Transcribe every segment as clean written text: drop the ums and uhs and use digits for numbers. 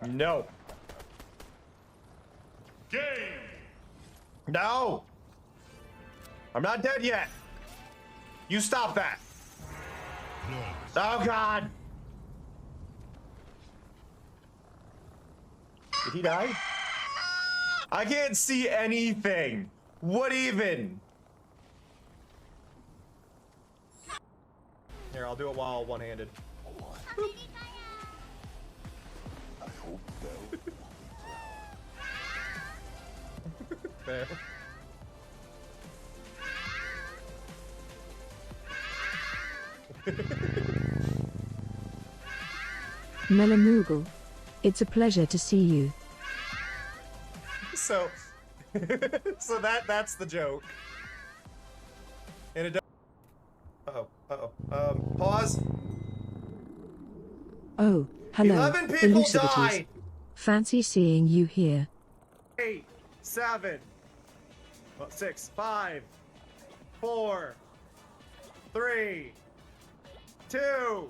No. Game. No. I'm not dead yet. You stop that. Oh, God. Did he die? I can't see anything. What even? Here, I'll do it while one-handed. I hope Fair. Melamoogle, it's a pleasure to see you. So, so that's the joke. And it. Pause. Oh, hello, 11 people Elucivities. died. Fancy seeing you here. 8, 7, 6, 5, 4, 3, 2,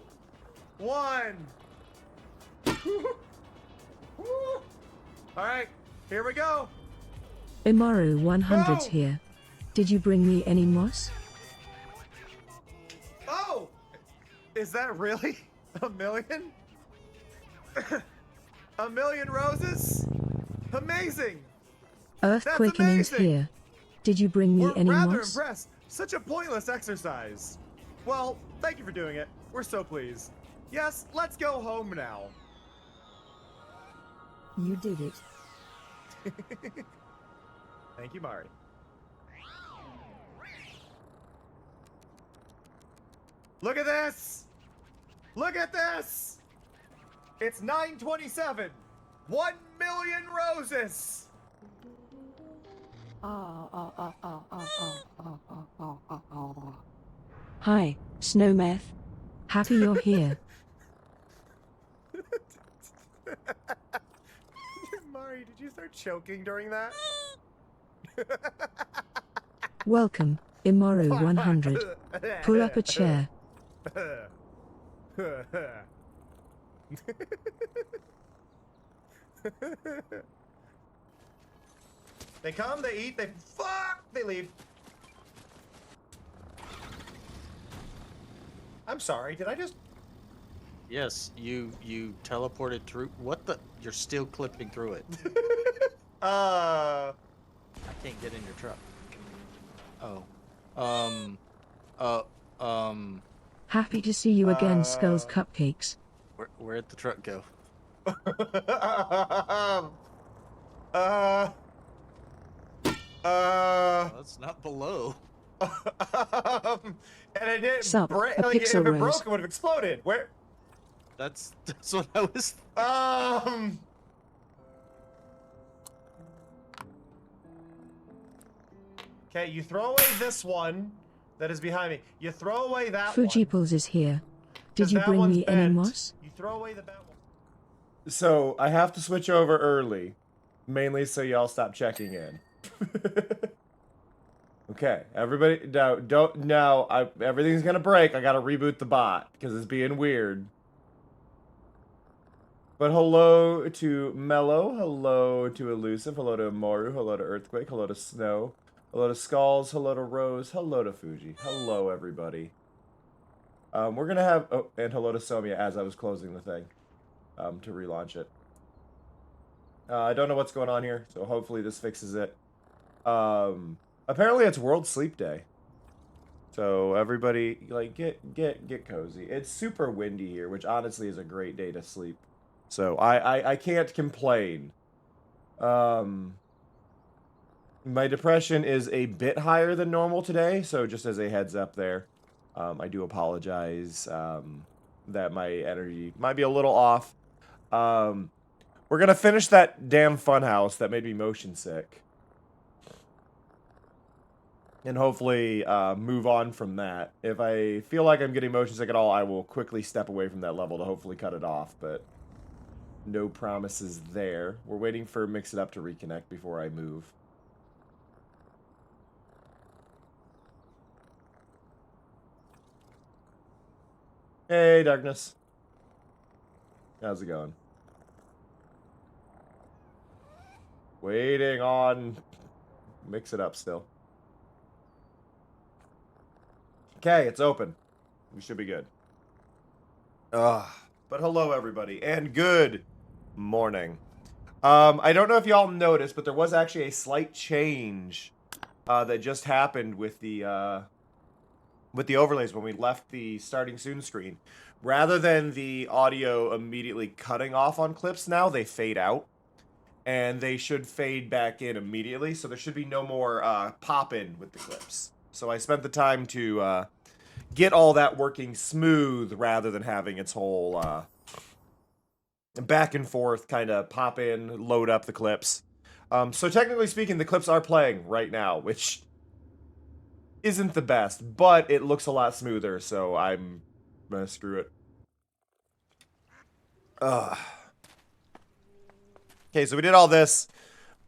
1. All right, here we go. Imaru 100's Go! here. Did you bring me any moss? Oh, is that really a million? A million roses? Amazing. Earthquakening's amazing! here. Did you bring me We're any rather moss? impressed. Such a pointless exercise. Well, thank you for doing it. We're so pleased. Yes, let's go home now. You did it. Thank you, Mari. Look at this! Look at this! It's 9:27. 1 million roses! Hi, Snowmeth. Happy you're here. Mari, did you start choking during that? Welcome, Imaru 100. Pull up a chair. They come, they eat, they fuck, they leave. I'm sorry, did I just... Yes, you teleported through. What the? You're still clipping through it. I can't get in your truck. Oh. Happy to see you again, Skulls Cupcakes. Where'd the truck go? That's not below. And it didn't Sup, break. a Like, if pixel it rose. broke, it would have exploded. Where? That's what I was. Okay, you throw away this one that is behind me. You throw away that one. Fujiples is here. Did 'cause you that bring one's me any bent. moss? You throw away the bent one. So I have to switch over early, mainly so y'all stop checking in. Okay, everybody, everything's gonna break. I gotta reboot the bot because it's being weird. But hello to Mellow, hello to Elusive, hello to Moru, hello to Earthquake, hello to Snow, hello to Skulls, hello to Rose, hello to Fuji, hello everybody. We're gonna have, oh, and hello to Somia as I was closing the thing, to relaunch it. I don't know what's going on here, so hopefully this fixes it. Apparently it's World Sleep Day. So everybody, like, get cozy. It's super windy here, which honestly is a great day to sleep. So I can't complain. My depression is a bit higher than normal today, so just as a heads up there. I do apologize that my energy might be a little off. We're gonna finish that damn funhouse that made me motion sick. And hopefully move on from that. If I feel like I'm getting motion sick at all, I will quickly step away from that level to hopefully cut it off, but no promises there. We're waiting for Mix It Up to reconnect before I move. Hey, Darkness. How's it going? Waiting on... Mix it up still. Okay, it's open. We should be good. But hello, everybody, and good morning. I don't know if y'all noticed, but there was actually a slight change that just happened with the overlays when we left the starting soon screen. Rather than the audio immediately cutting off on clips now, they fade out. And they should fade back in immediately, so there should be no more pop-in with the clips. So I spent the time to get all that working smooth rather than having its whole back and forth kind of pop in, load up the clips. So technically speaking, the clips are playing right now, which isn't the best, but it looks a lot smoother, so I'm gonna screw it. Okay, so we did all this.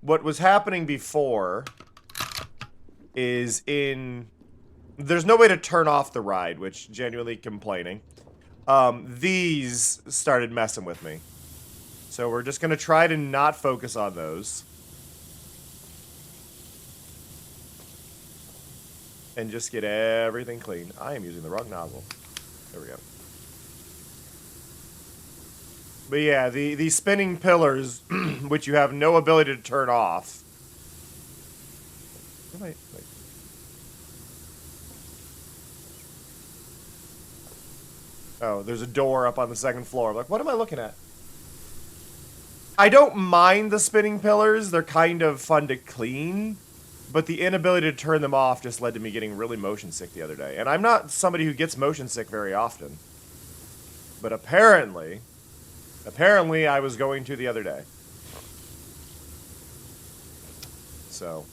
What was happening before is there's no way to turn off the ride, which genuinely complaining. These started messing with me. So we're just going to try to not focus on those. And just get everything clean. I am using the wrong nozzle. There we go. But yeah, the spinning pillars, which you have no ability to turn off. Oh, there's a door up on the second floor. I'm like, what am I looking at? I don't mind the spinning pillars. They're kind of fun to clean. But the inability to turn them off just led to me getting really motion sick the other day. And I'm not somebody who gets motion sick very often. But apparently I was going to the other day. So.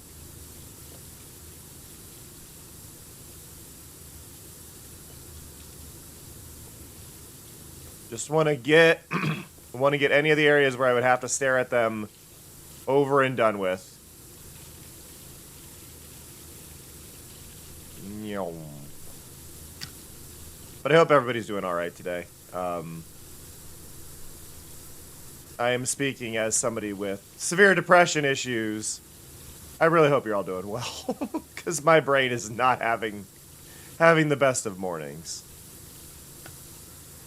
Just want to get any of the areas where I would have to stare at them over and done with. But I hope everybody's doing alright today. I am speaking as somebody with severe depression issues. I really hope you're all doing well. Because my brain is not having the best of mornings.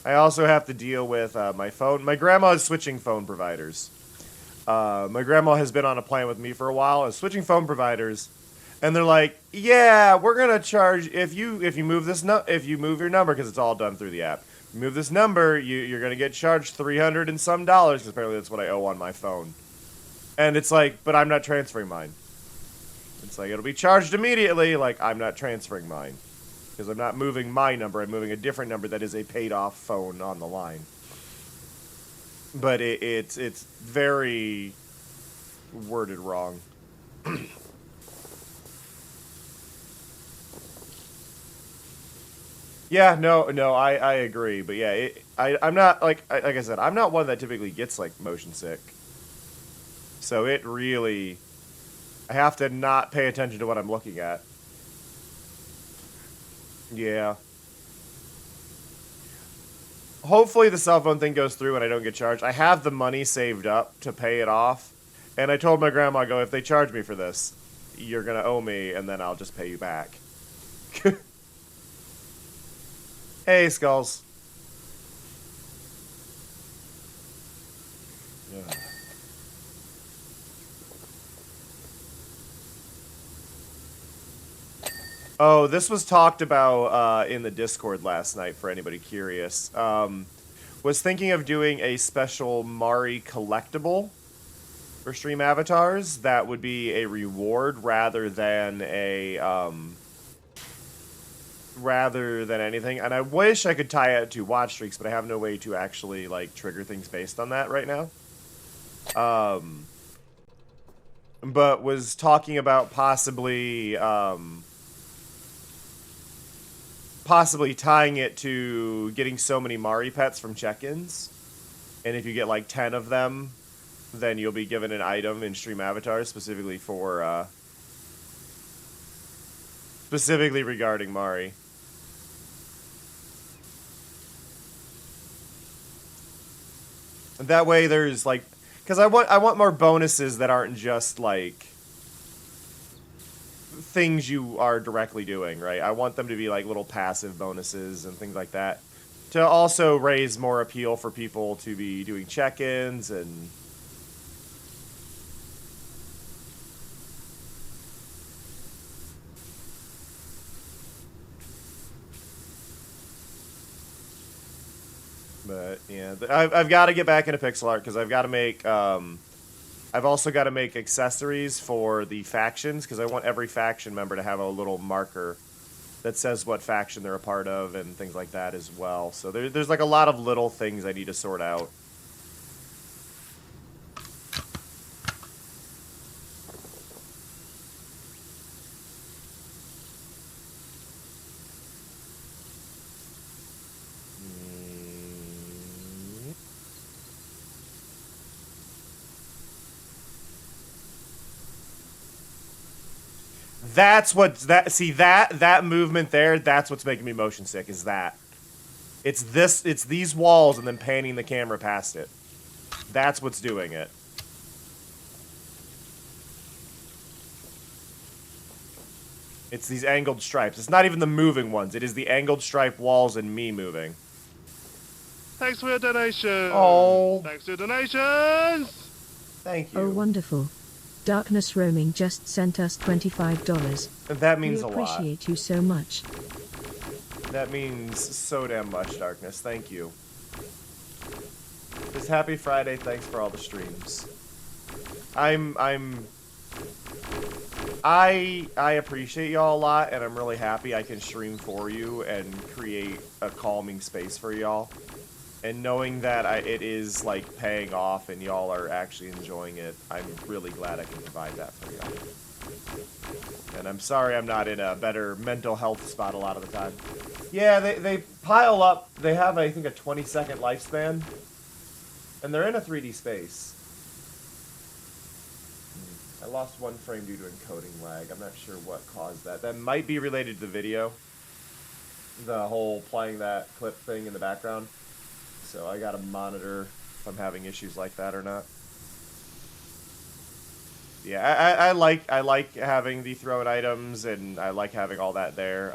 I also have to deal with my phone. My grandma is switching phone providers. My grandma has been on a plan with me for a while and switching phone providers. And they're like, yeah, we're gonna charge if you move your number, because it's all done through the app. You move this number, you're gonna get charged $300 and some dollars, because apparently that's what I owe on my phone. And it's like, but I'm not transferring mine. It's like, it'll be charged immediately. Like, I'm not transferring mine, because I'm not moving my number. I'm moving a different number that is a paid off phone on the line. But it's very worded wrong. Yeah, no, I agree, but yeah, I'm not, like I said, I'm not one that typically gets, like, motion sick. So it really, I have to not pay attention to what I'm looking at. Yeah. Hopefully the cell phone thing goes through and I don't get charged. I have the money saved up to pay it off, and I told my grandma, I go, if they charge me for this, you're gonna owe me, and then I'll just pay you back. Hey, Skulls. Yeah. Oh, this was talked about in the Discord last night, for anybody curious. Was thinking of doing a special Mari collectible for stream avatars. That would be a reward rather than a... rather than anything, and I wish I could tie it to watch streaks, but I have no way to actually, like, trigger things based on that right now. But was talking about possibly tying it to getting so many Mari pets from check-ins, and if you get like 10 of them, then you'll be given an item in stream avatars specifically for specifically regarding Mari. That way there's, like, Because I want more bonuses that aren't just like things you are directly doing, right? I want them to be like little passive bonuses and things like that to also raise more appeal for people to be doing check-ins and but yeah, I've got to get back into pixel art because I've got to make I've also got to make accessories for the factions because I want every faction member to have a little marker that says what faction they're a part of and things like that as well. So there's like a lot of little things I need to sort out. That's what's that movement there, that's what's making me motion sick, is that. It's these walls and then panning the camera past it. That's what's doing it. It's these angled stripes. It's not even the moving ones. It is the angled stripe walls and me moving. Thanks for your donation. Oh. Thanks for your donations. Thank you. Oh, wonderful. Darkness Roaming just sent us $25. That means we a lot. appreciate you so much. That means so damn much, Darkness. Thank you. This happy Friday. Thanks for all the streams. I appreciate y'all a lot, and I'm really happy I can stream for you and create a calming space for y'all. And knowing that it is like paying off and y'all are actually enjoying it, I'm really glad I can provide that for y'all. And I'm sorry I'm not in a better mental health spot a lot of the time. Yeah, they pile up. They have, I think, a 20-second lifespan. And they're in a 3D space. I lost one frame due to encoding lag. I'm not sure what caused that. That might be related to the video. The whole playing that clip thing in the background. So I gotta monitor if I'm having issues like that or not. Yeah, I like having the thrown items, and I like having all that there.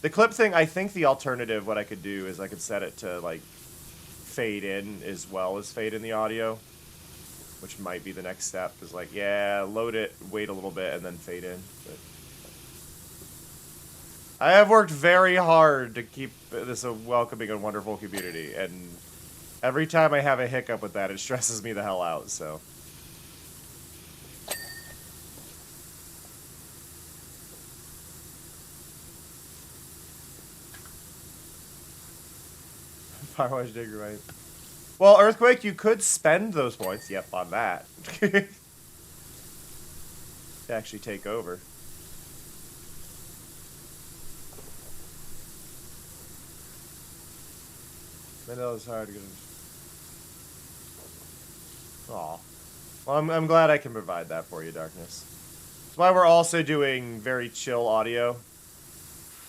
The clip thing, I think the alternative, what I could do is I could set it to like fade in as well as fade in the audio, which might be the next step. Is like, yeah, load it, wait a little bit, and then fade in. But I have worked very hard to keep this a welcoming and wonderful community, and every time I have a hiccup with that, it stresses me the hell out, so. PowerWash Digger, right? Well, Earthquake, you could spend those points, yep, on that. To actually take over. I know it's hard to get. Aw. Well, I'm glad I can provide that for you, Darkness. That's why we're also doing very chill audio.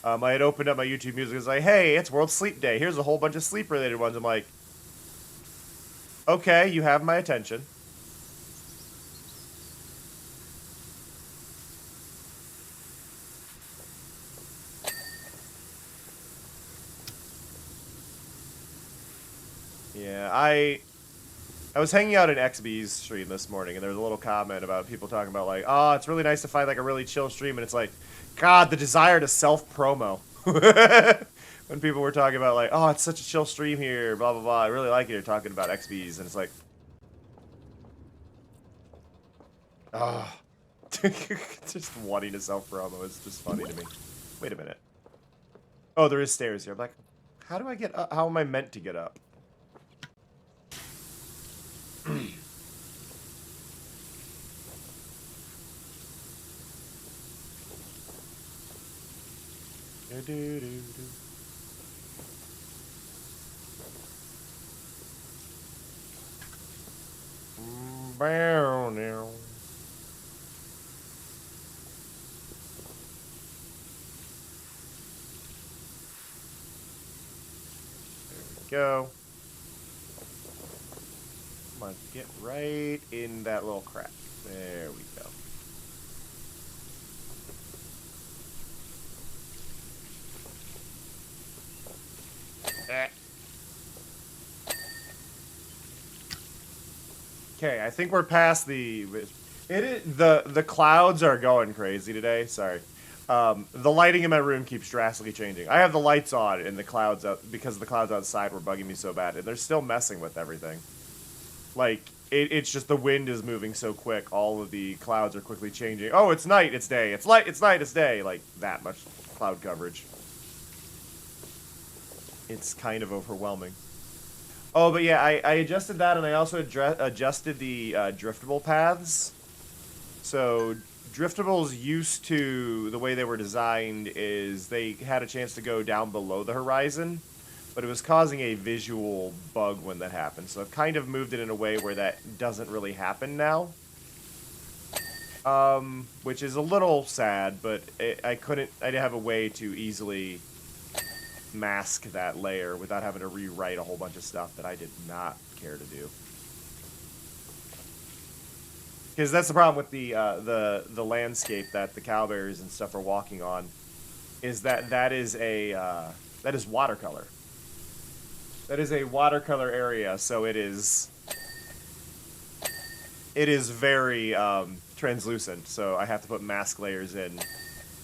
I had opened up my YouTube music. It was like, hey, it's World Sleep Day. Here's a whole bunch of sleep-related ones. I'm like, okay, you have my attention. Yeah, I was hanging out in XB's stream this morning, and there was a little comment about people talking about, like, oh, it's really nice to find, like, a really chill stream, and it's like, God, the desire to self-promo. When people were talking about, like, oh, it's such a chill stream here, blah, blah, blah, I really like it, you're talking about XB's, and it's like, ah. Just wanting to self-promo is just funny to me. Wait a minute. Oh, there is stairs here. I'm like, how do I get up? How am I meant to get up? Bow now. There we go. Come on, get right in that little crack. There we go. Okay, I think we're past the. The clouds are going crazy today. Sorry, the lighting in my room keeps drastically changing. I have the lights on, and the clouds out because the clouds outside were bugging me so bad, and they're still messing with everything. Like it's just the wind is moving so quick. All of the clouds are quickly changing. Oh, it's night, it's day. It's light, it's night, it's day. Like that much cloud coverage. It's kind of overwhelming. Oh, but yeah, I adjusted that, and I also adjusted the driftable paths. So driftables used to, the way they were designed is they had a chance to go down below the horizon, but it was causing a visual bug when that happened. So I've kind of moved it in a way where that doesn't really happen now. Which is a little sad, but I didn't have a way to easily mask that layer without having to rewrite a whole bunch of stuff that I did not care to do. Because that's the problem with the landscape that the cowbears and stuff are walking on, is that is watercolor. That is a watercolor area, so it is very translucent. So I have to put mask layers in.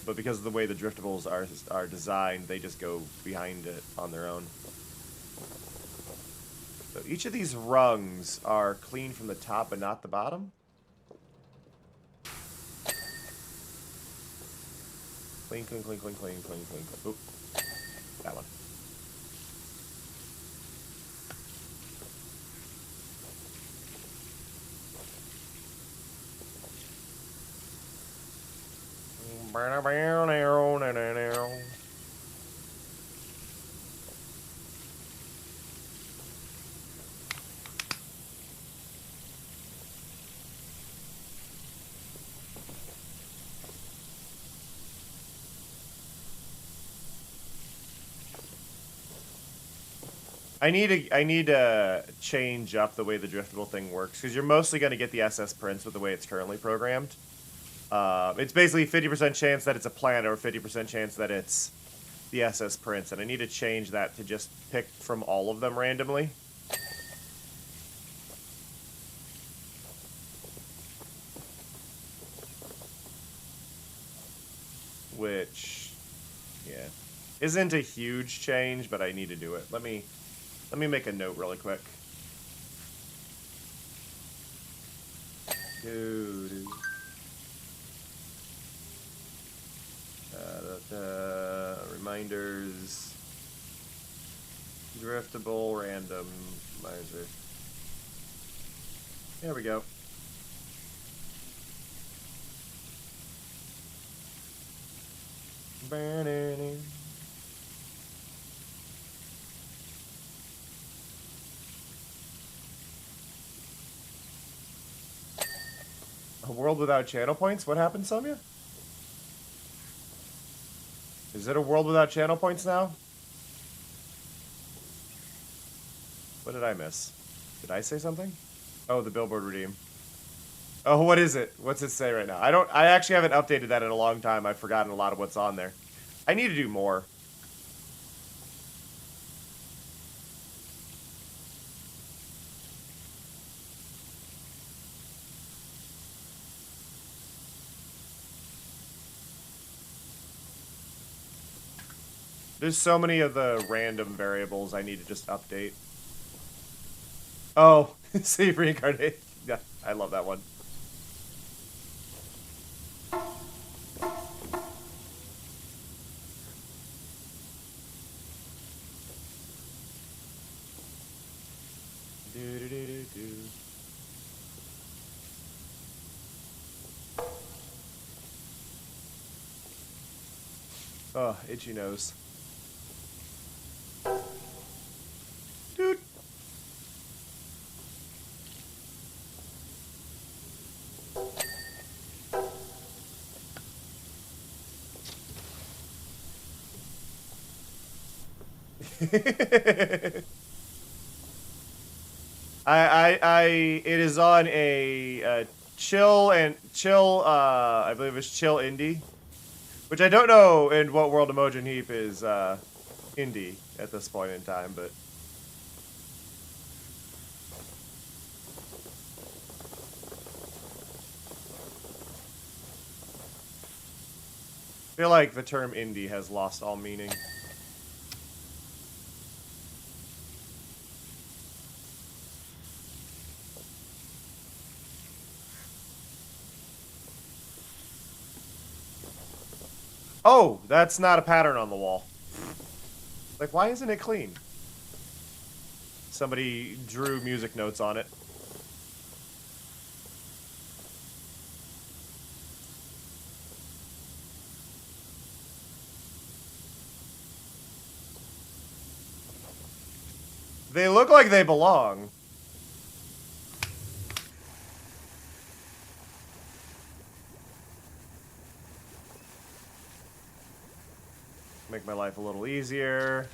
But because of the way the driftables are designed, they just go behind it on their own. So each of these rungs are clean from the top but not the bottom. Clean, clean, clean, clean, clean, clean, clean, clean. Oop. That one. I need to change up the way the driftable thing works, because you're mostly going to get the SS prints with the way it's currently programmed. It's basically 50% chance that it's a planet or 50% chance that it's the SS prints, and I need to change that to just pick from all of them randomly. Which, yeah, isn't a huge change, but I need to do it. Let me make a note really quick. Reminders. Driftable randomizer. There we go. A world without channel points? What happened, Samya? Is it a world without channel points now? What did I miss? Did I say something? Oh, the billboard redeem. Oh, what is it? What's it say right now? I actually haven't updated that in a long time. I've forgotten a lot of what's on there. I need to do more. There's so many of the random variables I need to just update. Oh, save reincarnate. Yeah, I love that one. Oh, itchy nose. Dude. It is on a chill. I believe it's chill indie, which I don't know in what world Emojin Heap is indie at this point in time, but. I feel like the term indie has lost all meaning. Oh, that's not a pattern on the wall. Like, why isn't it clean? Somebody drew music notes on it. They look like they belong. Make my life a little easier.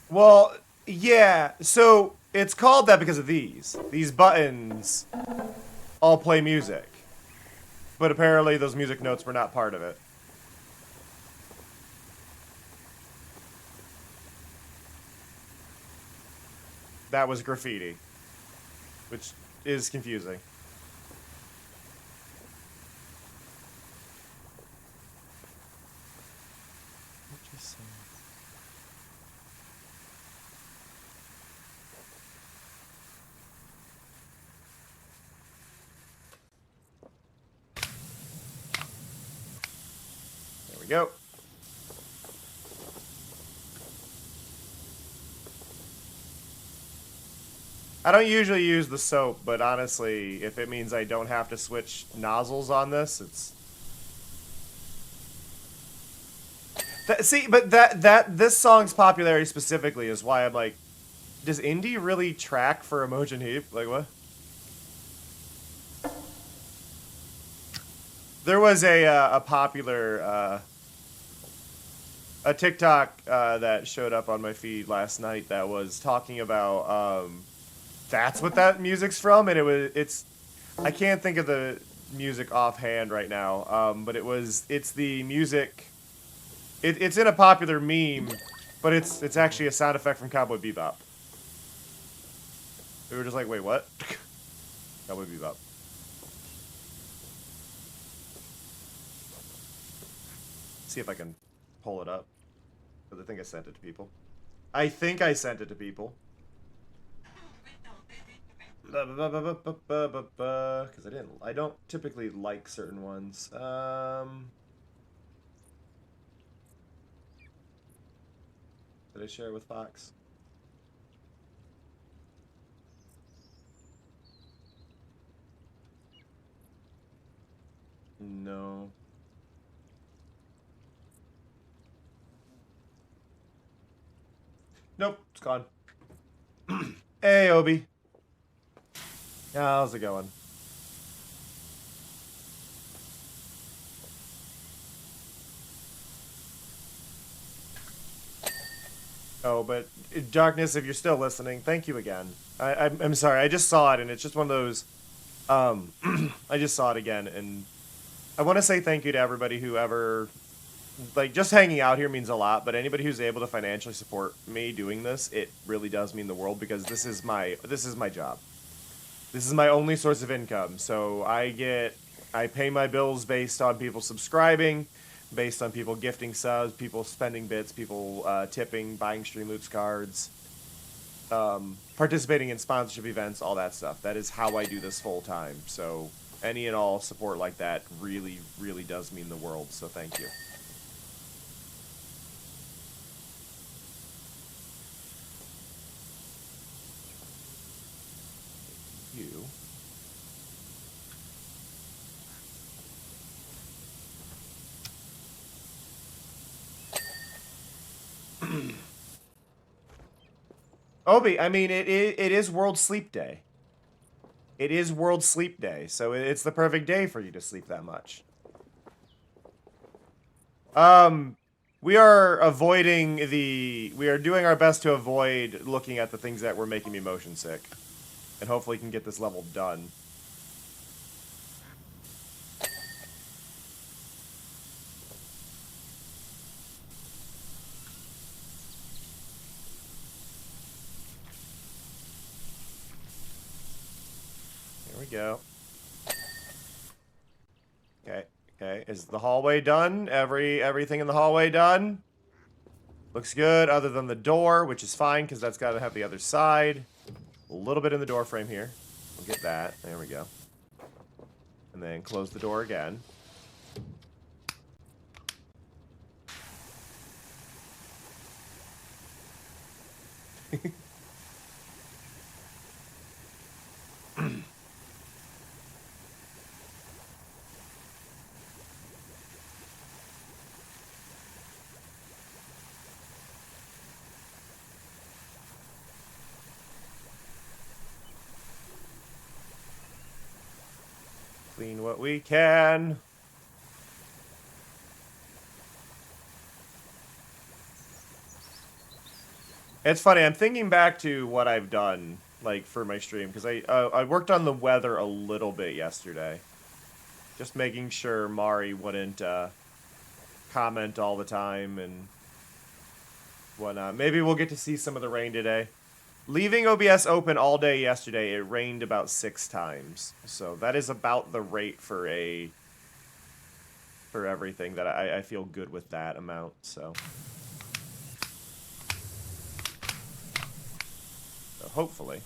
Well, yeah, so it's called that because of these. These buttons all play music. But apparently those music notes were not part of it. That was graffiti. Which is confusing. There we go. I don't usually use the soap, but honestly, if it means I don't have to switch nozzles on this, it's... this song's popularity specifically is why I'm like, does indie really track for Emojin Heap? Like, what? There was a popular a TikTok that showed up on my feed last night that was talking about that's what that music's from, and it's I can't think of the music offhand right now, but it's the music. It's in a popular meme, but it's actually a sound effect from Cowboy Bebop. We were just like, wait, what? Cowboy Bebop. See if I can pull it up. Because I think I sent it to people. I think I sent it to people. Because I don't typically like certain ones. Did I share it with Fox? No. Nope, it's gone. Hey, Obi. How's it going? Oh, but Darkness, if you're still listening, thank you again. I'm sorry, I just saw it, and it's just one of those... I just saw it again, and I want to say thank you to everybody who ever... Like, just hanging out here means a lot, but anybody who's able to financially support me doing this, it really does mean the world, because this is my job. This is my only source of income, so I pay my bills based on people subscribing, based on people gifting subs, people spending bits, people tipping, buying Streamloops cards, participating in sponsorship events, all that stuff. That is how I do this full time, so any and all support like that really, really does mean the world, so thank you. You. Obi, I mean, it is World Sleep Day. It is World Sleep Day, so it's the perfect day for you to sleep that much. We are doing our best to avoid looking at the things that were making me motion sick. And hopefully can get this level done. Here we go. Okay, okay. Is the hallway done? Everything in the hallway done? Looks good, other than the door, which is fine, because that's got to have the other side. A little bit in the door frame here. We'll get that. There we go. And then close the door again. Clean what we can. It's funny, I'm thinking back to what I've done, like, for my stream, because I worked on the weather a little bit yesterday. Just making sure Mari wouldn't comment all the time and whatnot. Maybe we'll get to see some of the rain today. Leaving OBS open all day yesterday, it rained about 6 times. So that is about the rate for everything that I feel good with that amount, so. So hopefully.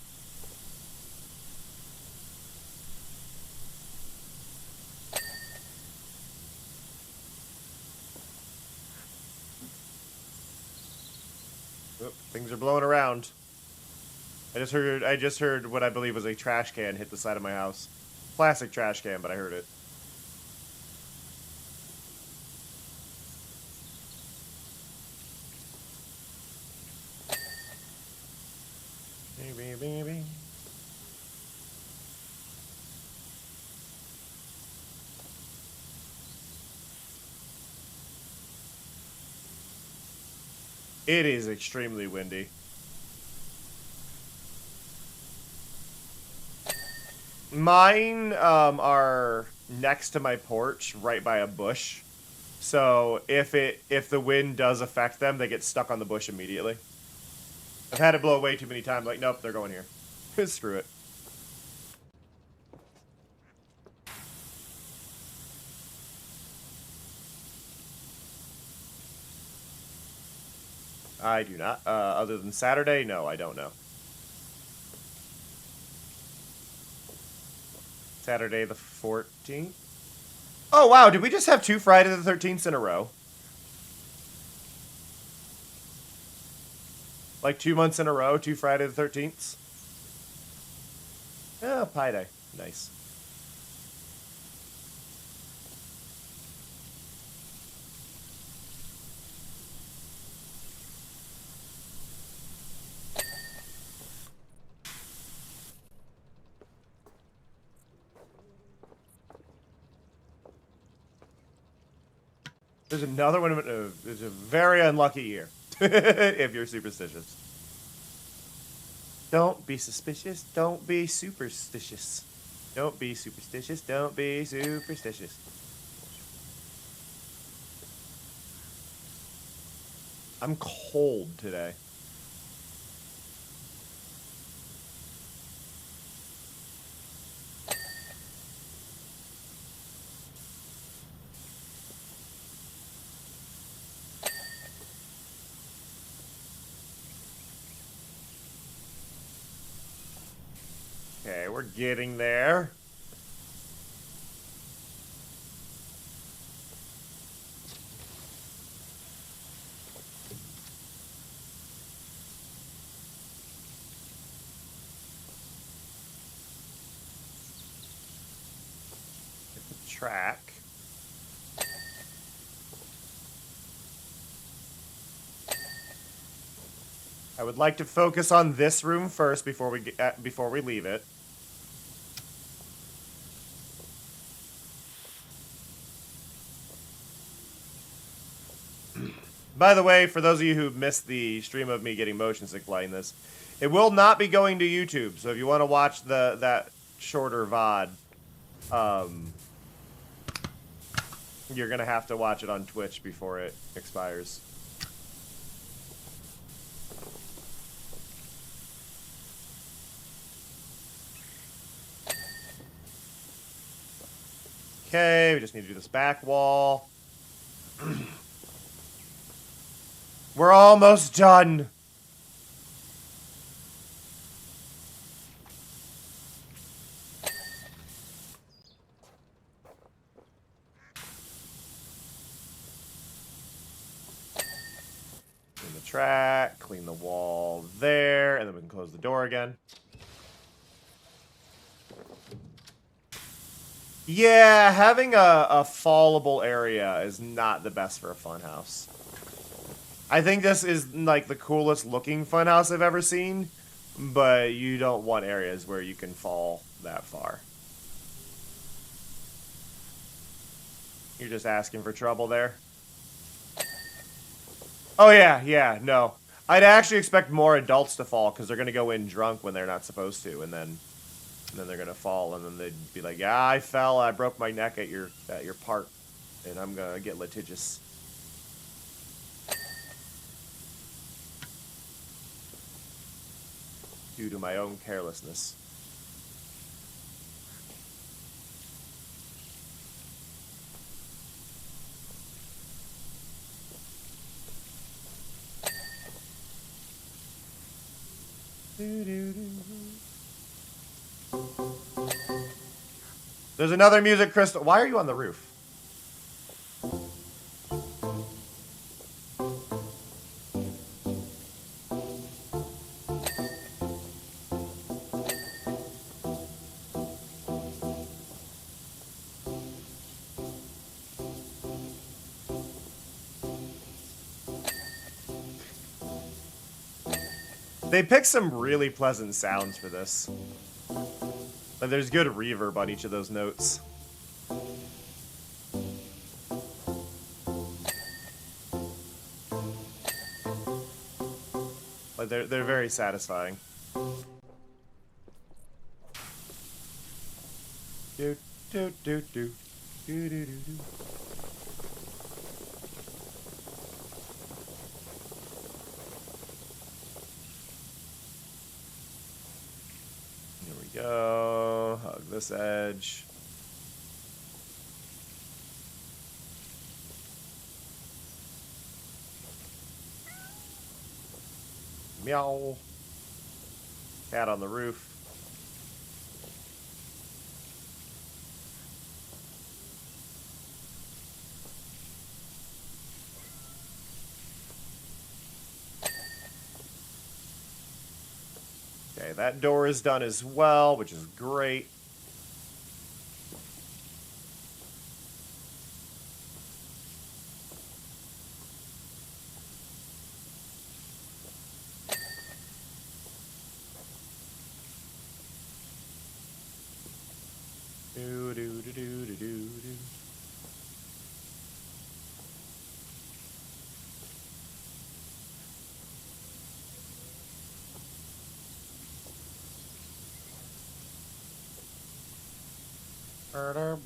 Oop, things are blowing around. I just heard what I believe was a trash can hit the side of my house. Plastic trash can, but I heard it. Baby. It is extremely windy. Mine are next to my porch, right by a bush. So if the wind does affect them, they get stuck on the bush immediately. I've had it blow way too many times. Like, nope, they're going here. Screw it. I do not. Other than Saturday, no, I don't know. Saturday the 14th? Oh, wow, did we just have 2 Friday the 13th in a row? Like 2 months in a row, 2 Friday the 13th? Yeah, Pi Day. Nice. There's another one. It's a very unlucky year. If you're superstitious. Don't be suspicious. Don't be superstitious. Don't be superstitious. Don't be superstitious. I'm cold today. Okay, we're getting there. Get the track. I would like to focus on this room first before we leave it. By the way, for those of you who missed the stream of me getting motion sick playing this, it will not be going to YouTube. So if you want to watch that shorter VOD, you're gonna have to watch it on Twitch before it expires. Okay, we just need to do this back wall. We're almost done. Clean the track, clean the wall there, and then we can close the door again. Yeah, having a fallable area is not the best for a funhouse. I think this is like the coolest looking funhouse I've ever seen, but you don't want areas where you can fall that far. You're just asking for trouble there. Oh yeah, no. I'd actually expect more adults to fall because they're gonna go in drunk when they're not supposed to, and then they're gonna fall, and then they'd be like, "Yeah, I fell. I broke my neck at your park, and I'm gonna get litigious." Due to my own carelessness. There's another music crystal. Why are you on the roof? They picked some really pleasant sounds for this. Like, there's good reverb on each of those notes. Like, they're very satisfying. Do do do do do do do do. Go, hug this edge. Meow. Cat on the roof. Okay, that door is done as well, which is great. Do do do do do do do.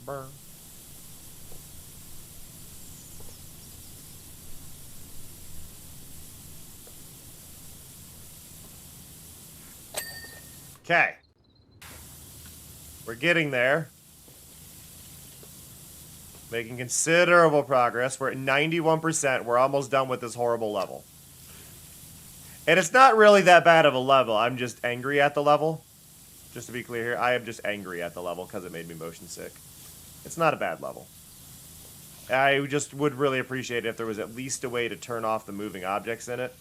Burr. Okay. We're getting there. Making considerable progress. We're at 91%. We're almost done with this horrible level. And it's not really that bad of a level. I'm just angry at the level. Just to be clear here, I am just angry at the level because it made me motion sick. It's not a bad level. I just would really appreciate it if there was at least a way to turn off the moving objects in it.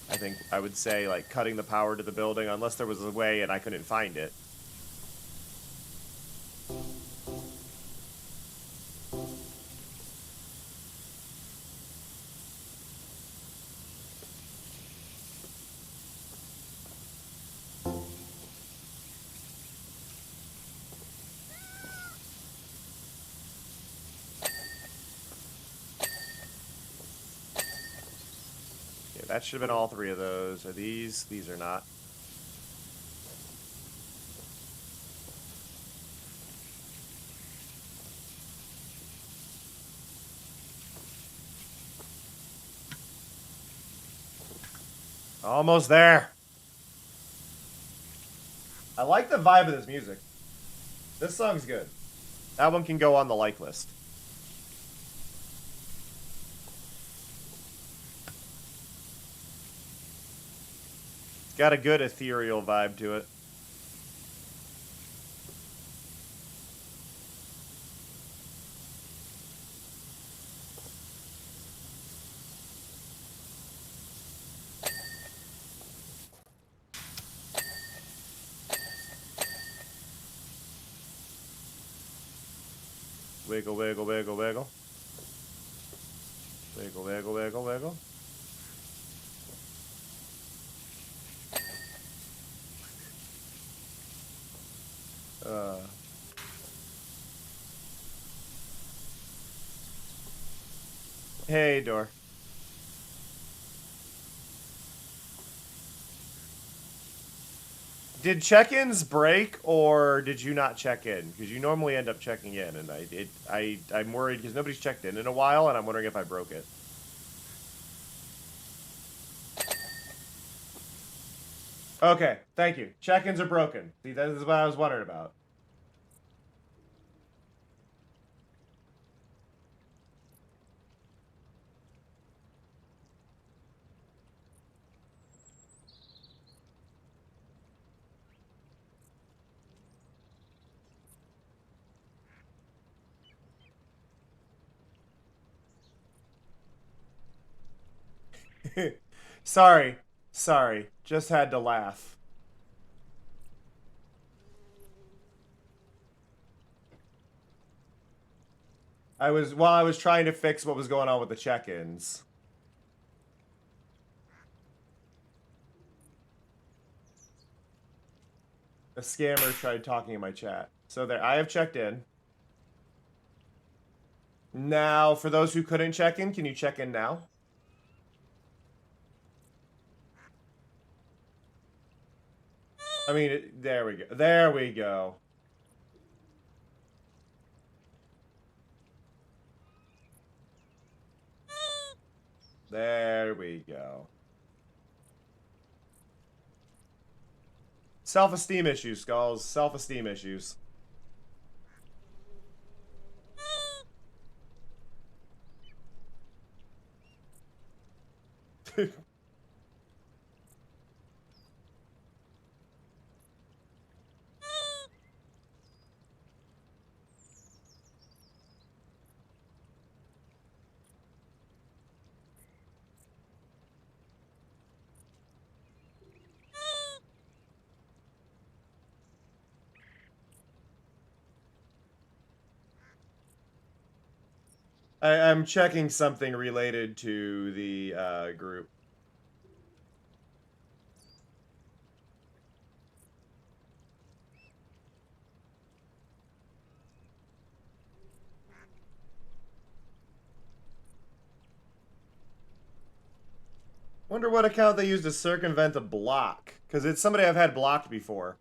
I think I would say, like, cutting the power to the building, unless there was a way and I couldn't find it. Okay, that should have been all 3 of those. Are these? These are not. Almost there. I like the vibe of this music. This song's good. That one can go on the like list. It's got a good ethereal vibe to it. Wiggle, wiggle, wiggle, wiggle. Wiggle, wiggle, wiggle, wiggle. Hey, door. Did check-ins break, or did you not check in? Because you normally end up checking in, and I'm worried because nobody's checked in a while, and I'm wondering if I broke it. Okay, thank you. Check-ins are broken. See, that is what I was wondering about. Sorry. Sorry. Just had to laugh. While I was trying to fix what was going on with the check-ins. A scammer tried talking in my chat. So there, I have checked in. Now, for those who couldn't check in, can you check in now? I mean, there we go. There we go. There we go. Self-esteem issues, Skulls. Self-esteem issues. I'm checking something related to the group. Wonder what account they used to circumvent a block. Because it's somebody I've had blocked before.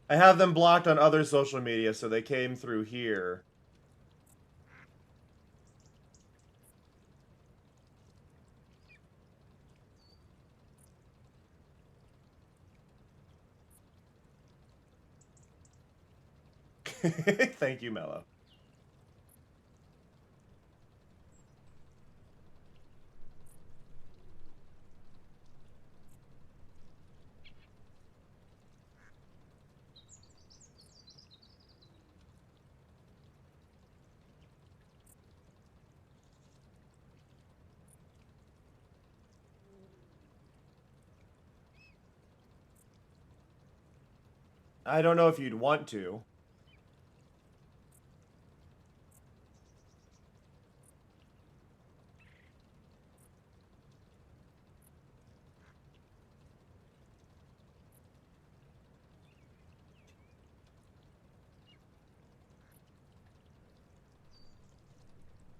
I have them blocked on other social media, so they came through here. Thank you, Mello. I don't know if you'd want to.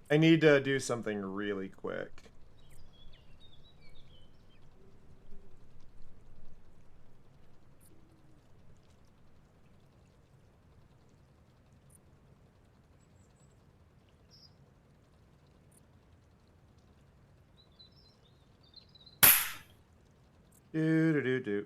I need to do something really quick. Do do do do.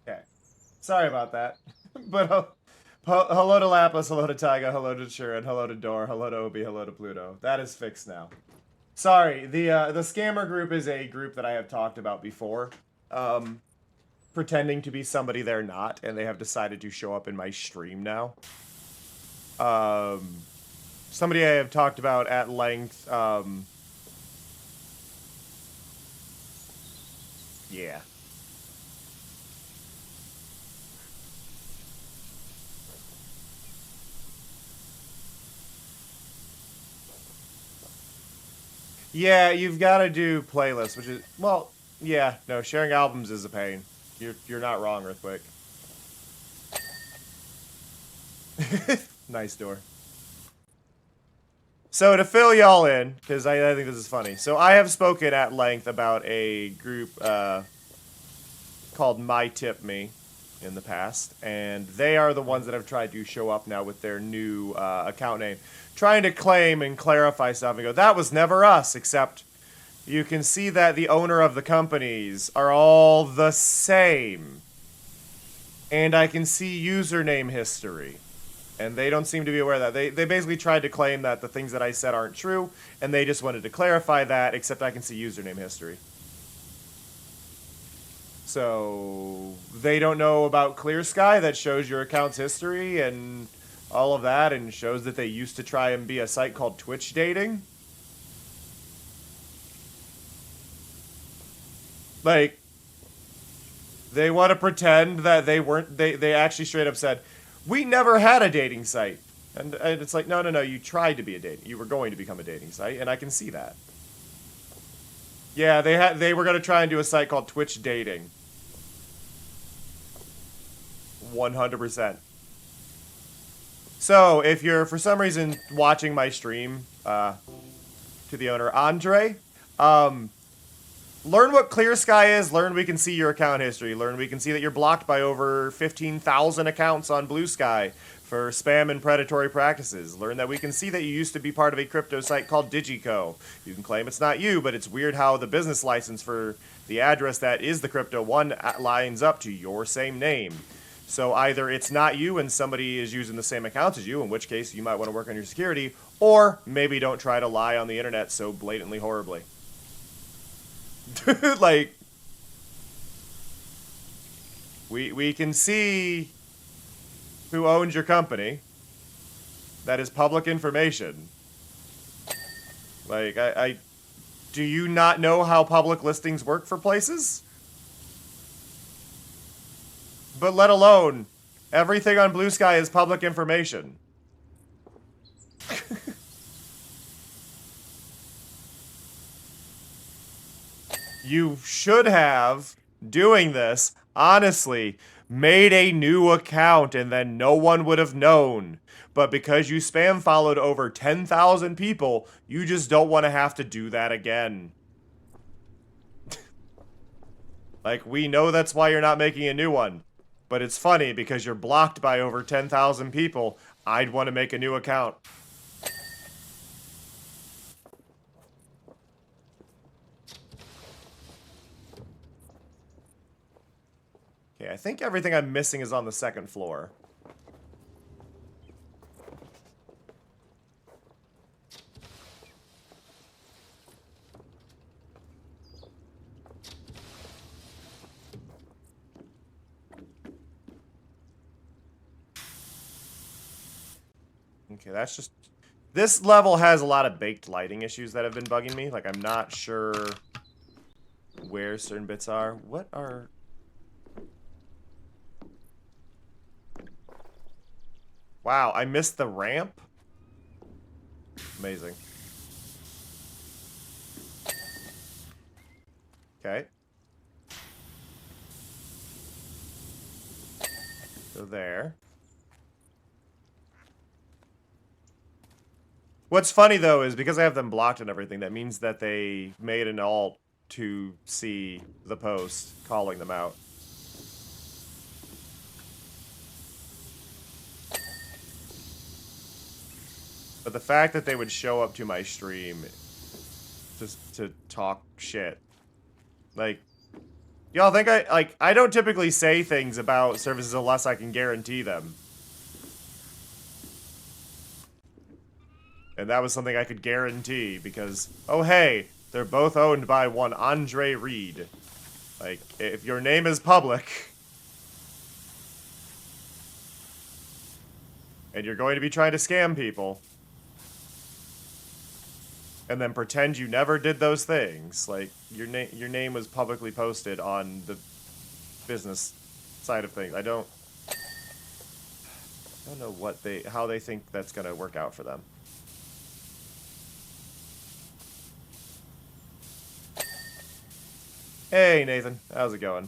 Okay. Sorry about that. But hello to Lapis, hello to Taiga, hello to Shurin, hello to Dor, hello to Obi, hello to Pluto. That is fixed now. Sorry, the scammer group is a group that I have talked about before. Pretending to be somebody they're not, and they have decided to show up in my stream now. Somebody I have talked about at length. Yeah. Yeah, you've got to do playlists, which is, well, yeah, no, sharing albums is a pain. You're not wrong, Earthquake. Nice door. So to fill y'all in, because I think this is funny. So I have spoken at length about a group called My Tip Me in the past, and they are the ones that have tried to show up now with their new account name, trying to claim and clarify stuff and go, that was never us, except you can see that the owner of the companies are all the same. And I can see username history. And they don't seem to be aware of that. They basically tried to claim that the things that I said aren't true, and they just wanted to clarify that, except I can see username history. So they don't know about Clear Sky that shows your account's history and all of that, and shows that they used to try and be a site called Twitch Dating. Like, they want to pretend that they weren't, they actually straight up said, we never had a dating site. And it's like, no, you tried to be a dating, you were going to become a dating site, and I can see that. Yeah, they were going to try and do a site called Twitch Dating. 100%. So, if you're, for some reason, watching my stream, to the owner, Andre, learn what Clear Sky is, learn we can see your account history, learn we can see that you're blocked by over 15,000 accounts on Blue Sky for spam and predatory practices. Learn that we can see that you used to be part of a crypto site called Digico. You can claim it's not you, but it's weird how the business license for the address that is the crypto one lines up to your same name. So either it's not you and somebody is using the same accounts as you, in which case you might want to work on your security, or maybe don't try to lie on the internet so blatantly horribly. Like, we can see who owns your company. That is public information. Like, do you not know how public listings work for places? But let alone, everything on Blue Sky is public information. You should have, doing this, honestly, made a new account and then no one would have known. But because you spam followed over 10,000 people, you just don't want to have to do that again. Like, we know that's why you're not making a new one. But it's funny because you're blocked by over 10,000 people. I'd want to make a new account. Okay, I think everything I'm missing is on the second floor. Okay, that's just... This level has a lot of baked lighting issues that have been bugging me. Like, I'm not sure where certain bits are. What are... Wow, I missed the ramp? Amazing. Okay. So there. What's funny, though, is because I have them blocked and everything, that means that they made an alt to see the post calling them out. But the fact that they would show up to my stream just to talk shit. Like, y'all think I don't typically say things about services unless I can guarantee them. And that was something I could guarantee because, oh hey, they're both owned by one Andre Reed. Like, if your name is public, and you're going to be trying to scam people, and then pretend you never did those things, like, your name was publicly posted on the business side of things. I don't know how they think that's gonna work out for them. Hey, Nathan. How's it going?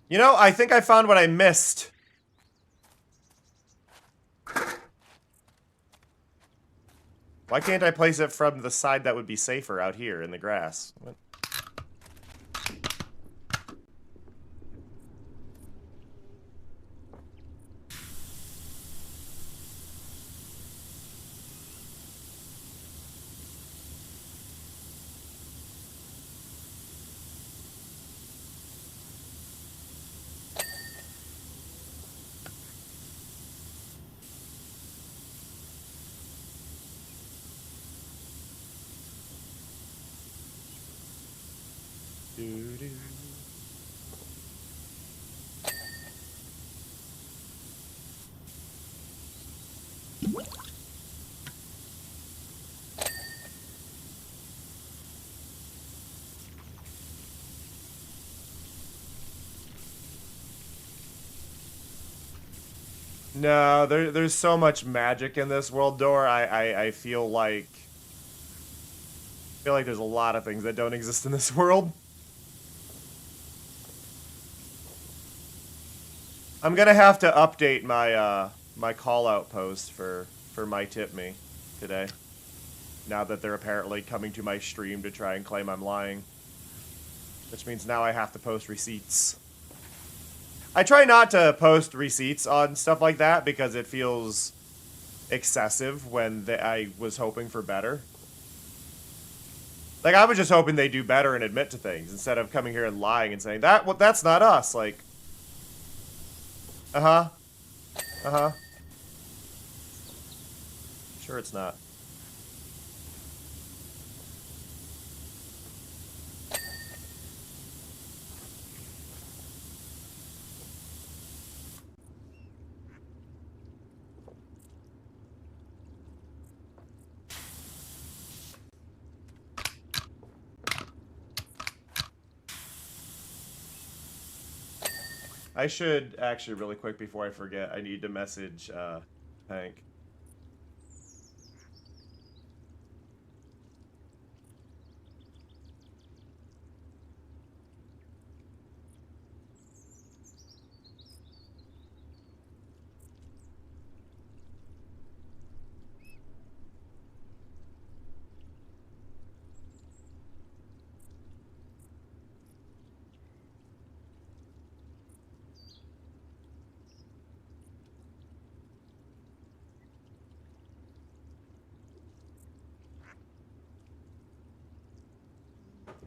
You know, I think I found what I missed. Why can't I place it from the side that would be safer out here in the grass? What? Doo-doo. No, there's so much magic in this world door. I feel like there's a lot of things that don't exist in this world. I'm gonna have to update my my call out post for my tip me today. Now that they're apparently coming to my stream to try and claim I'm lying. Which means now I have to post receipts. I try not to post receipts on stuff like that because it feels excessive when I was hoping for better. Like, I was just hoping they'd do better and admit to things instead of coming here and lying and saying, that's not us. Like, uh-huh. Uh-huh. Sure it's not. I should, actually, really quick before I forget, I need to message, Hank.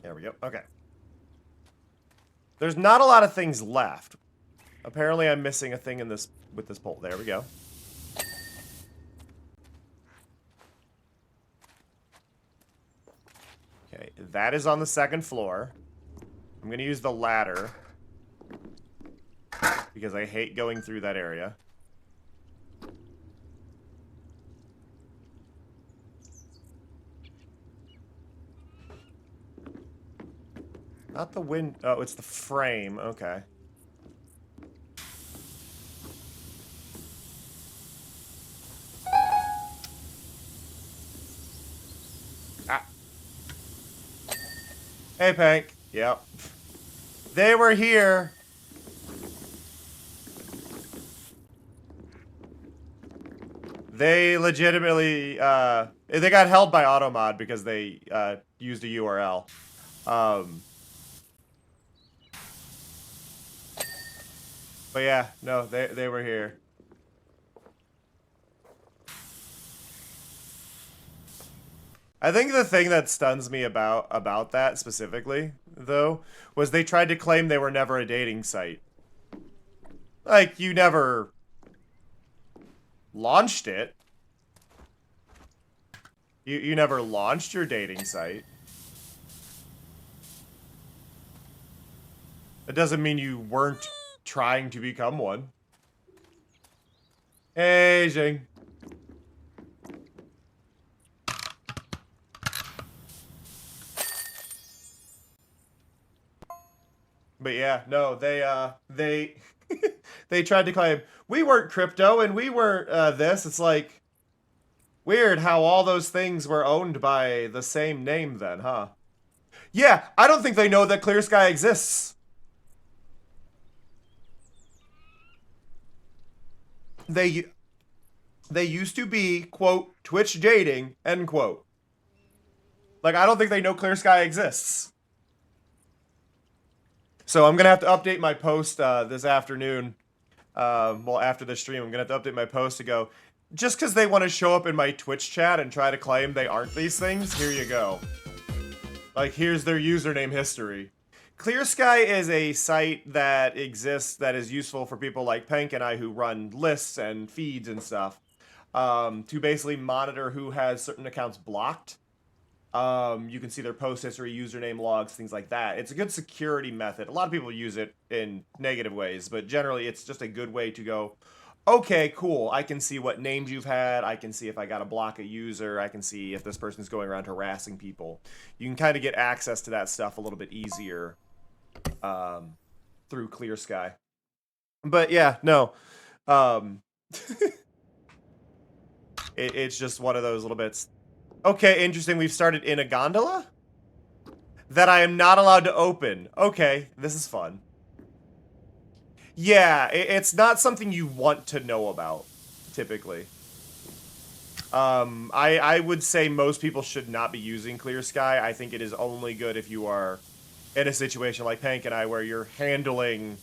There we go. Okay. There's not a lot of things left. Apparently I'm missing a thing in this with this pole. There we go. Okay, that is on the second floor. I'm gonna use the ladder because I hate going through that area. Not the wind. Oh, it's the frame. Okay. Ah. Hey, Pank. Yep. They were here. They legitimately, they got held by Automod because they, used a URL. But yeah, no, they were here. I think the thing that stuns me about that specifically, though, was they tried to claim they were never a dating site. Like, you never launched it. You never launched your dating site. It doesn't mean you weren't trying to become one. Hey, Jing. But yeah, no, they they tried to claim we weren't crypto and we weren't this. It's like weird how all those things were owned by the same name then, huh? Yeah, I don't think they know that Clear Sky exists. They used to be, quote, Twitch dating, end quote. Like, I don't think they know Clear Sky exists. So I'm going to have to update my post this afternoon. Well, after the stream, I'm going to have to update my post to go, just because they want to show up in my Twitch chat and try to claim they aren't these things, here you go. Like, here's their username history. Clear Sky is a site that exists that is useful for people like Pank and I who run lists and feeds and stuff to basically monitor who has certain accounts blocked. You can see their post history, username logs, things like that. It's a good security method. A lot of people use it in negative ways, but generally it's just a good way to go, okay, cool, I can see what names you've had, I can see if I gotta block a user, I can see if this person's going around harassing people. You can kind of get access to that stuff a little bit easier through Clear Sky. But yeah, no. It's just one of those little bits. Okay, interesting. We've started in a gondola? That I am not allowed to open. Okay, this is fun. Yeah, it's not something you want to know about, typically. I would say most people should not be using Clear Sky. I think it is only good if you are in a situation like Pank and I where you're handling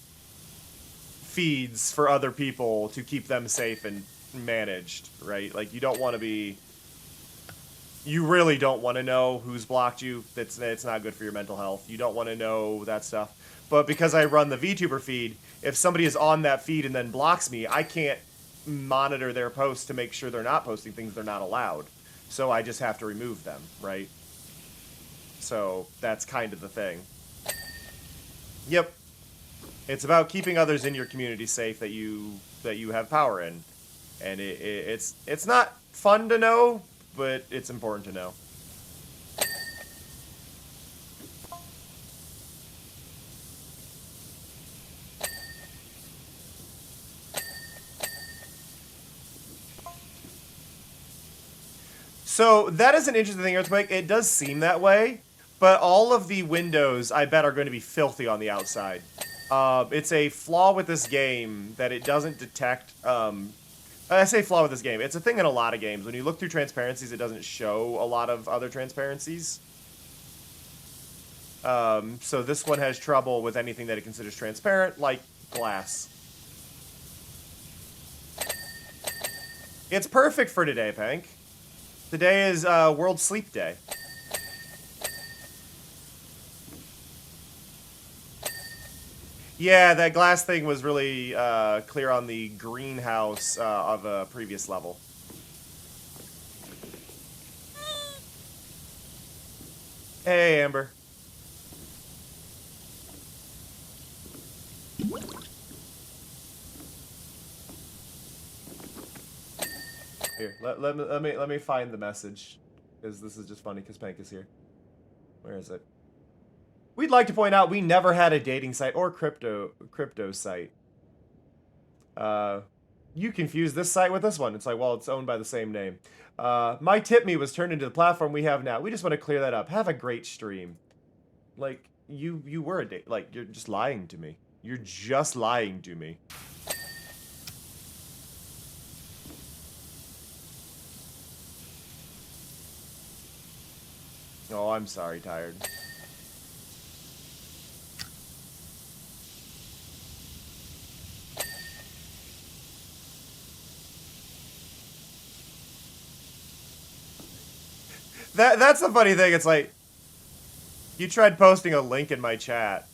feeds for other people to keep them safe and managed, right? Like, you don't want to be... You really don't want to know who's blocked you. It's not good for your mental health. You don't want to know that stuff. But because I run the VTuber feed, if somebody is on that feed and then blocks me, I can't monitor their posts to make sure they're not posting things they're not allowed. So I just have to remove them, right? So that's kind of the thing. Yep. It's about keeping others in your community safe that you have power in. And it's not fun to know, but it's important to know. So that is an interesting thing, Earthquake. It does seem that way, but all of the windows, I bet, are going to be filthy on the outside. It's a flaw with this game that it doesn't detect... I say flaw with this game. It's a thing in a lot of games. When you look through transparencies, it doesn't show a lot of other transparencies. So this one has trouble with anything that it considers transparent, like glass. It's perfect for today, Pank. Today is World Sleep Day. Yeah, that glass thing was really clear on the greenhouse of a previous level. Hey, Amber. Here, let me find the message, because this is just funny. Because Pank is here. Where is it? We'd like to point out we never had a dating site or crypto site. You confuse this site with this one. It's like, well, it's owned by the same name. My Tip Me was turned into the platform we have now. We just want to clear that up. Have a great stream. Like, you were a date. Like, you're just lying to me. You're just lying to me. Oh, I'm sorry, Tired. That's the funny thing. It's like, you tried posting a link in my chat.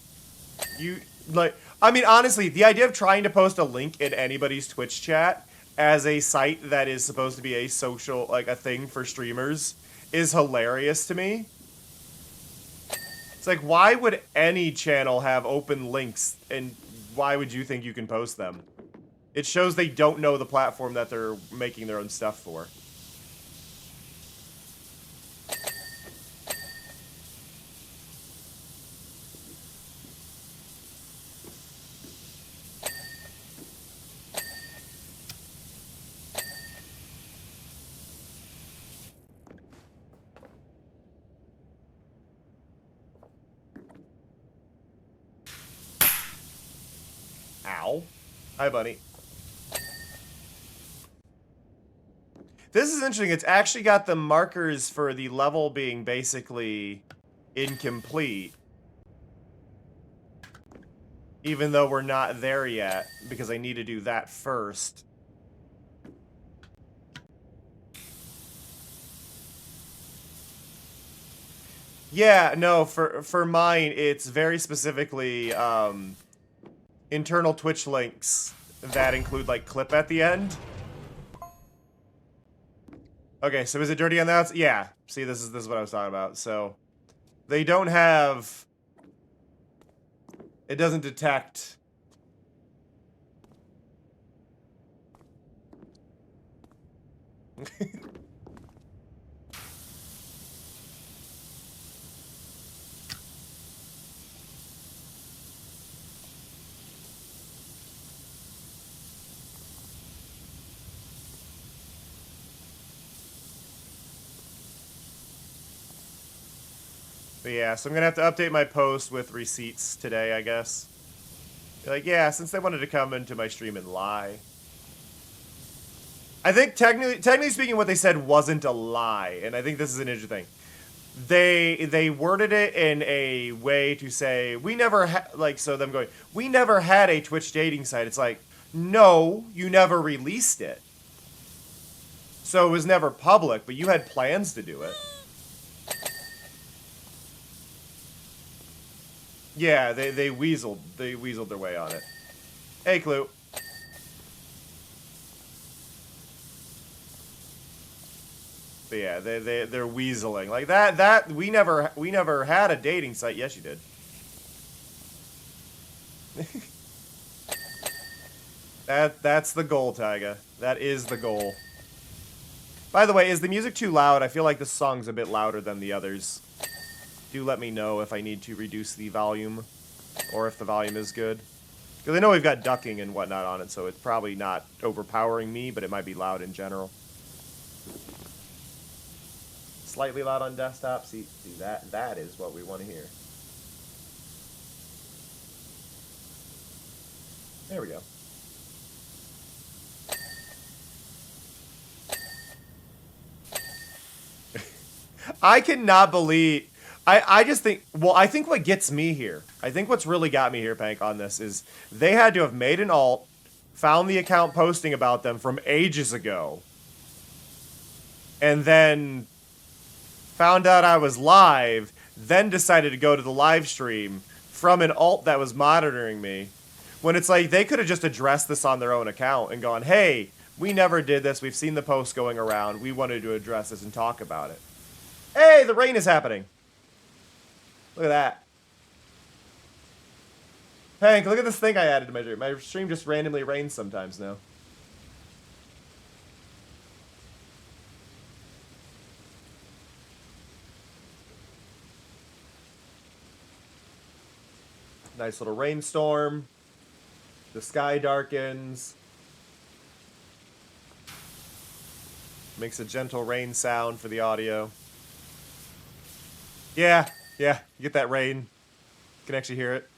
I mean, honestly, the idea of trying to post a link in anybody's Twitch chat as a site that is supposed to be a social, like, a thing for streamers is hilarious to me. It's like, why would any channel have open links, and why would you think you can post them? It shows they don't know the platform that they're making their own stuff for. Ow. Hi, buddy. This is interesting. It's actually got the markers for the level being basically incomplete. Even though we're not there yet, because I need to do that first. Yeah, no, for mine, it's very specifically, internal Twitch links that include, like, clip at the end. Okay, so is it dirty on the outside? Yeah. See, this is what I was talking about. So, they don't have... It doesn't detect... But yeah, so I'm gonna have to update my post with receipts today, I guess. Like, yeah, since they wanted to come into my stream and lie. I think technically speaking, what they said wasn't a lie, and I think this is an interesting thing. They worded it in a way to say, we never so them going, we never had a Twitch dating site. It's like, no, you never released it. So it was never public, but you had plans to do it. Yeah, they weaseled their way on it. Hey, Clue. But yeah, they're weaseling like that. We never had a dating site. Yes, you did. That's the goal, Tyga. That is the goal. By the way, is the music too loud? I feel like this song's a bit louder than the others. Do let me know if I need to reduce the volume, or if the volume is good. Because I know we've got ducking and whatnot on it, so it's probably not overpowering me, but it might be loud in general. Slightly loud on desktop. See that is what we want to hear. There we go. I cannot believe... I just think... Well, I think what gets me here... I think what's really got me here, Pank, on this is... They had to have made an alt, found the account posting about them from ages ago, and then found out I was live, then decided to go to the live stream from an alt that was monitoring me, When it's like, they could have just addressed this on their own account and gone, hey, we never did this. We've seen the post going around. We wanted to address this and talk about it. Hey, the rain is happening. Look at that. Hank, look at this thing I added to my stream. My stream just randomly rains sometimes now. Nice little rainstorm. The sky darkens. Makes a gentle rain sound for the audio. Yeah, you get that rain. You can actually hear it.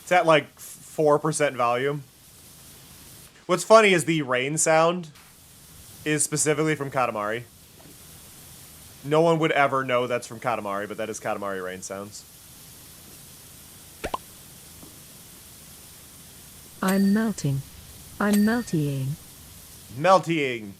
It's at like 4% volume. What's funny is the rain sound is specifically from Katamari. No one would ever know that's from Katamari, but that is Katamari rain sounds. I'm melting. I'm meltying. Meltying.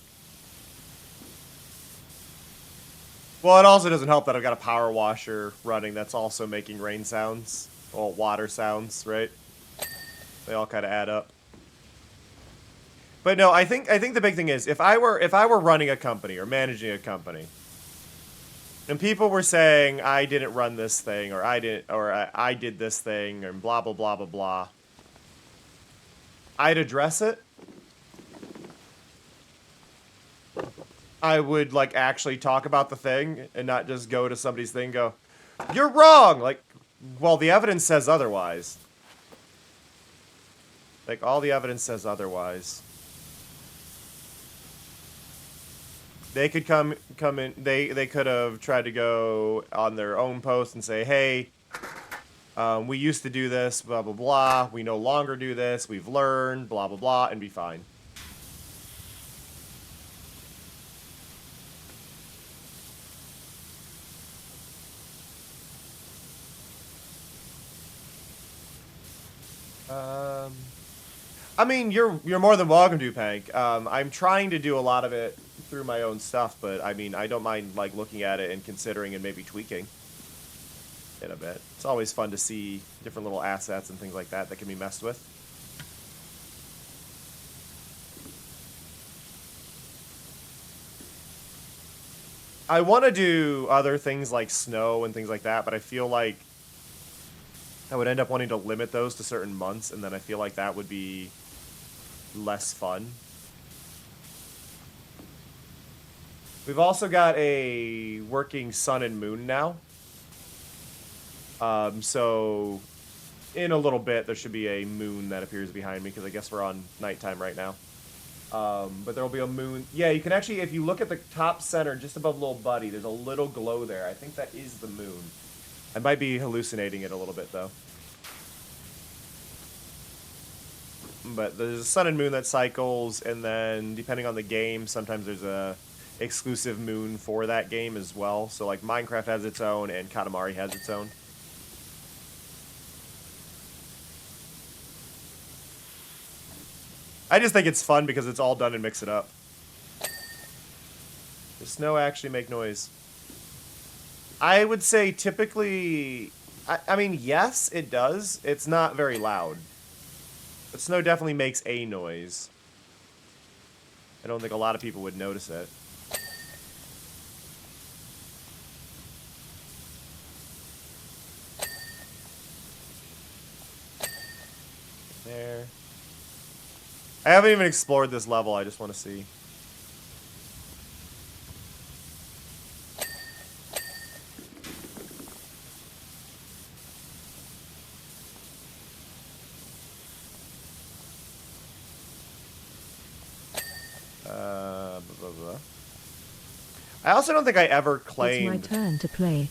Well, it also doesn't help that I've got a power washer running that's also making rain sounds. Well, water sounds, right? They all kind of add up. But no, I think the big thing is if I were running a company or managing a company, and people were saying I didn't run this thing or I did this thing and blah blah blah blah blah, I'd address it. I would like actually talk about the thing and not just go to somebody's thing and go, "You're wrong." Like, well, the evidence says otherwise. Like, all the evidence says otherwise. They could come in. They could have tried to go on their own post and say, "Hey, we used to do this, blah blah blah. We no longer do this. We've learned, blah blah blah," and be fine. I mean, you're more than welcome to, Pank. I'm trying to do a lot of it through my own stuff, but I mean, I don't mind like looking at it and considering and maybe tweaking it a bit. It's always fun to see different little assets and things like that that can be messed with. I want to do other things like snow and things like that, but I feel like I would end up wanting to limit those to certain months, and then I feel like that would be less fun. We've also got a working sun and moon now. So in a little bit, there should be a moon that appears behind me, because I guess we're on nighttime right now. But there will be a moon. Yeah, you can actually, if you look at the top center, just above Little Buddy, there's a little glow there. I think that is the moon. I might be hallucinating it a little bit, though. But there's a sun and moon that cycles, and then depending on the game, sometimes there's a exclusive moon for that game as well. So like Minecraft has its own, and Katamari has its own. I just think it's fun because it's all done and mix it up. Does snow actually make noise? I would say typically, I mean, yes, it does. It's not very loud. But snow definitely makes a noise. I don't think a lot of people would notice it. There. I haven't even explored this level, I just want to see. Blah, blah, blah. I also don't think I ever claimed... It's my turn to play.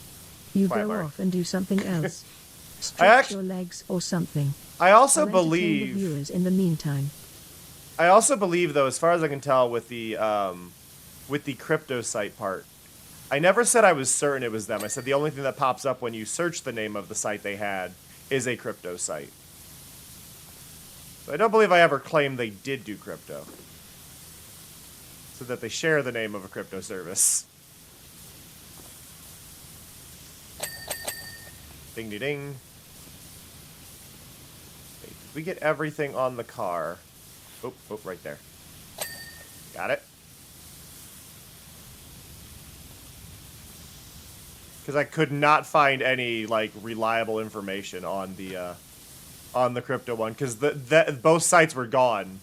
You Quiet, go Mark. off and do something else. Stretch your legs or something. I also I'll entertain the believe... viewers in the meantime. I also believe, though, as far as I can tell, with the crypto site part, I never said I was certain it was them. I said the only thing that pops up when you search the name of the site they had is a crypto site. So I don't believe I ever claimed they did do crypto. So that they share the name of a crypto service. Ding, ding, ding. Wait, did we get everything on the car? Oh, right there. Got it. Because I could not find any, like, reliable information on the crypto one. Because both sites were gone.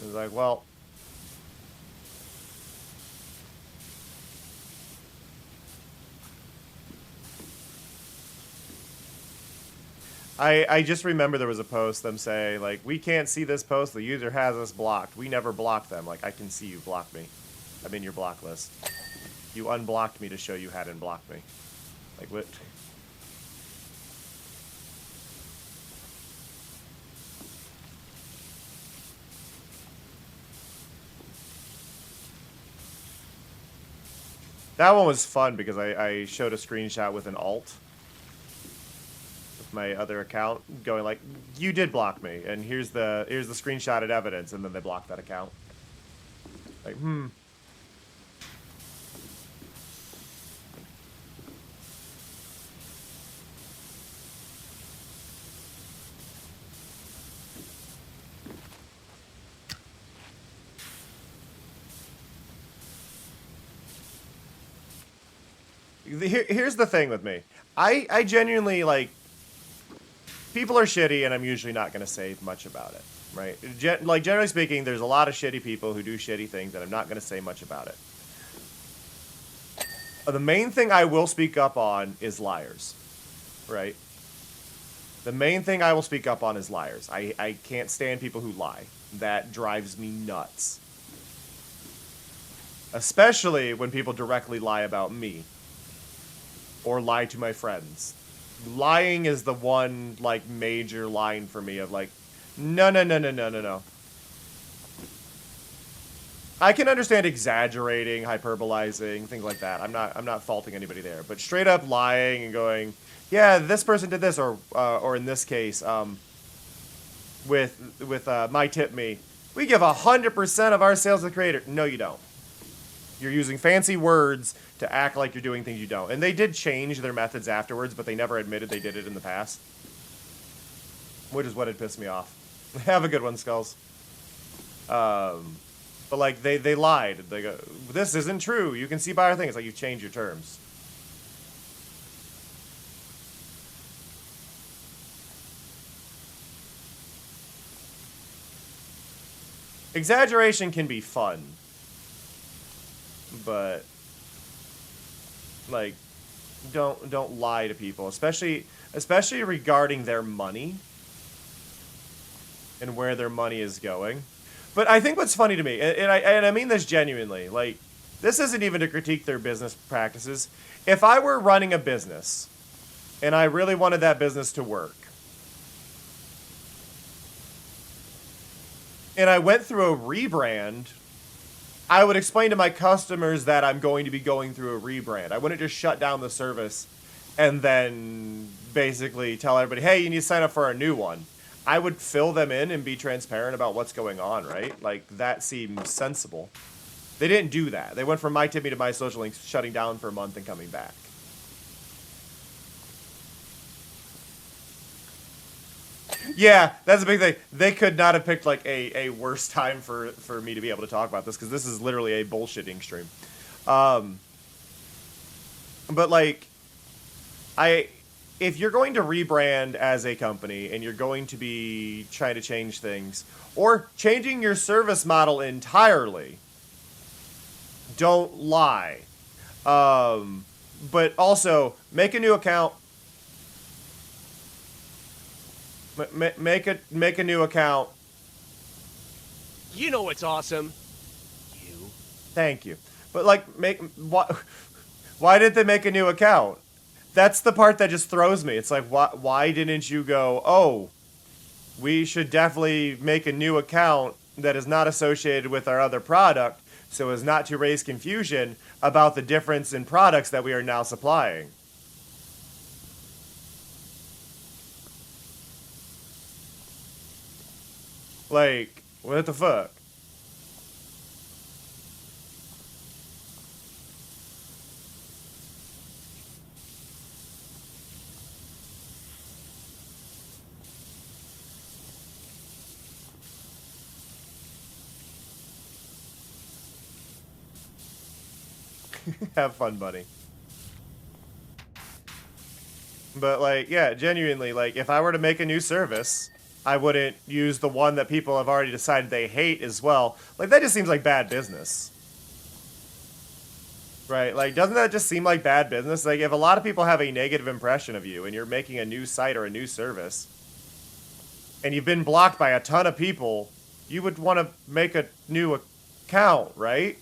It was like, well... I just remember there was a post them say, like, we can't see this post, the user has us blocked. We never blocked them. Like, I can see you blocked me. I'm in your block list. You unblocked me to show you hadn't blocked me. Like, what? That one was fun because I showed a screenshot with an alt. My other account going like, you did block me, and here's the screenshotted evidence, and then they blocked that account. Like, Here's the thing with me. I genuinely, like, people are shitty, and I'm usually not going to say much about it, right? Like, generally speaking, there's a lot of shitty people who do shitty things, and I'm not going to say much about it. The main thing I will speak up on is liars, right? The main thing I will speak up on is liars. I can't stand people who lie. That drives me nuts. Especially when people directly lie about me. Or lie to my friends. Lying is the one, like, major line for me of, like, no. I can understand exaggerating, hyperbolizing, things like that. I'm not faulting anybody there. But straight up lying and going, yeah, this person did this, or in this case, with My Tip Me, we give 100% of our sales to the creator. No, you don't. You're using fancy words to act like you're doing things you don't. And they did change their methods afterwards, but they never admitted they did it in the past. Which is what had pissed me off. Have a good one, Skulls. But, like, they lied. They go, this isn't true. You can see by our thing. It's like, you changed your terms. Exaggeration can be fun. But, like, don't lie to people, especially regarding their money and where their money is going. But I think what's funny to me, and I mean this genuinely, like, this isn't even to critique their business practices. If I were running a business and I really wanted that business to work, and I went through a rebrand, I would explain to my customers that I'm going to be going through a rebrand. I wouldn't just shut down the service and then basically tell everybody, hey, you need to sign up for a new one. I would fill them in and be transparent about what's going on, right? Like, that seems sensible. They didn't do that. They went from My Tip Me to My Social Links, shutting down for a month and coming back. Yeah, that's a big thing. They could not have picked, like, a worse time for me to be able to talk about this, because this is literally a bullshitting stream. But, like, if you're going to rebrand as a company, and you're going to be trying to change things, or changing your service model entirely, don't lie. But also, make a new account. Make a new account. You know what's awesome. You. Thank you. But, like, why did they make a new account? That's the part that just throws me. It's like, why didn't you go, oh, we should definitely make a new account that is not associated with our other product, so as not to raise confusion about the difference in products that we are now supplying. Like, what the fuck? Have fun, buddy. But, like, yeah, genuinely, like, if I were to make a new service, I wouldn't use the one that people have already decided they hate as well. Like, that just seems like bad business. Right? Like, doesn't that just seem like bad business? Like, if a lot of people have a negative impression of you and you're making a new site or a new service, and you've been blocked by a ton of people, you would want to make a new account, right?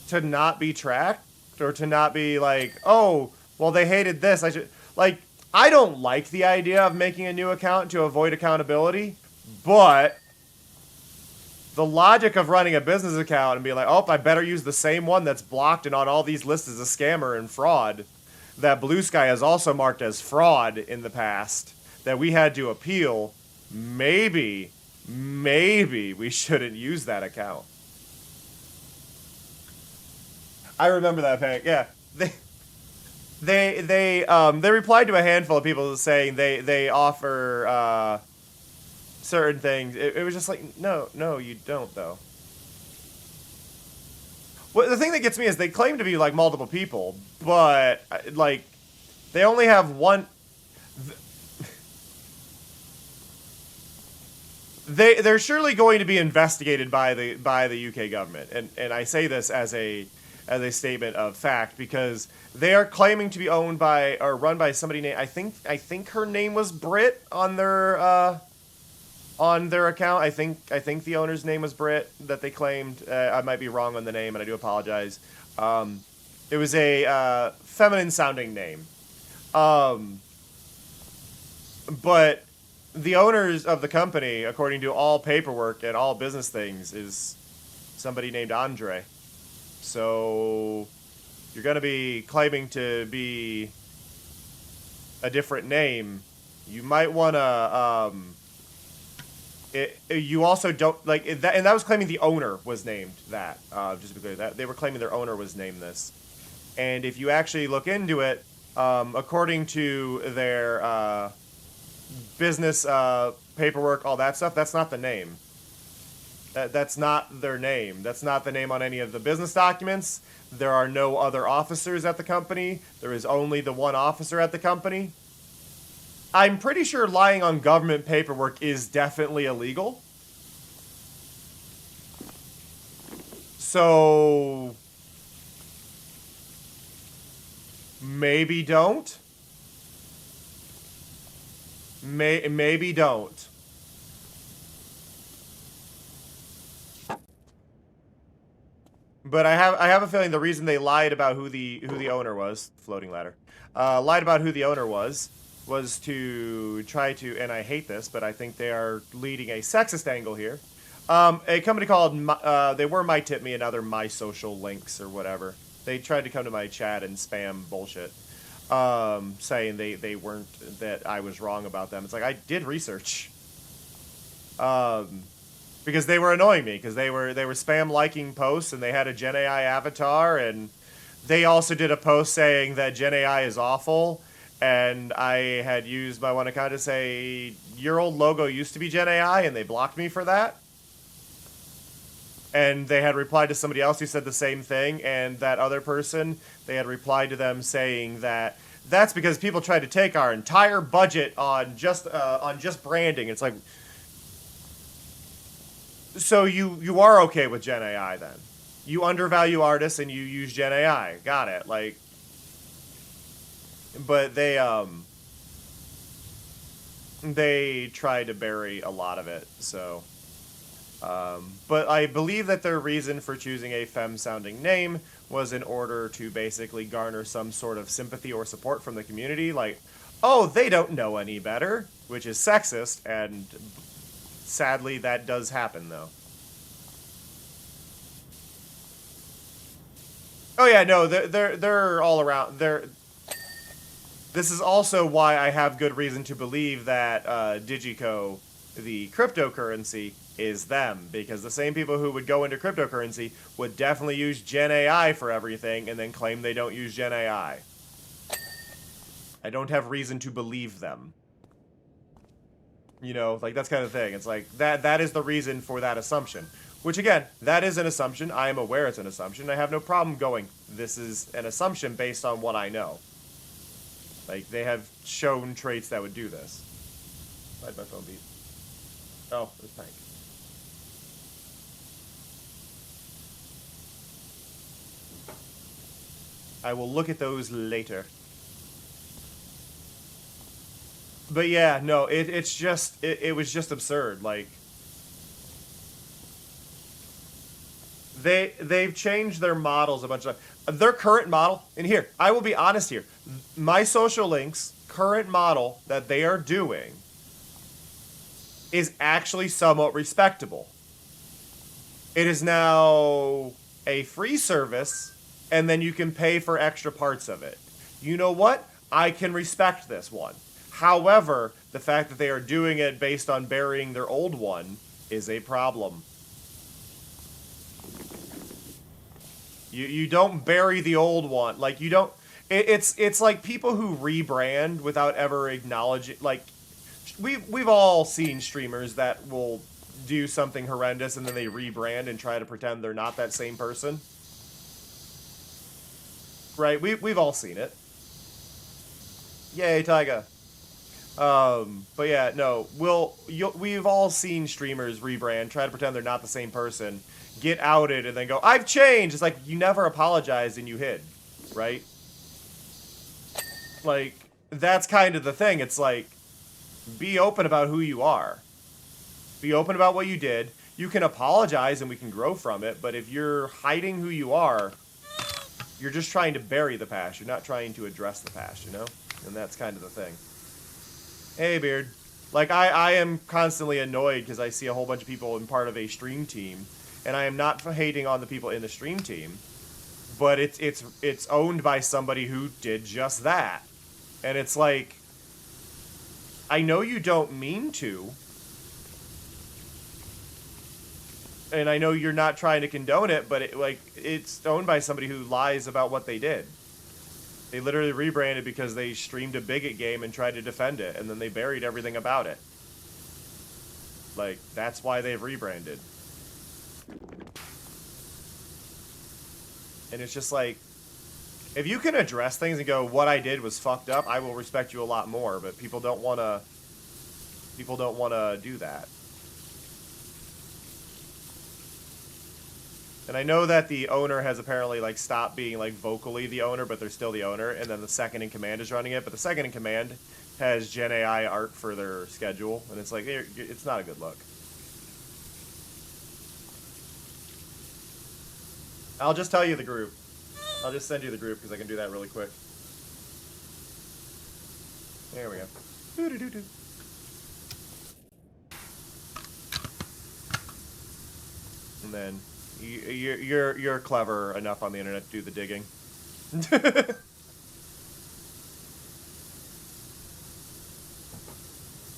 To not be tracked? Or to not be like, oh, well, they hated this. I should... Like, I don't like the idea of making a new account to avoid accountability, but the logic of running a business account and being like, oh, I better use the same one that's blocked and on all these lists as a scammer and fraud, that Blue Sky has also marked as fraud in the past, that we had to appeal, maybe we shouldn't use that account. I remember that, Hank. Yeah. They replied to a handful of people saying they offer certain things. It was just like, no, you don't, though. Well, the thing that gets me is they claim to be like multiple people, but like they only have one. They're surely going to be investigated by the UK government, and I say this as a statement of fact because they are claiming to be owned by or run by somebody named I think her name was Britt on their account. I think the owner's name was Britt that they claimed. I might be wrong on the name, and I do apologize. It was a feminine sounding name, but the owners of the company, according to all paperwork and all business things, is somebody named Andre. So you're going to be claiming to be a different name. You might want to. You also don't like that, and that was claiming the owner was named that. Just to be clear, that they were claiming their owner was named this. And if you actually look into it, according to their business paperwork, all that stuff, that's not the name. That's not their name. That's not the name on any of the business documents. There are no other officers at the company. There is only the one officer at the company. I'm pretty sure lying on government paperwork is definitely illegal. So maybe don't. Maybe don't. But I have a feeling the reason they lied about who the owner was, floating ladder, lied about who the owner was to try to, and I hate this, but I think they are leading a sexist angle here. A company called, they were My Tip Me and other My Social Links or whatever. They tried to come to my chat and spam bullshit, saying they weren't, that I was wrong about them. It's like, I did research. Because they were annoying me, because they were spam liking posts, and they had a Gen AI avatar, and they also did a post saying that Gen AI is awful, and I had used my one account to say, your old logo used to be Gen AI, and they blocked me for that. And they had replied to somebody else who said the same thing, and that other person, they had replied to them saying that that's because people tried to take our entire budget on just branding. It's like, so you are okay with Gen AI then? You undervalue artists and you use Gen AI. Got it. Like, but they tried to bury a lot of it. So, but I believe that their reason for choosing a femme-sounding name was in order to basically garner some sort of sympathy or support from the community. Like, oh, they don't know any better, which is sexist, and sadly, that does happen, though. Oh yeah, no, they're all around. This is also why I have good reason to believe that Digico, the cryptocurrency, is them, because the same people who would go into cryptocurrency would definitely use Gen AI for everything, and then claim they don't use Gen AI. I don't have reason to believe them. You know, like, that's kind of thing. It's like, that is the reason for that assumption. Which again, that is an assumption. I am aware it's an assumption. I have no problem going, this is an assumption based on what I know. Like, they have shown traits that would do this. Why'd my phone beep? Oh, it was Pank. I will look at those later. But yeah, no, it's just, it was just absurd. Like, they've changed their models a bunch of times. Their current model, and here, I will be honest here. My social links current model that they are doing is actually somewhat respectable. It is now a free service, and then you can pay for extra parts of it. You know what? I can respect this one. However, the fact that they are doing it based on burying their old one is a problem. You don't bury the old one. Like, you don't... It's like people who rebrand without ever acknowledging... Like, we've all seen streamers that will do something horrendous and then they rebrand and try to pretend they're not that same person. Right? We've all seen it. Yay, Taiga. But yeah, no, we've all seen streamers rebrand, try to pretend they're not the same person, get outed, and then go, I've changed! It's like, you never apologized and you hid, right? Like, that's kind of the thing. It's like, be open about who you are. Be open about what you did. You can apologize and we can grow from it, but if you're hiding who you are, you're just trying to bury the past. You're not trying to address the past, you know? And that's kind of the thing. Hey, Beard. Like, I am constantly annoyed because I see a whole bunch of people in part of a stream team, and I am not hating on the people in the stream team, but it's owned by somebody who did just that. And it's like, I know you don't mean to, and I know you're not trying to condone it, but it's owned by somebody who lies about what they did. They literally rebranded because they streamed a Bigot game and tried to defend it, and then they buried everything about it. Like, that's why they've rebranded. And it's just like, if you can address things and go, what I did was fucked up, I will respect you a lot more, but people don't want to do that. And I know that the owner has apparently, like, stopped being, like, vocally the owner, but they're still the owner, and then the second in command is running it, but the second in command has Gen AI art for their schedule, and it's like, it's not a good look. I'll just tell you the group. I'll just send you the group, because I can do that really quick. There we go. Doo-doo-doo-doo. And then... You're clever enough on the internet to do the digging.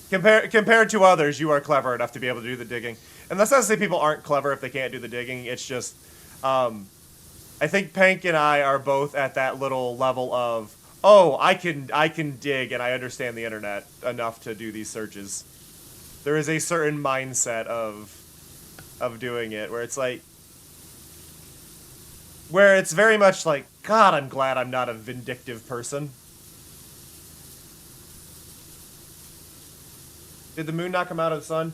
Compared to others, you are clever enough to be able to do the digging. And that's not to say people aren't clever if they can't do the digging. It's just, I think Pank and I are both at that little level of, oh, I can dig and I understand the internet enough to do these searches. There is a certain mindset of doing it where it's like, where it's very much like, God, I'm glad I'm not a vindictive person. Did the moon not come out of the sun?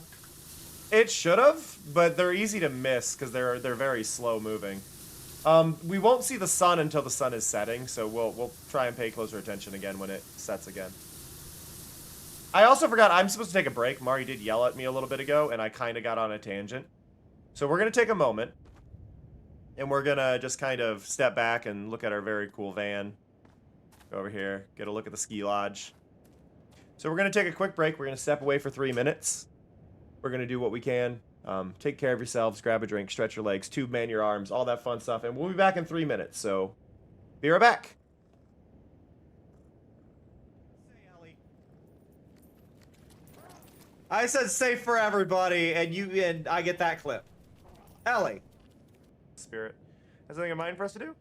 It should have, but they're easy to miss because they're very slow moving. We won't see the sun until the sun is setting, so we'll try and pay closer attention again when it sets again. I also forgot I'm supposed to take a break. Mari did yell at me a little bit ago, and I kind of got on a tangent. So we're going to take a moment. And we're going to just kind of step back and look at our very cool van. Go over here. Get a look at the ski lodge. So we're going to take a quick break. We're going to step away for 3 minutes. We're going to do what we can. Take care of yourselves. Grab a drink. Stretch your legs. Tube man your arms. All that fun stuff. And we'll be back in 3 minutes. So be right back. I said safe for everybody, and I get that clip. Ellie. Spirit. Has anything in mind for us to do?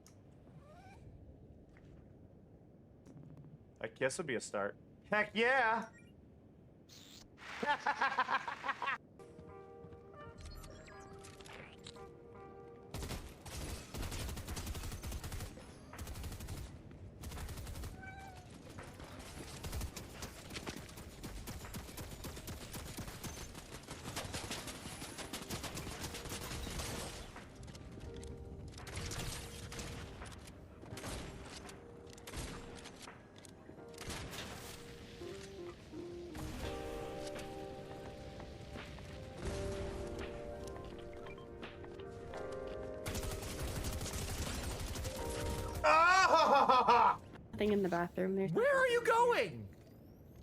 A kiss would be a start. Heck yeah! nothing in the bathroom. There's. Where are you going?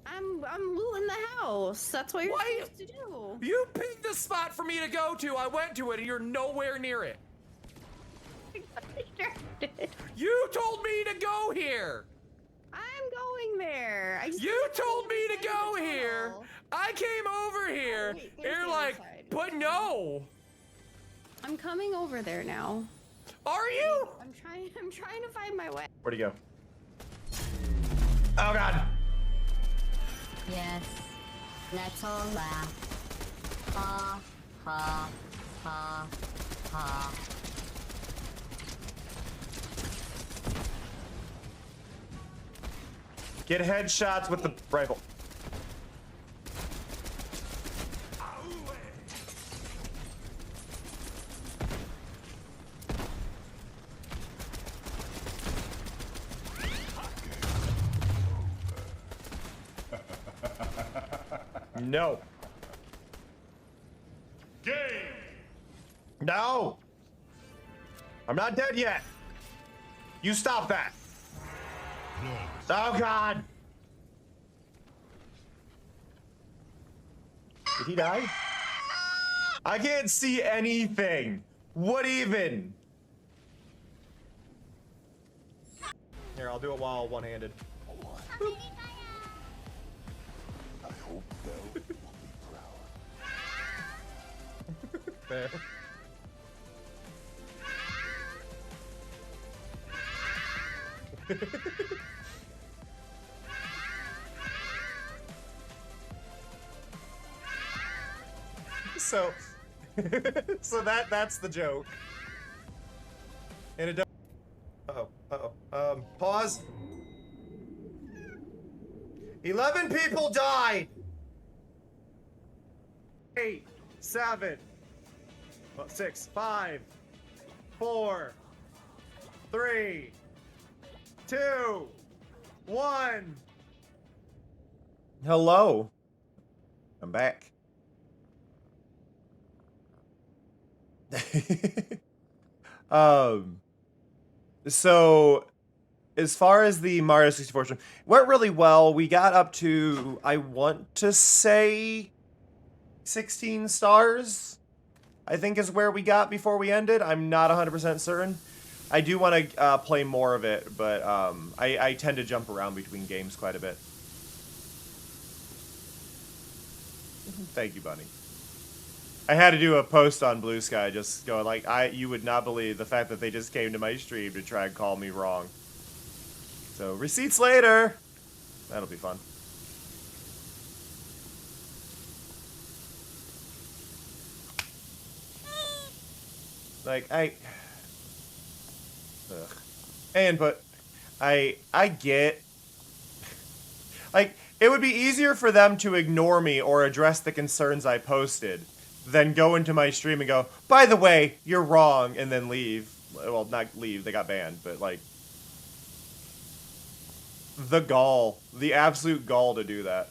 I'm looting the house. That's what you're Why- supposed to do. You picked the spot for me to go to. I went to it, and you're nowhere near it. You told me to go here. I'm going there. You told me to go here. I came over here. wait, there's You're the like, other side. but no. I'm coming over there now. Are you? I'm trying to find my way. Where'd he go? Oh god. Yes, let's all laugh. Ha, ha, ha, ha. Get headshots with the rifle. No. Game! No! I'm not dead yet. You stop that. Oh god. Did he die? I can't see anything. What even? Here, I'll do it while one-handed. I hope they'll be proud. There. So, so that's the joke. And it. Pause. 11 people died. 8, 7, 6, 5, 4, 3, 2, 1. Hello. I'm back. So as far as the Mario 64 stream, went really well. We got up to, I want to say 16 stars, I think is where we got before we ended. I'm not 100% certain. I do want to play more of it, but I tend to jump around between games quite a bit. Thank you, Bunny. I had to do a post on Blue Sky, just going like, you would not believe the fact that they just came to my stream to try and call me wrong. So, receipts later! That'll be fun. Like, but I get, like, it would be easier for them to ignore me or address the concerns I posted than go into my stream and go, by the way, you're wrong, and then leave. Well, not leave, they got banned, but like, the gall, the absolute gall to do that.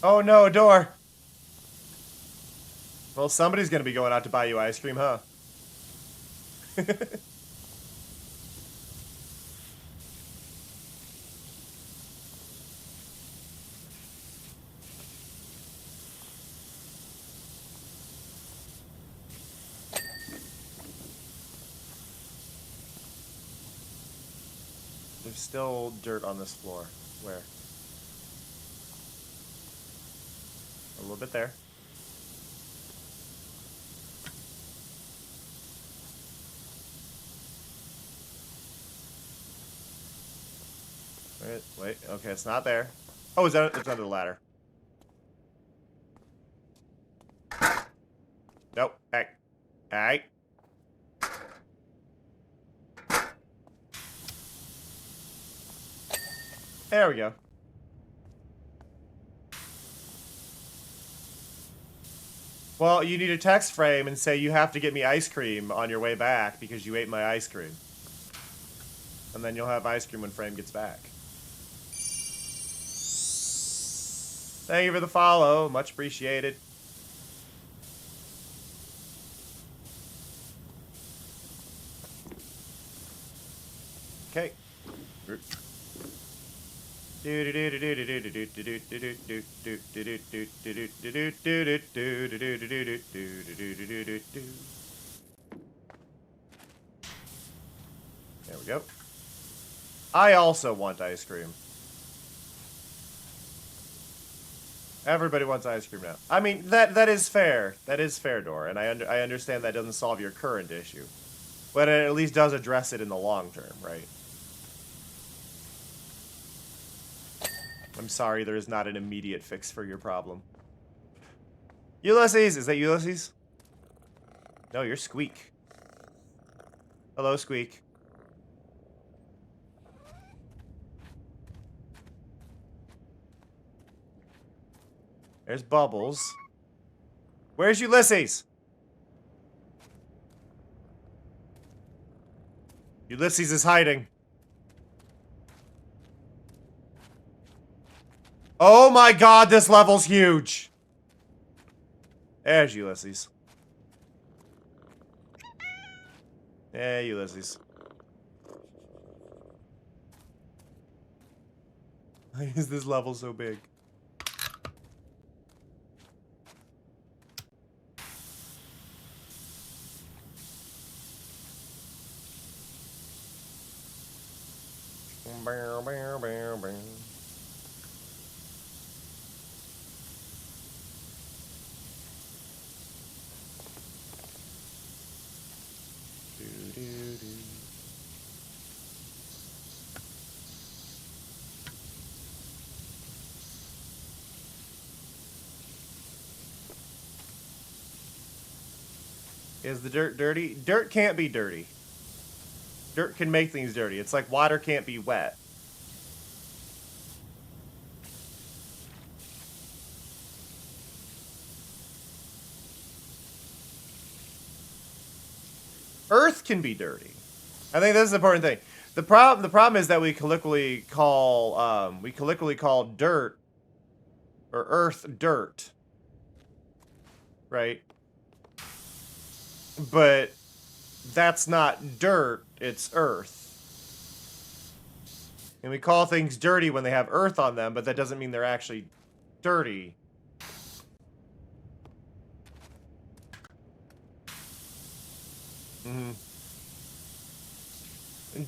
Oh no, a door. Well, somebody's gonna be going out to buy you ice cream, huh? There's still dirt on this floor. Where? A little bit there. Wait, okay, it's not there. Oh, it's under the ladder. Nope. Hey. Hey. There we go. Well, you need a text frame and say you have to get me ice cream on your way back because you ate my ice cream. And then you'll have ice cream when Frame gets back. Thank you for the follow. Much appreciated. There we go. I also want ice cream. Everybody wants ice cream now. I mean, that is fair. That is fair, Dor, and I understand that doesn't solve your current issue. But it at least does address it in the long term, right? I'm sorry, there is not an immediate fix for your problem. Ulysses! Is that Ulysses? No, you're Squeak. Hello, Squeak. There's Bubbles. Where's Ulysses? Ulysses is hiding. Oh my god, this level's huge. There's Ulysses. Yeah, Ulysses. Why is this level so big? Is the dirt dirty? Dirt can't be dirty. Dirt can make things dirty. It's like water can't be wet. Earth can be dirty. I think that's the important thing. The problem is that we colloquially call dirt or earth dirt. Right? But that's not dirt, it's earth. And we call things dirty when they have earth on them, but that doesn't mean they're actually dirty.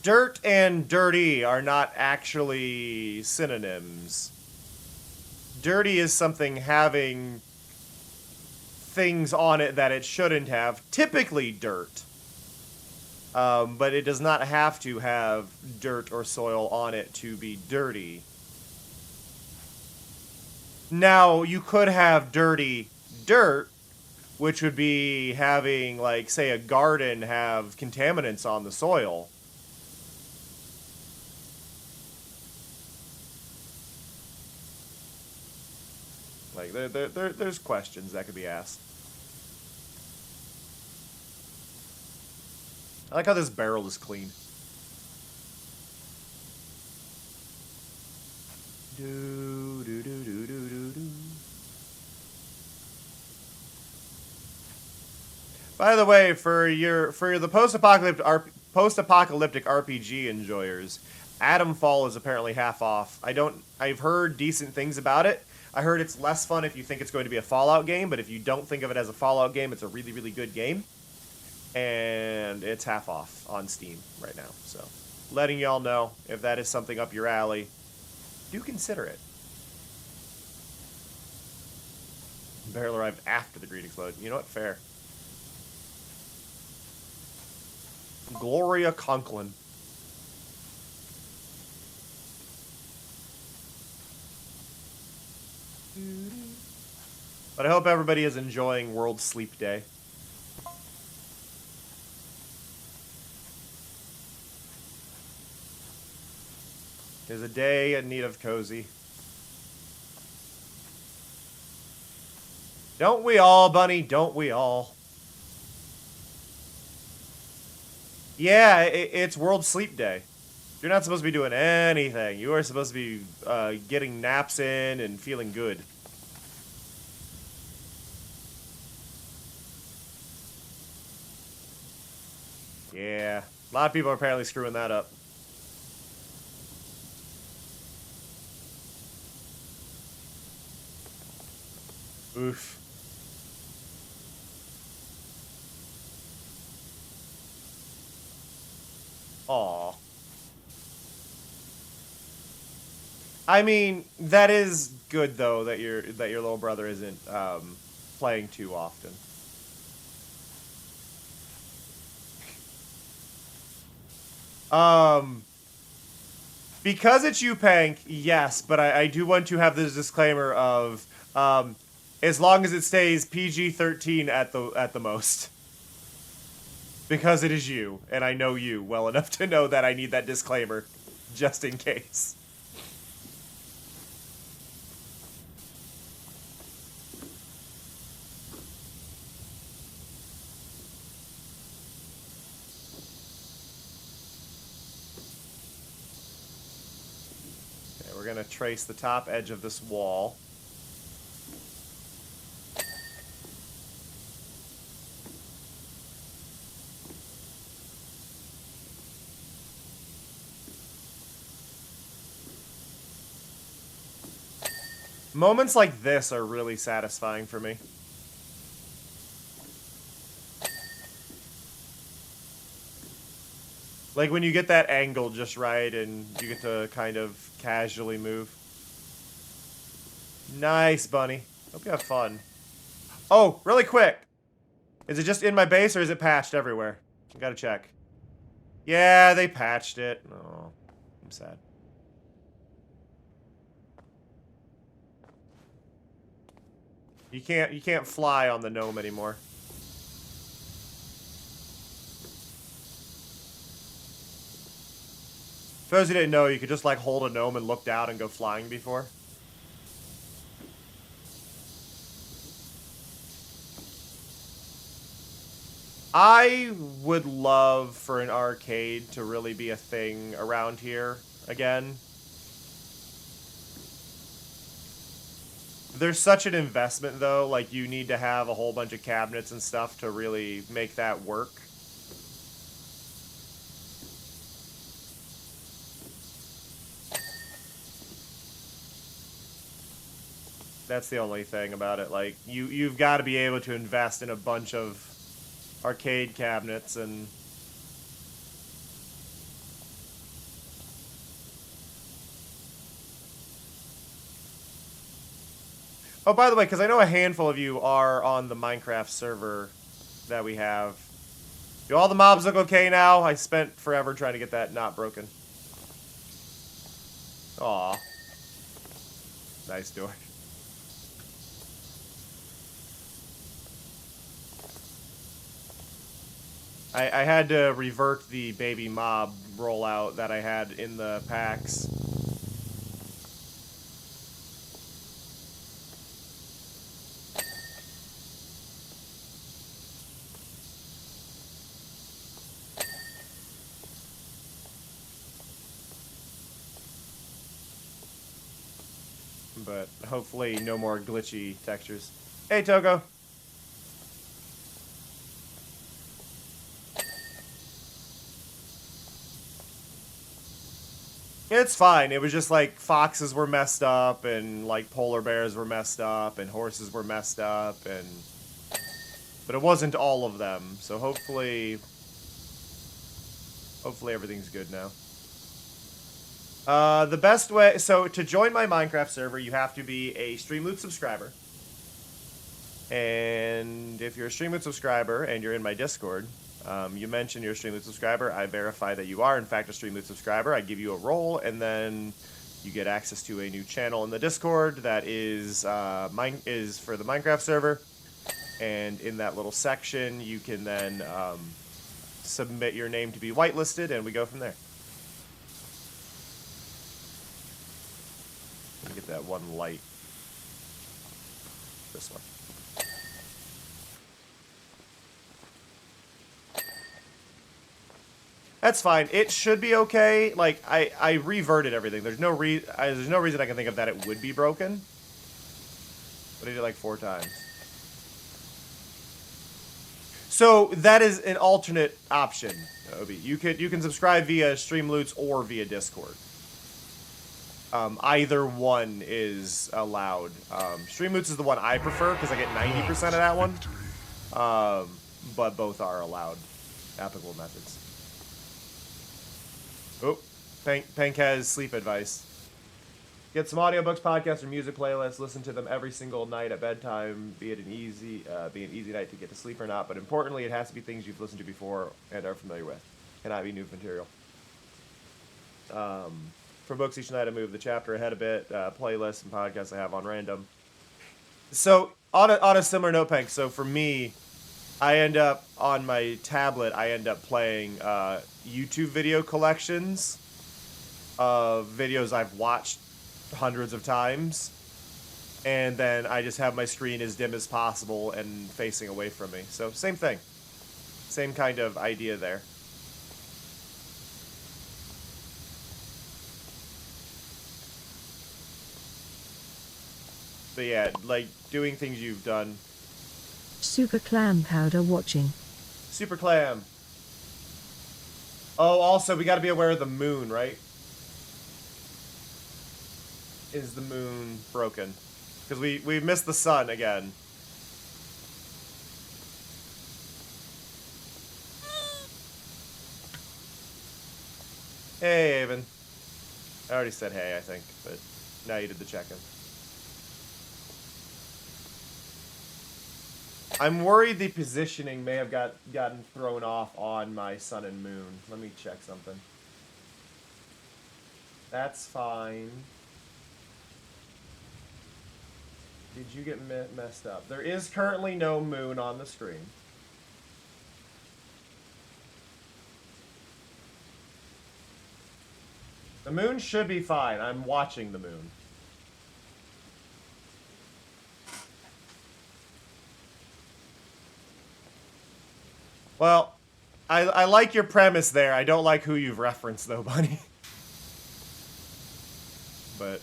Dirt and dirty are not actually synonyms. Dirty is something having things on it that it shouldn't have. Typically dirt. But it does not have to have dirt or soil on it to be dirty. Now, you could have dirty dirt, which would be having, like, say, a garden have contaminants on the soil. Like, there's questions that could be asked. I like how this barrel is clean. By the way, for the post-apocalyptic RPG enjoyers, Atomfall is apparently half off. I've heard decent things about it. I heard it's less fun if you think it's going to be a Fallout game, but if you don't think of it as a Fallout game, it's a really, really good game. And it's half off on Steam right now. So, letting y'all know if that is something up your alley, do consider it. Barrel arrived after the greed explode. You know what? Fair. Gloria Conklin. But I hope everybody is enjoying World Sleep Day. There's a day in need of cozy. Don't we all, Bunny? Don't we all? Yeah, it's World Sleep Day. You're not supposed to be doing anything. You are supposed to be getting naps in and feeling good. Yeah, a lot of people are apparently screwing that up. Oof. Aw. I mean, that is good though that your little brother isn't playing too often. Because it's you, Pank, yes, but I do want to have this disclaimer of as long as it stays PG-13 at the most. Because it is you, and I know you well enough to know that I need that disclaimer, just in case. Okay, we're gonna trace the top edge of this wall. Moments like this are really satisfying for me. Like when you get that angle just right and you get to kind of casually move. Nice, bunny. Hope you have fun. Oh, really quick. Is it just in my base or is it patched everywhere? I gotta check. Yeah, they patched it. Oh, I'm sad. You can't fly on the gnome anymore. For those who didn't know, you could just like hold a gnome and look down and go flying before. I would love for an arcade to really be a thing around here again. There's such an investment, though. Like, you need to have a whole bunch of cabinets and stuff to really make that work. That's the only thing about it. Like, you've got to be able to invest in a bunch of arcade cabinets and... Oh, by the way, because I know a handful of you are on the Minecraft server that we have. Do all the mobs look okay now? I spent forever trying to get that not broken. Aw. Nice door. I had to revert the baby mob rollout that I had in the packs. But hopefully no more glitchy textures. Hey, Togo. It's fine. It was just like foxes were messed up and like polar bears were messed up and horses were messed up but it wasn't all of them. So hopefully everything's good now. The best way, so to join my Minecraft server, you have to be a Streamloot subscriber. And if you're a Streamloot subscriber and you're in my Discord, you mention you're a Streamloot subscriber, I verify that you are in fact a Streamloot subscriber, I give you a role, and then you get access to a new channel in the Discord that is for the Minecraft server. And in that little section, you can then submit your name to be whitelisted, and we go from there. Let me get that one light. This one. That's fine. It should be okay. Like, I reverted everything. There's no reason I can think of that it would be broken. But I did it like 4 times. So that is an alternate option, Obi. You can subscribe via Streamloots or via Discord. Either one is allowed. Stream Moots is the one I prefer because I get 90% of that one. But both are allowed. Applicable methods. Oh, Pank has sleep advice. Get some audiobooks, podcasts, or music playlists. Listen to them every single night at bedtime. Be an easy night to get to sleep or not. But importantly, it has to be things you've listened to before and are familiar with. Cannot be new material. For books each night, I move the chapter ahead a bit. Playlists and podcasts I have on random. So on a similar note, Pank. So for me, I end up on my tablet. I end up playing YouTube video collections of videos I've watched hundreds of times, and then I just have my screen as dim as possible and facing away from me. So same thing, same kind of idea there. But yeah, like doing things you've done. Super Clam Powder watching. Super Clam. Oh, also we got to be aware of the moon, right? Is the moon broken? Because we missed the sun again. Hey, Avon. I already said hey, I think, but now you did the check-in. I'm worried the positioning may have gotten thrown off on my sun and moon. Let me check something. That's fine. Did you get messed up? There is currently no moon on the screen. The moon should be fine. I'm watching the moon. Well, I like your premise there. I don't like who you've referenced, though, Bunny. But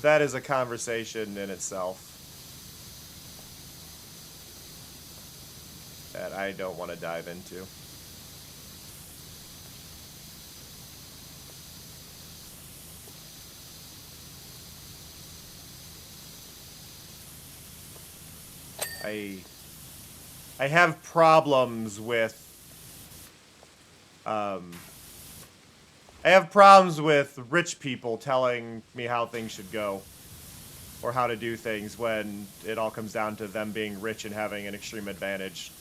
that is a conversation in itself that I don't want to dive into. I have problems with rich people telling me how things should go or how to do things when it all comes down to them being rich and having an extreme advantage.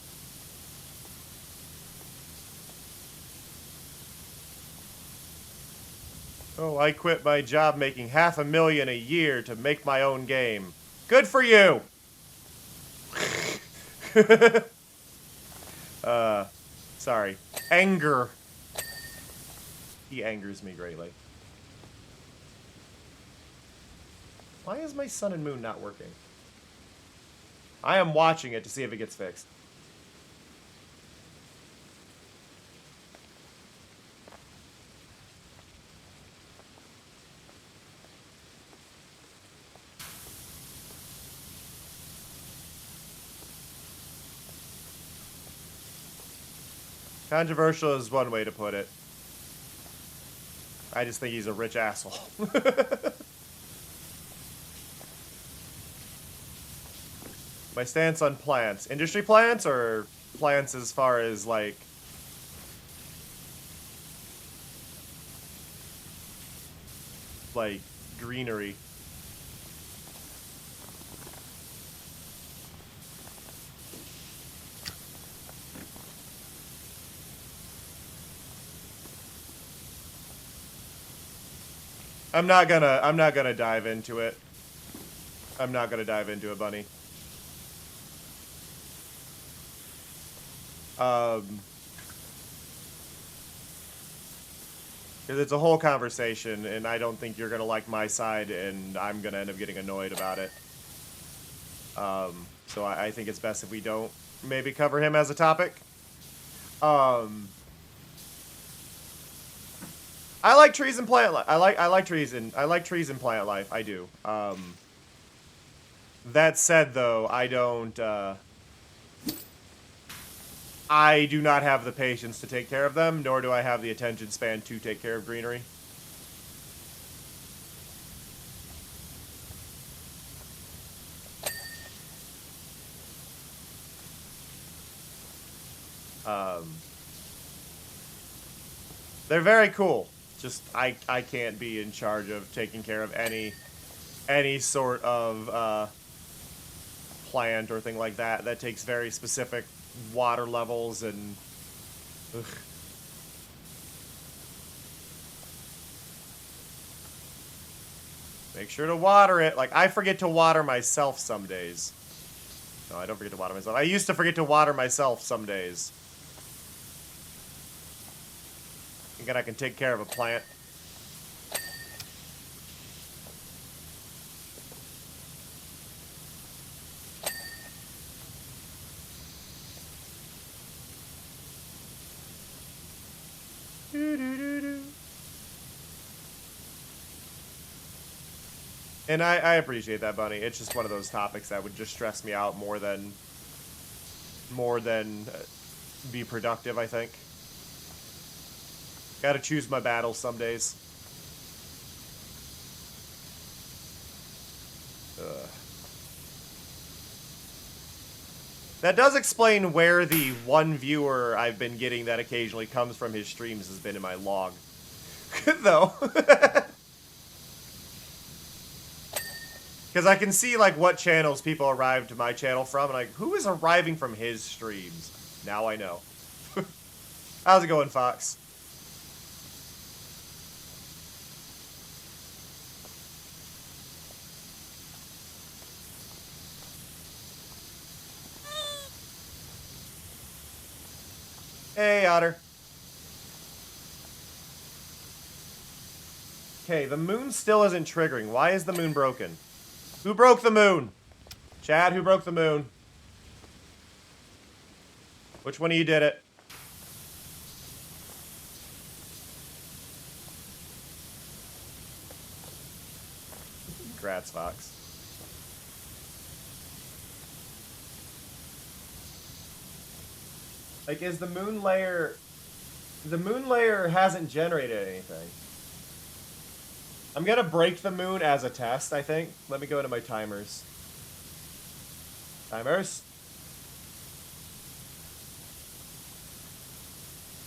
Oh, I quit my job making $500,000 a year to make my own game. Good for you! Sorry. Anger. He angers me greatly. Why is my sun and moon not working? I am watching it to see if it gets fixed. Controversial is one way to put it. I just think he's a rich asshole. My stance on plants. Industry plants or plants as far as, like... greenery. I'm not gonna dive into it. I'm not gonna dive into it, Bunny. Because it's a whole conversation, and I don't think you're gonna like my side, and I'm gonna end up getting annoyed about it. So I think it's best if we don't maybe cover him as a topic. I like trees and plant life. I like trees and plant life. I do. That said, though, I do not have the patience to take care of them, nor do I have the attention span to take care of greenery. They're very cool. Just I can't be in charge of taking care of any sort of plant or thing like that. That takes very specific water levels and. Ugh. Make sure to water it. Like, I forget to water myself some days. No, I don't forget to water myself. I used to forget to water myself some days. Again, I can take care of a plant. And I appreciate that, Bunny. It's just one of those topics that would just stress me out more than be productive, I think. Gotta choose my battles some days. Ugh. That does explain where the one viewer I've been getting that occasionally comes from his streams has been in my log. Though. Because I can see, like, what channels people arrive to my channel from, and, like, who is arriving from his streams? Now I know. How's it going, Fox? Hey, Otter. Okay, the moon still isn't triggering. Why is the moon broken? Who broke the moon? Chad, who broke the moon? Which one of you did it? Congrats, Fox. Like, is the moon layer... The moon layer hasn't generated anything. I'm gonna break the moon as a test, I think. Let me go into my timers. Timers?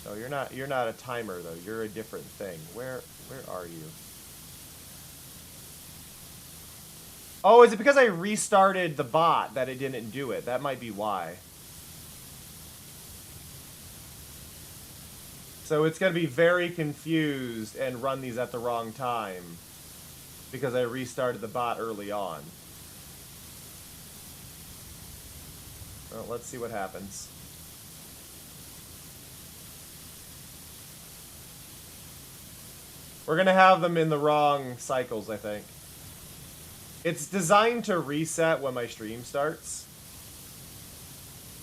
No, you're not a timer though. You're a different thing. Where are you? Oh, is it because I restarted the bot that it didn't do it? That might be why. So it's going to be very confused and run these at the wrong time because I restarted the bot early on. Well, let's see what happens. We're going to have them in the wrong cycles, I think. It's designed to reset when my stream starts.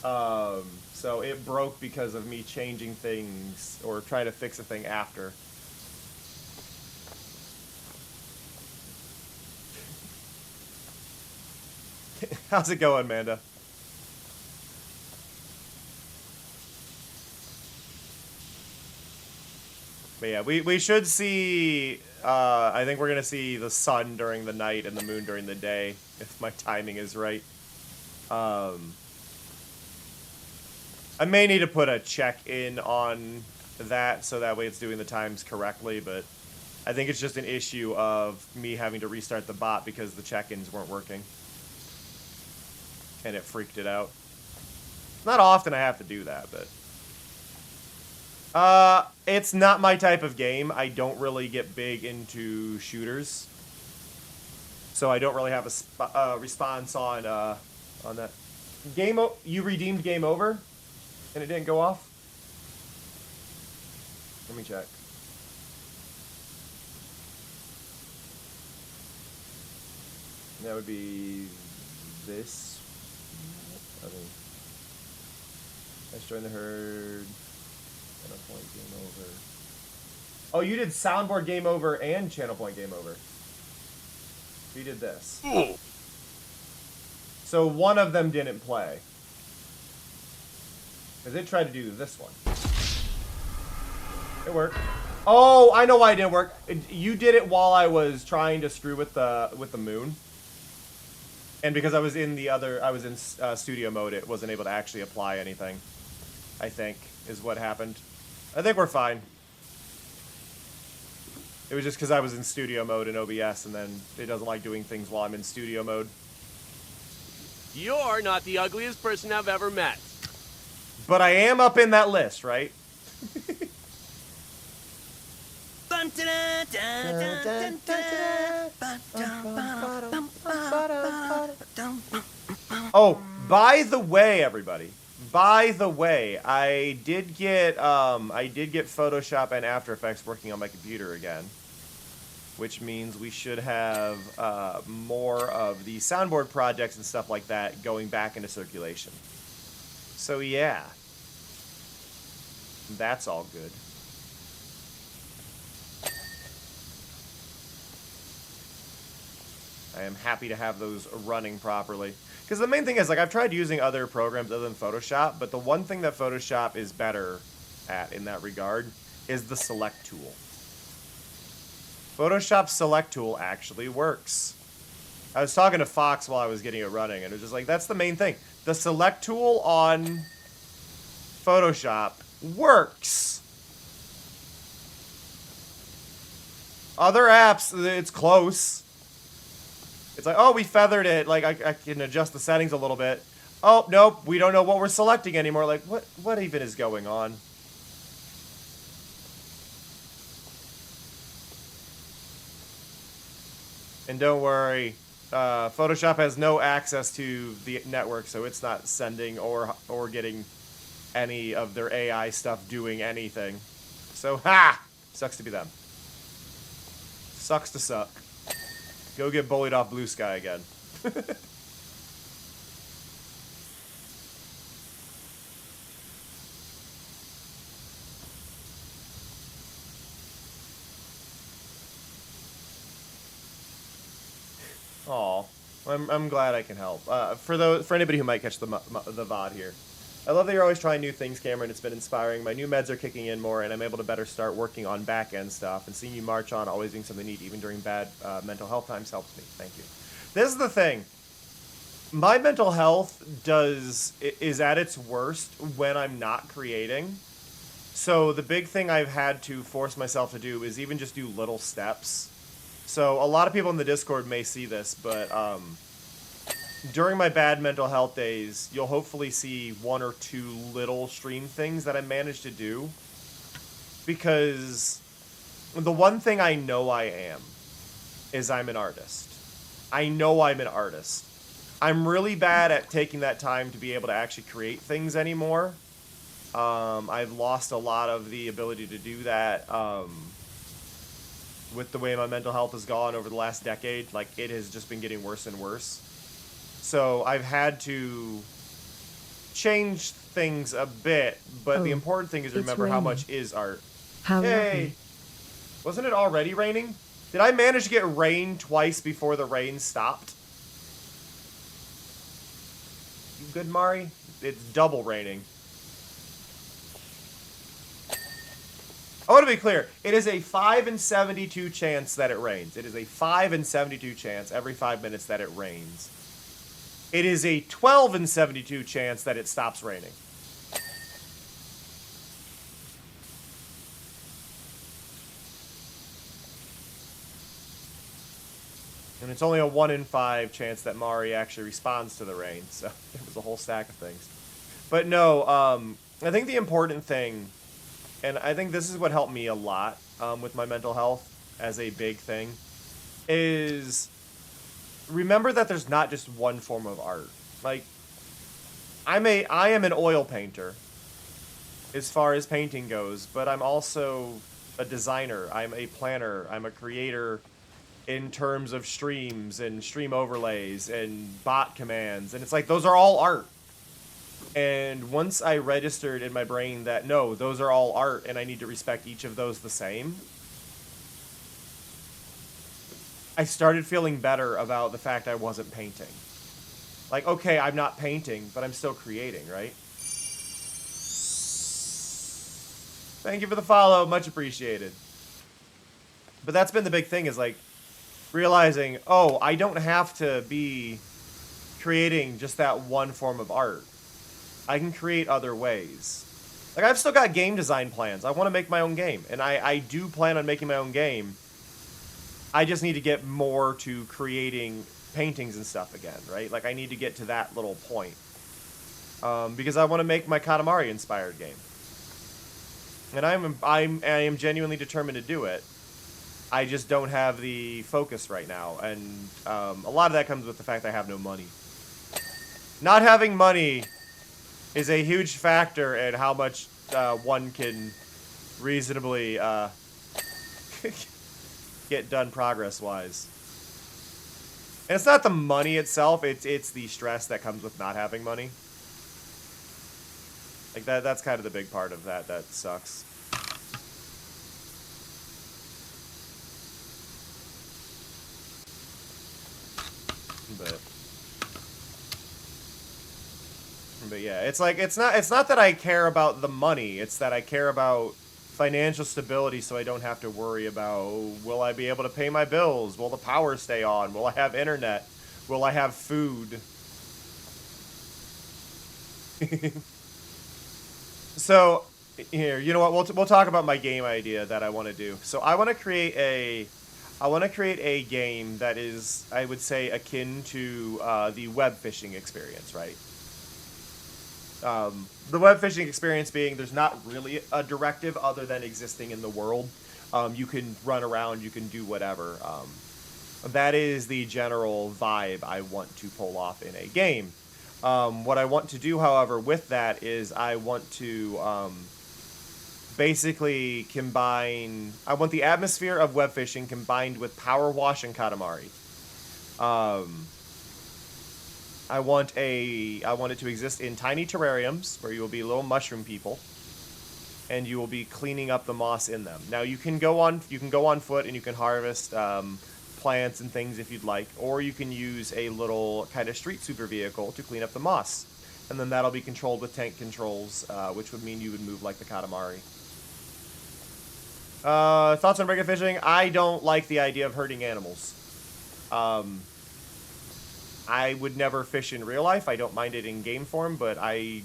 So it broke because of me changing things or trying to fix a thing after. How's it going, Amanda? But yeah, we should see, I think we're going to see the sun during the night and the moon during the day, if my timing is right. I may need to put a check-in on that, so that way it's doing the times correctly, but I think it's just an issue of me having to restart the bot because the check-ins weren't working. And it freaked it out. Not often I have to do that, but... it's not my type of game. I don't really get big into shooters. So I don't really have a response on that. You redeemed Game Over? And it didn't go off? Let me check. That would be this. I mean, let's join the herd. Channel point game over. Oh, you did soundboard game over and channel point game over. You did this. So one of them didn't play. Because it tried to do this one. It worked. Oh, I know why it didn't work. You did it while I was trying to screw with the moon. And because I was in studio mode, it wasn't able to actually apply anything. I think, is what happened. I think we're fine. It was just because I was in studio mode in OBS, and then it doesn't like doing things while I'm in studio mode. You're not the ugliest person I've ever met. But I am up in that list, right? Oh, by the way, everybody. By the way, I did get Photoshop and After Effects working on my computer again, which means we should have more of the soundboard projects and stuff like that going back into circulation. So yeah, that's all good. I am happy to have those running properly. Because the main thing is, like, I've tried using other programs other than Photoshop, but the one thing that Photoshop is better at in that regard is the select tool. Photoshop's select tool actually works. I was talking to Fox while I was getting it running, and it was just like, that's the main thing. The select tool on Photoshop works. Other apps, it's close. It's like, oh, we feathered it. Like, I can adjust the settings a little bit. Oh, nope, we don't know what we're selecting anymore. Like, what even is going on? And don't worry, Photoshop has no access to the network, so it's not sending or getting any of their AI stuff doing anything. So, ha! Sucks to be them. Sucks to suck. Go get bullied off Blue Sky again. Aw, I'm glad I can help. For anybody who might catch the VOD here, I love that you're always trying new things, Cameron. It's been inspiring. My new meds are kicking in more, and I'm able to better start working on back-end stuff. And seeing you march on, always doing something neat, even during bad mental health times, helps me. Thank you. This is the thing. My mental health is at its worst when I'm not creating. So the big thing I've had to force myself to do is even just do little steps. So a lot of people in the Discord may see this, but during my bad mental health days, you'll hopefully see one or two little stream things that I managed to do. Because the one thing I know I am is I'm an artist. I know I'm an artist. I'm really bad at taking that time to be able to actually create things anymore. I've lost a lot of the ability to do that with the way my mental health has gone over the last decade. Like, it has just been getting worse and worse. So I've had to change things a bit, but the important thing is remember how much is art. How Hey! lovely. Wasn't it already raining? Did I manage to get rain twice before the rain stopped? You good, Mari? It's double raining. I want to be clear. It is a 5 in 72 chance that it rains. It is a 5 in 72 chance every 5 minutes that it rains. It is a 12 in 72 chance that it stops raining. And it's only a 1 in 5 chance that Mari actually responds to the rain. So it was a whole stack of things. But no, I think the important thing, and I think this is what helped me a lot with my mental health as a big thing, is remember that there's not just one form of art. Like, I am an oil painter as far as painting goes, but I'm also a designer. I'm a planner. I'm a creator in terms of streams and stream overlays and bot commands. And it's like, those are all art. And once I registered in my brain that, no, those are all art and I need to respect each of those the same, I started feeling better about the fact I wasn't painting. Like, okay, I'm not painting, but I'm still creating, right? Thank you for the follow. Much appreciated. But that's been the big thing, is like realizing, oh, I don't have to be creating just that one form of art. I can create other ways. Like, I've still got game design plans. I want to make my own game, and I do plan on making my own game. I just need to get more to creating paintings and stuff again, right? Like, I need to get to that little point. Because I want to make my Katamari-inspired game. And I am genuinely determined to do it. I just don't have the focus right now, and a lot of that comes with the fact that I have no money. Not having money is a huge factor in how much one can reasonably get done progress-wise. And it's not the money itself, it's the stress that comes with not having money. Like, that's kind of the big part of that sucks. But yeah, it's like, it's not that I care about the money, it's that I care about financial stability, so I don't have to worry about, will I be able to pay my bills? Will the power stay on? Will I have internet? Will I have food? So, here, you know what? We'll talk about my game idea that I want to do. So I want to create a game that is, I would say, akin to the web fishing experience, right? The web fishing experience being there's not really a directive other than existing in the world. You can run around, you can do whatever. That is the general vibe I want to pull off in a game. What I want to do, however, with that is I want to basically combine... I want the atmosphere of web fishing combined with PowerWash and Katamari. I want it to exist in tiny terrariums where you will be little mushroom people, and you will be cleaning up the moss in them. Now you can go on foot and you can harvest plants and things if you'd like, or you can use a little kind of street sweeper vehicle to clean up the moss, and then that'll be controlled with tank controls, which would mean you would move like the Katamari. Thoughts on regular fishing? I don't like the idea of hurting animals. I would never fish in real life. I don't mind it in game form, but I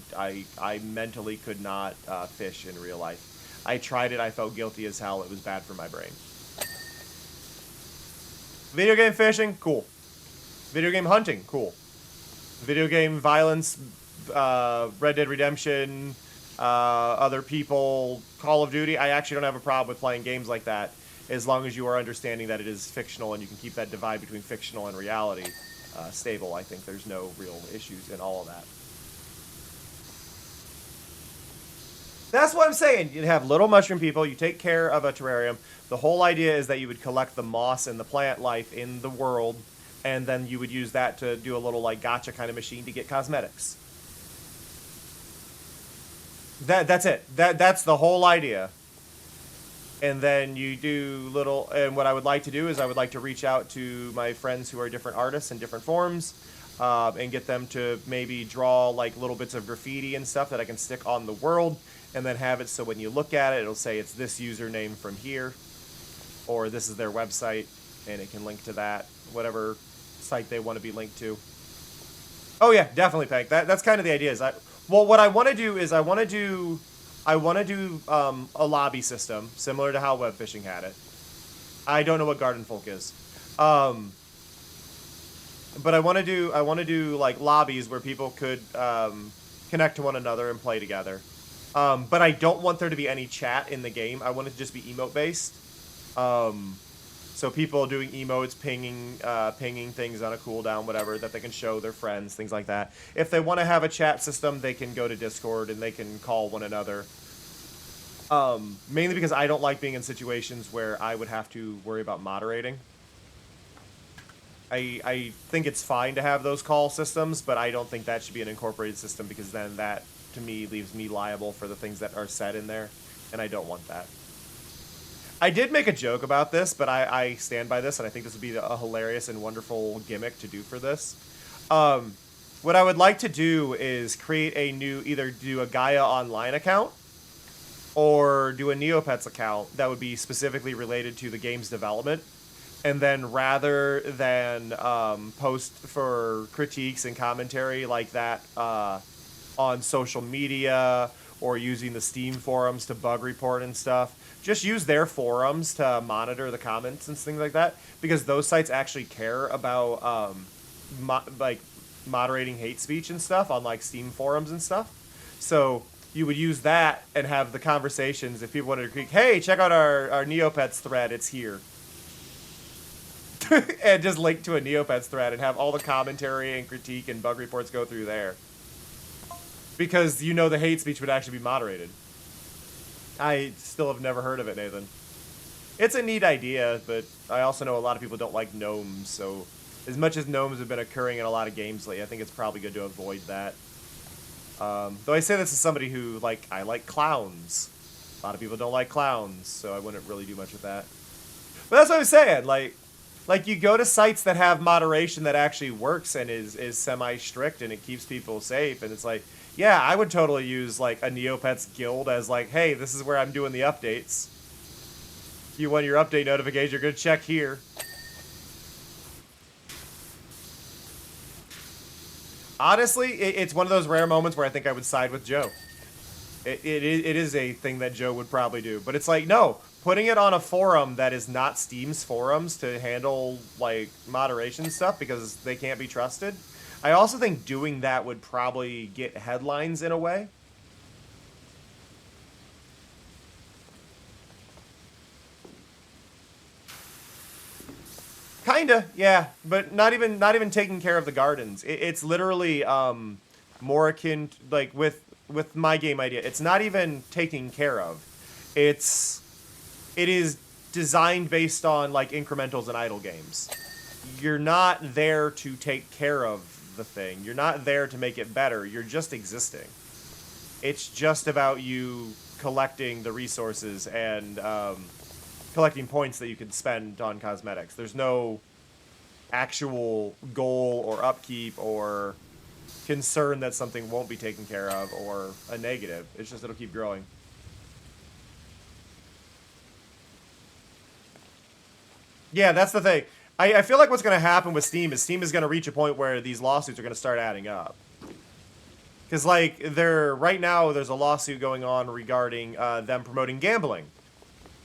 mentally could not fish in real life. I tried it. I felt guilty as hell. It was bad for my brain. Video game fishing? Cool. Video game hunting? Cool. Video game violence, Red Dead Redemption, other people, Call of Duty. I actually don't have a problem with playing games like that as long as you are understanding that it is fictional and you can keep that divide between fictional and reality stable. I think there's no real issues in all of that. That's what I'm saying. You have little mushroom people. You take care of a terrarium. The whole idea is that you would collect the moss and the plant life in the world, and then you would use that to do a little like gacha kind of machine to get cosmetics. That's it. That's the whole idea. And then you do little, and what I would like to do is I would like to reach out to my friends who are different artists in different forms, and get them to maybe draw like little bits of graffiti and stuff that I can stick on the world, and then have it so when you look at it, it'll say it's this username from here, or this is their website, and it can link to that, whatever site they want to be linked to. Oh yeah, definitely, Peg. That's kind of the idea. Well, what I want to do is I want to do a lobby system similar to how web fishing had it. I don't know what Garden Folk is, but I want to do like lobbies where people could connect to one another and play together. But I don't want there to be any chat in the game. I want it to just be emote based. So people doing emotes, pinging things on a cooldown, whatever, that they can show their friends, things like that. If they want to have a chat system, they can go to Discord and they can call one another. Mainly because I don't like being in situations where I would have to worry about moderating. I think it's fine to have those call systems, but I don't think that should be an incorporated system, because then that, to me, leaves me liable for the things that are said in there, and I don't want that. I did make a joke about this, but I stand by this, and I think this would be a hilarious and wonderful gimmick to do for this. What I would like to do is create a new, either do a Gaia Online account, or do a Neopets account that would be specifically related to the game's development. And then rather than post for critiques and commentary like that on social media, or using the Steam forums to bug report and stuff, just use their forums to monitor the comments and things like that, because those sites actually care about moderating hate speech and stuff on like Steam forums and stuff. So you would use that and have the conversations if people wanted to click, hey, check out our Neopets thread, it's here. And just link to a Neopets thread and have all the commentary and critique and bug reports go through there. Because you know the hate speech would actually be moderated. I still have never heard of it, Nathan. It's a neat idea, but I also know a lot of people don't like gnomes, so as much as gnomes have been occurring in a lot of games lately, I think it's probably good to avoid that. Though I say this as somebody who, I like clowns. A lot of people don't like clowns, so I wouldn't really do much with that. But that's what I'm saying, like you go to sites that have moderation that actually works and is semi-strict and it keeps people safe, and it's like, yeah, I would totally use like a Neopets guild as like, hey, this is where I'm doing the updates. If you want your update notification, you're gonna check here. Honestly, it's one of those rare moments where I think I would side with Joe. It is a thing that Joe would probably do, but it's like, no, putting it on a forum that is not Steam's forums to handle like moderation stuff because they can't be trusted. I also think doing that would probably get headlines in a way. Kinda, yeah, but not even taking care of the gardens. It's literally more akin to, like with my game idea. It's not even taking care of. It is designed based on like incrementals and idle games. You're not there to take care of the thing. You're not there to make it better. You're just existing. It's just about you collecting the resources and collecting points that you can spend on cosmetics. There's no actual goal or upkeep or concern that something won't be taken care of or a negative. It's just it'll keep growing. Yeah, that's the thing. I feel like what's going to happen with Steam is going to reach a point where these lawsuits are going to start adding up. Because, like, right now there's a lawsuit going on regarding them promoting gambling.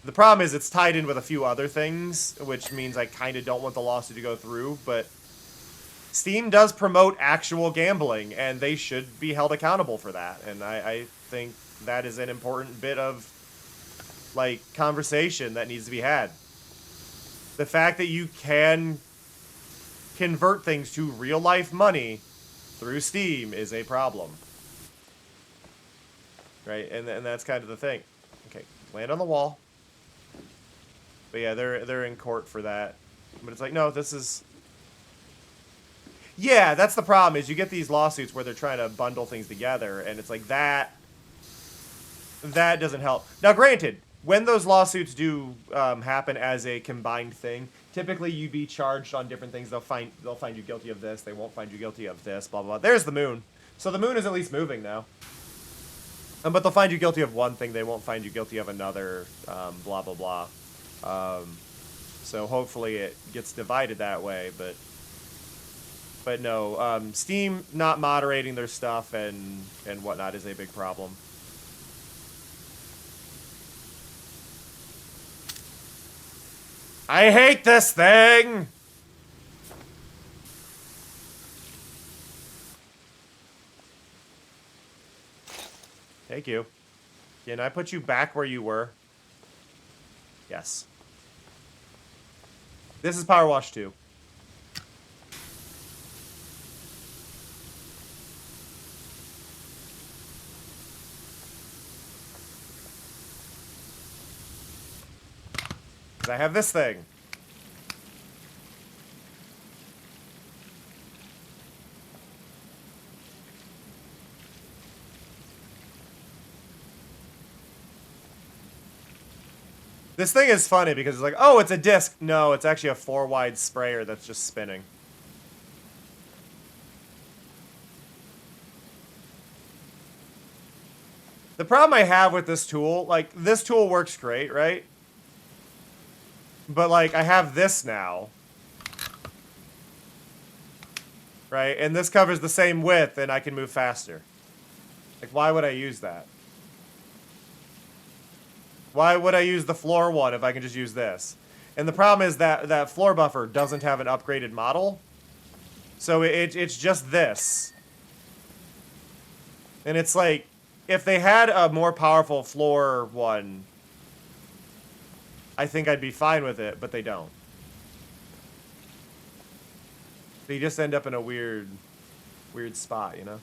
The problem is it's tied in with a few other things, which means I kind of don't want the lawsuit to go through, but Steam does promote actual gambling, and they should be held accountable for that. And I think that is an important bit of, like, conversation that needs to be had. The fact that you can convert things to real-life money through Steam is a problem. Right? And that's kind of the thing. Okay, land on the wall. But yeah, they're in court for that. But it's like, no, this is... Yeah, that's the problem, is you get these lawsuits where they're trying to bundle things together, and it's like, that doesn't help. Now, granted, when those lawsuits do happen as a combined thing, typically you'd be charged on different things. They'll find you guilty of this. They won't find you guilty of this. Blah blah blah. There's the moon. So the moon is at least moving now. But they'll find you guilty of one thing. They won't find you guilty of another. Blah blah blah. So hopefully it gets divided that way. But no, Steam not moderating their stuff and whatnot is a big problem. I hate this thing! Thank you. Can I put you back where you were? Yes. This is PowerWash 2. I have this thing. This thing is funny because it's like, oh, it's a disc. No, it's actually a 4-wide sprayer that's just spinning. The problem I have with this tool, like, this tool works great, right? But, like, I have this now. Right? And this covers the same width, and I can move faster. Like, why would I use that? Why would I use the floor one if I can just use this? And the problem is that that floor buffer doesn't have an upgraded model. So it's just this. And it's like, if they had a more powerful floor one, I think I'd be fine with it, but they don't. So you just end up in a weird spot, you know?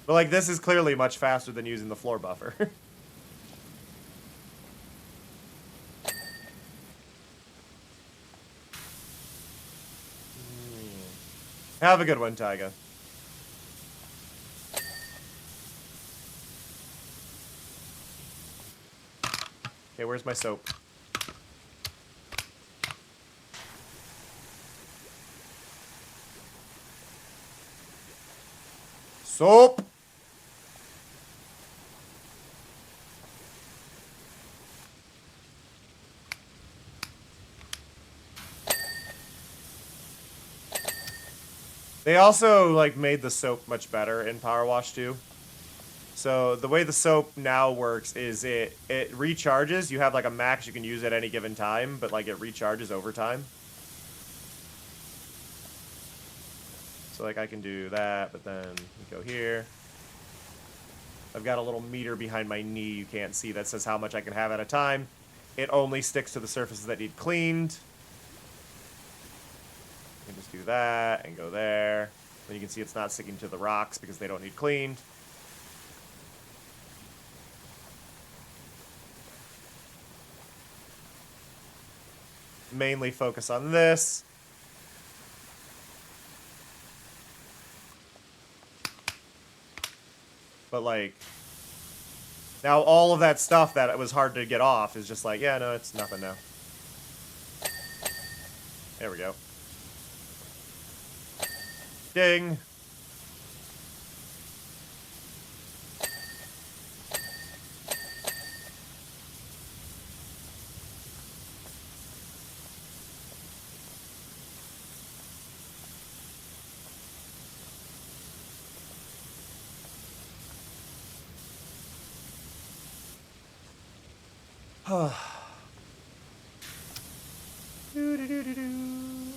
But like, this is clearly much faster than using the floor buffer. Have a good one, Tyga. Okay, where's my soap? Soap! They also, like, made the soap much better in PowerWash 2. So the way the soap now works is it recharges. You have, like, a max you can use at any given time, but, like, it recharges over time. So, like, I can do that, but then we go here. I've got a little meter behind my knee you can't see that says how much I can have at a time. It only sticks to the surfaces that need cleaned. You can just do that and go there. Then you can see it's not sticking to the rocks because they don't need cleaned. Mainly focus on this. But like, now all of that stuff that was hard to get off is just like, yeah, no, it's nothing now. There we go. Ding.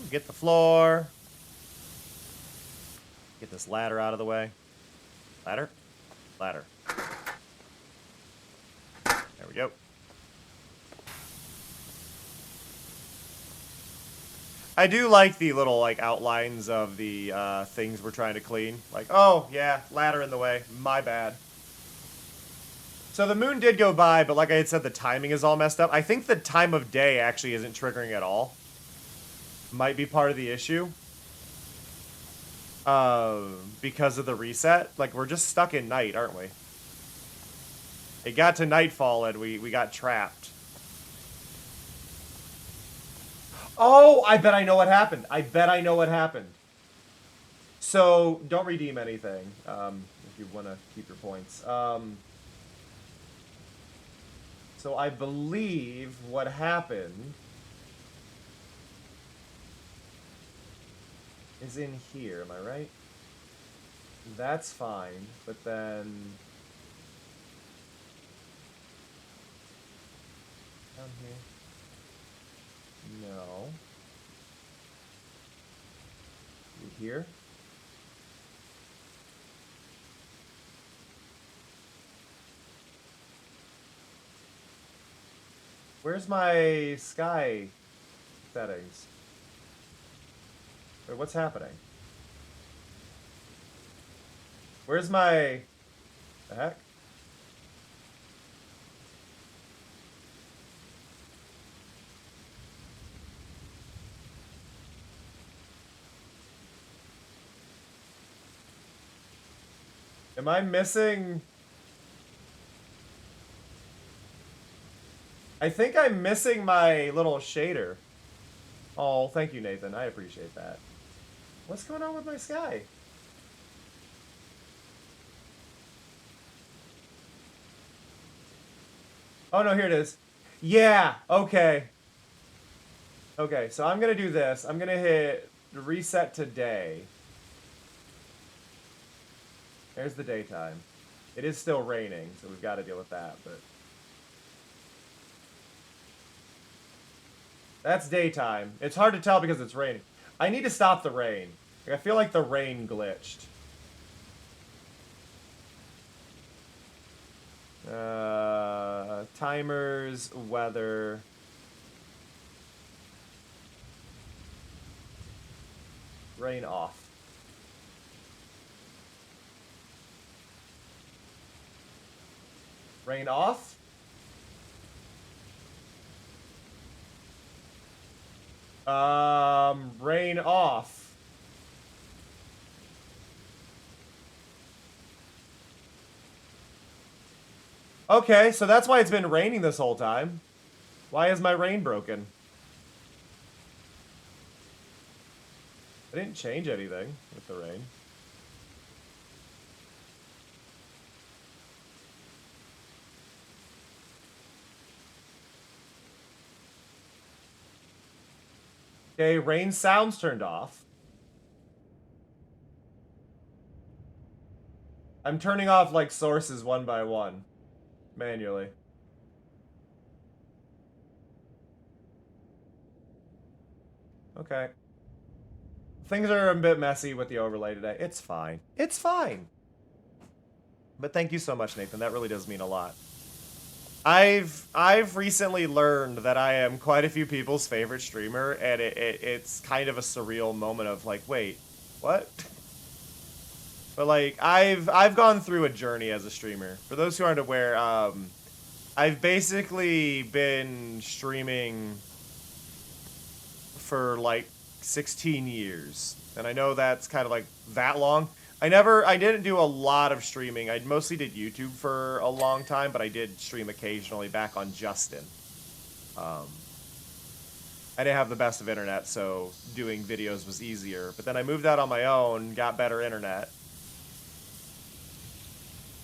Get the floor. Get this ladder out of the way. Ladder? Ladder. There we go. I do like the little, like, outlines of the things we're trying to clean. Like, oh, yeah, ladder in the way. My bad. So the moon did go by, but like I had said, the timing is all messed up. I think the time of day actually isn't triggering at all. Might be part of the issue. Because of the reset. Like, we're just stuck in night, aren't we? It got to nightfall and we got trapped. Oh, I bet I know what happened. I bet I know what happened. So, don't redeem anything, if you want to keep your points. So I believe what happened is in here, am I right? That's fine, but then... down here? No. Here? Where's my sky settings? Wait, what's happening? Where's my... the heck? Am I missing... I think I'm missing my little shader. Oh, thank you, Nathan. I appreciate that. What's going on with my sky? Oh, no, here it is. Yeah, okay. Okay, so I'm going to do this. I'm going to hit reset today. There's the daytime. It is still raining, so we've got to deal with that, but... That's daytime. It's hard to tell because it's raining. I need to stop the rain. Like, I feel like the rain glitched. Timers, weather... Rain off. Rain off? Rain off. Okay, so that's why it's been raining this whole time. Why is my rain broken? I didn't change anything with the rain. Okay, rain sounds turned off. I'm turning off, like, sources one by one. Manually. Okay. Things are a bit messy with the overlay today. It's fine. It's fine. But thank you so much, Nathan. That really does mean a lot. I've recently learned that I am quite a few people's favorite streamer, and it's kind of a surreal moment of like, wait, what? But like, I've gone through a journey as a streamer. For those who aren't aware, I've basically been streaming for like 16 years, and I know that's kind of like that long. I didn't do a lot of streaming. I mostly did YouTube for a long time, but I did stream occasionally back on Justin. I didn't have the best of internet, so doing videos was easier. But then I moved out on my own, got better internet.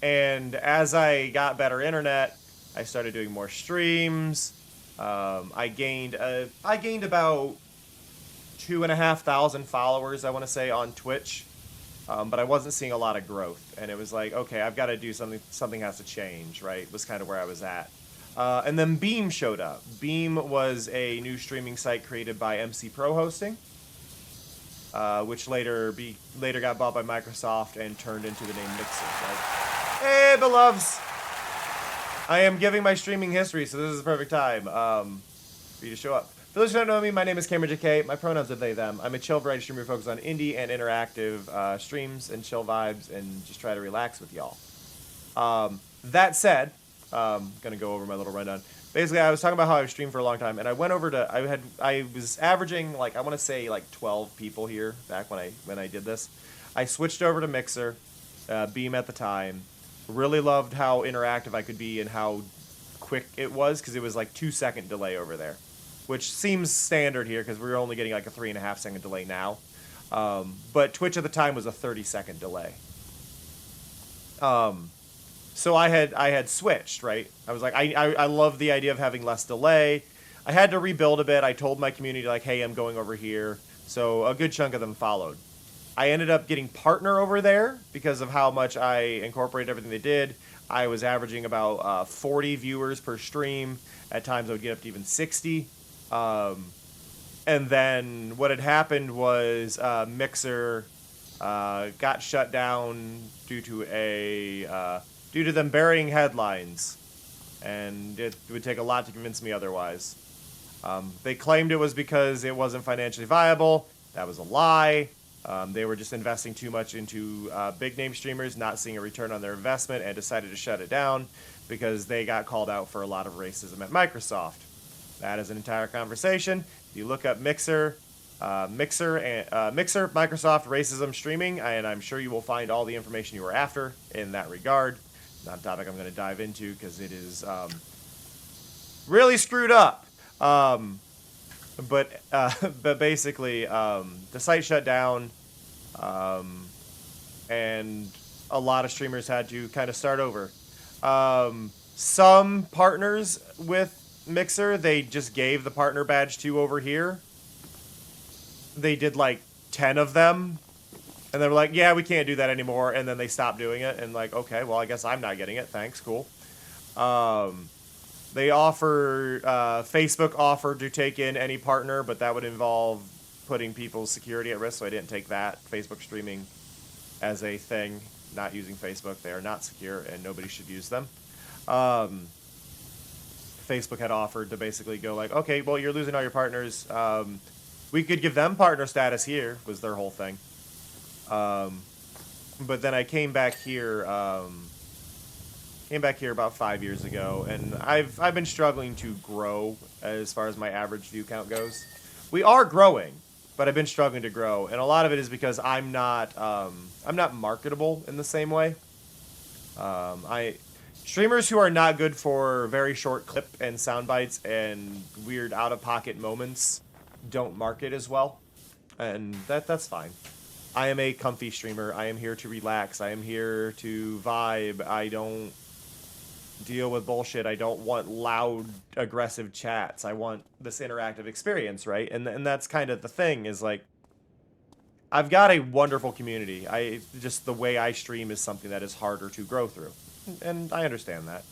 And as I got better internet, I started doing more streams. I gained about 2,500 followers, I want to say, on Twitch. But I wasn't seeing a lot of growth, and it was like, okay, I've got to do something. Something has to change, right? Was kind of where I was at. And then Beam showed up. Beam was a new streaming site created by MC Pro Hosting, which later got bought by Microsoft and turned into the name Mixer. Right? Hey, beloveds! I am giving my streaming history, so this is the perfect time for you to show up. For those who don't know me, my name is Cameron JK. My pronouns are they, them. I'm a chill variety streamer focused on indie and interactive streams and chill vibes and just try to relax with y'all. That said, I'm going to go over my little rundown. Basically, I was talking about how I've streamed for a long time, and I went over to, I was averaging, like, I want to say, like, 12 people here back when I did this. I switched over to Mixer, Beam at the time. Really loved how interactive I could be and how quick it was, because it was, like, 2-second delay over there. Which seems standard here because we're only getting like a 3.5-second delay now. But Twitch at the time was a 30-second delay. So I had switched, right? I was like, I love the idea of having less delay. I had to rebuild a bit. I told my community, like, hey, I'm going over here. So a good chunk of them followed. I ended up getting partner over there because of how much I incorporated everything they did. I was averaging about 40 viewers per stream. At times I would get up to even 60. And then what had happened was Mixer got shut down due to them burying headlines, and it would take a lot to convince me otherwise. They claimed it was because it wasn't financially viable. That was a lie. They were just investing too much into big name streamers, not seeing a return on their investment, and decided to shut it down because they got called out for a lot of racism at Microsoft. That is an entire conversation. If you look up Mixer, Mixer, Microsoft racism streaming, and I'm sure you will find all the information you were after in that regard. Not a topic I'm going to dive into because it is really screwed up. But basically, the site shut down, and a lot of streamers had to kind of start over. Some partners with Mixer, they just gave the partner badge to over here. They did like 10 of them, And they were like, yeah, we can't do that anymore. And then they stopped doing it. And like, okay, well, I guess I'm not getting it. Thanks, cool. They offer, Facebook offered to take in any partner, but that would involve putting people's security at risk, so I didn't take that. Facebook streaming as a thing, not using Facebook. They are not secure, and nobody should use them. Facebook had offered to basically go like, okay, well, you're losing all your partners. We could give them partner status here, was their whole thing. But then I came back here about 5 years ago, and I've been struggling to grow as far as my average view count goes. We are growing, but I've been struggling to grow, and a lot of it is because I'm not marketable in the same way. Streamers who are not good for very short clip and sound bites and weird out-of-pocket moments don't market as well, and that's fine. I am a comfy streamer. I am here to relax. I am here to vibe. I don't deal with bullshit. I don't want loud, aggressive chats. I want this interactive experience, right? And that's kind of the thing, is like, I've got a wonderful community. Just the way I stream is something that is harder to grow through. And I understand that.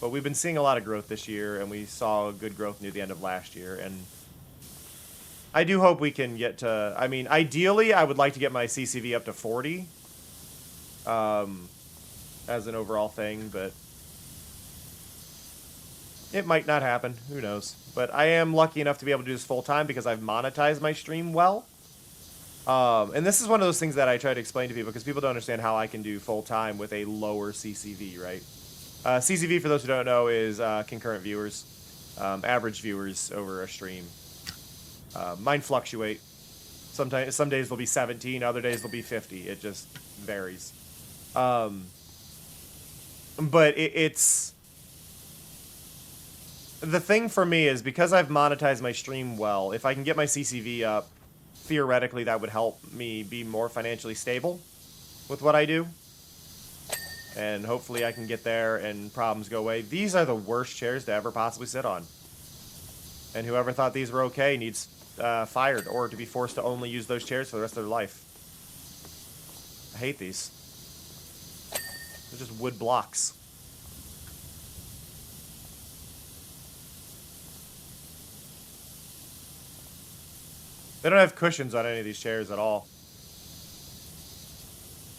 But we've been seeing a lot of growth this year, and we saw good growth near the end of last year, and I do hope we can get to, I mean, ideally, I would like to get my CCV up to 40 as an overall thing, but it might not happen. Who knows? But I am lucky enough to be able to do this full-time because I've monetized my stream well. And this is one of those things that I try to explain to people because people don't understand how I can do full-time with a lower CCV, right? CCV, for those who don't know, is concurrent viewers, average viewers over a stream. Mine fluctuate. Some days they'll be 17, other days they'll be 50. It just varies. But it's... The thing for me is, because I've monetized my stream well, if I can get my CCV up, theoretically that would help me be more financially stable with what I do. And hopefully I can get there and problems go away. These are the worst chairs to ever possibly sit on. And whoever thought these were okay needs fired, or to be forced to only use those chairs for the rest of their life. I hate these. They're just wood blocks. They don't have cushions on any of these chairs at all.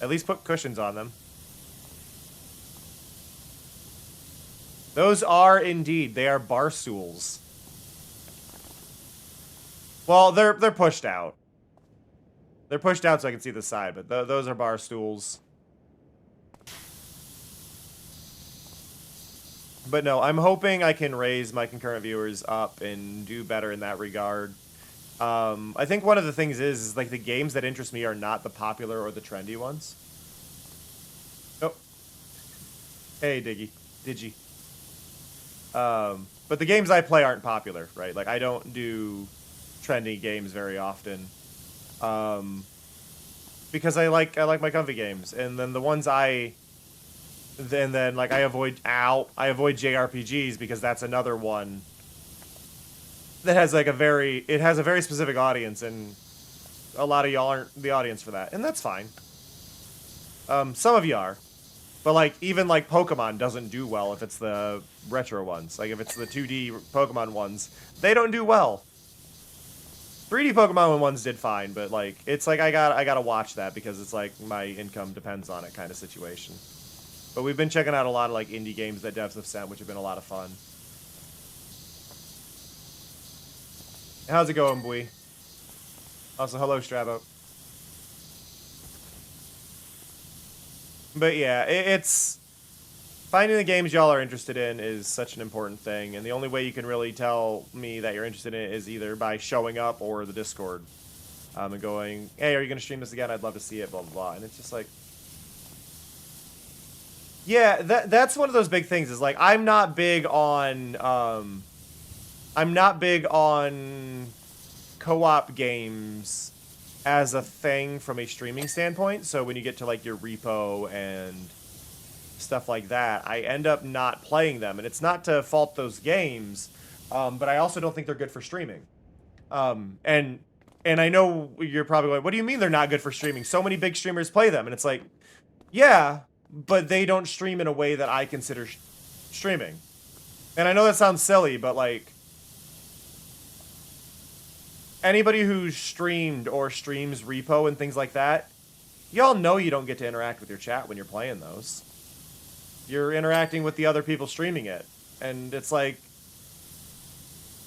At least put cushions on them. Those are indeed, they are bar stools. Well, they're pushed out. They're pushed out so I can see the side, but those are bar stools. But no, I'm hoping I can raise my concurrent viewers up and do better in that regard. I think one of the things is like the games that interest me are not the popular or the trendy ones. Oh. Hey, Digi. But the games I play aren't popular, right? Like, I don't do trendy games very often. Because I like my comfy games. And then the ones I avoid JRPGs because that's another one that has like a very specific audience, and a lot of y'all aren't the audience for that, and that's fine. Some of you are, but like even like Pokemon doesn't do well if it's the retro ones. Like if it's the 2D Pokemon ones, they don't do well. 3D Pokemon ones did fine, but like it's like I gotta watch that because it's like my income depends on it kind of situation. But we've been checking out a lot of like indie games that devs have sent, which have been a lot of fun. How's it going, Bui? Also, hello, Strabo. But yeah, it's... Finding the games y'all are interested in is such an important thing, and the only way you can really tell me that you're interested in it is either by showing up or the Discord. And going, hey, are you going to stream this again? I'd love to see it, blah, blah, blah. And it's just like... Yeah, that's one of those big things, is like, I'm not big on co-op games as a thing from a streaming standpoint. So when you get to like your repo and stuff like that, I end up not playing them. And it's not to fault those games, but I also don't think they're good for streaming. And And I know you're probably like, what do you mean they're not good for streaming? So many big streamers play them. And it's like, yeah, but they don't stream in a way that I consider streaming. And I know that sounds silly, but like, anybody who's streamed or streams repo and things like that, y'all know you don't get to interact with your chat when you're playing those. You're interacting with the other people streaming it. And it's like,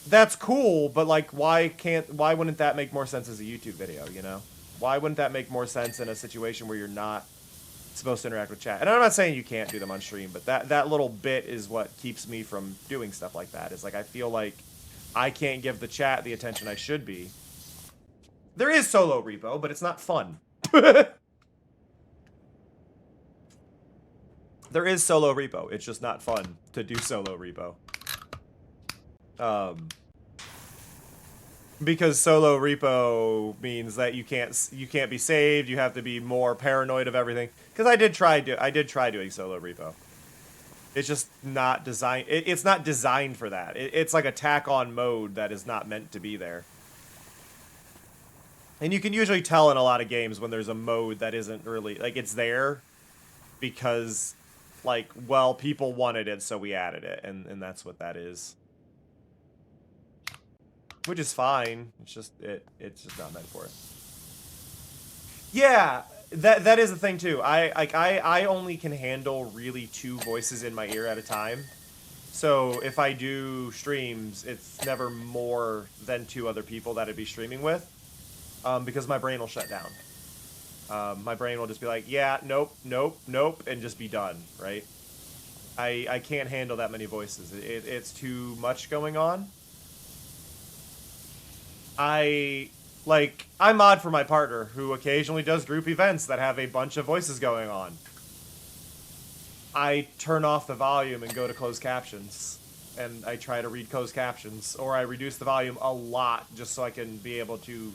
that's cool, but like, why wouldn't that make more sense as a YouTube video, you know? Why wouldn't that make more sense in a situation where you're not supposed to interact with chat? And I'm not saying you can't do them on stream, but that little bit is what keeps me from doing stuff like that. It's like, I feel like I can't give the chat the attention I should be. There is solo repo, but it's not fun. There is solo repo. It's just not fun to do solo repo. Because solo repo means that you can't be saved. You have to be more paranoid of everything. Because I did try doing solo repo. It's just not designed. It's not designed for that. It's like a tack-on mode that is not meant to be there. And you can usually tell in a lot of games when there's a mode that isn't really like it's there because, like, well, people wanted it, so we added it, and that's what that is. Which is fine. It's just not meant for it. Yeah, that is the thing too. I only can handle really 2 voices in my ear at a time. So if I do streams, it's never more than 2 other people that I'd be streaming with, because my brain will shut down. My brain will just be like, yeah, nope, nope, nope, and just be done, right? I can't handle that many voices. It's too much going on. I mod for my partner, who occasionally does group events that have a bunch of voices going on. I turn off the volume and go to closed captions, and I try to read closed captions, or I reduce the volume a lot just so I can be able to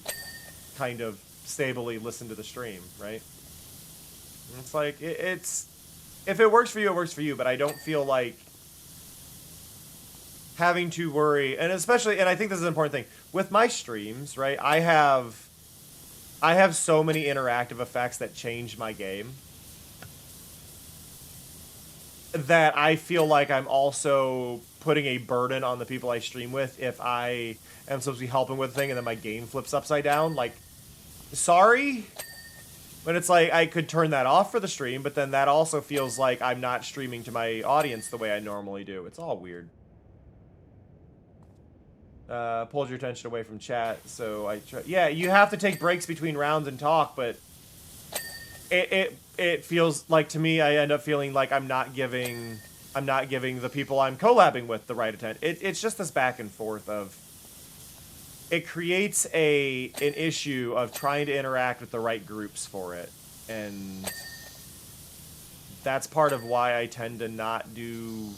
kind of stably listen to the stream, right? And it's like, if it works for you, it works for you, but I don't feel like having to worry, and especially, and I think this is an important thing, with my streams, right, I have so many interactive effects that change my game that I feel like I'm also putting a burden on the people I stream with if I am supposed to be helping with a thing and then my game flips upside down. Like, sorry? But it's like, I could turn that off for the stream, but then that also feels like I'm not streaming to my audience the way I normally do. It's all weird. Pulls your attention away from chat, so I try. Yeah, you have to take breaks between rounds and talk, but it feels like, to me, I end up feeling like I'm not giving the people I'm collabing with the right attention. It's just this back and forth of, it creates an issue of trying to interact with the right groups for it, and that's part of why I tend to not do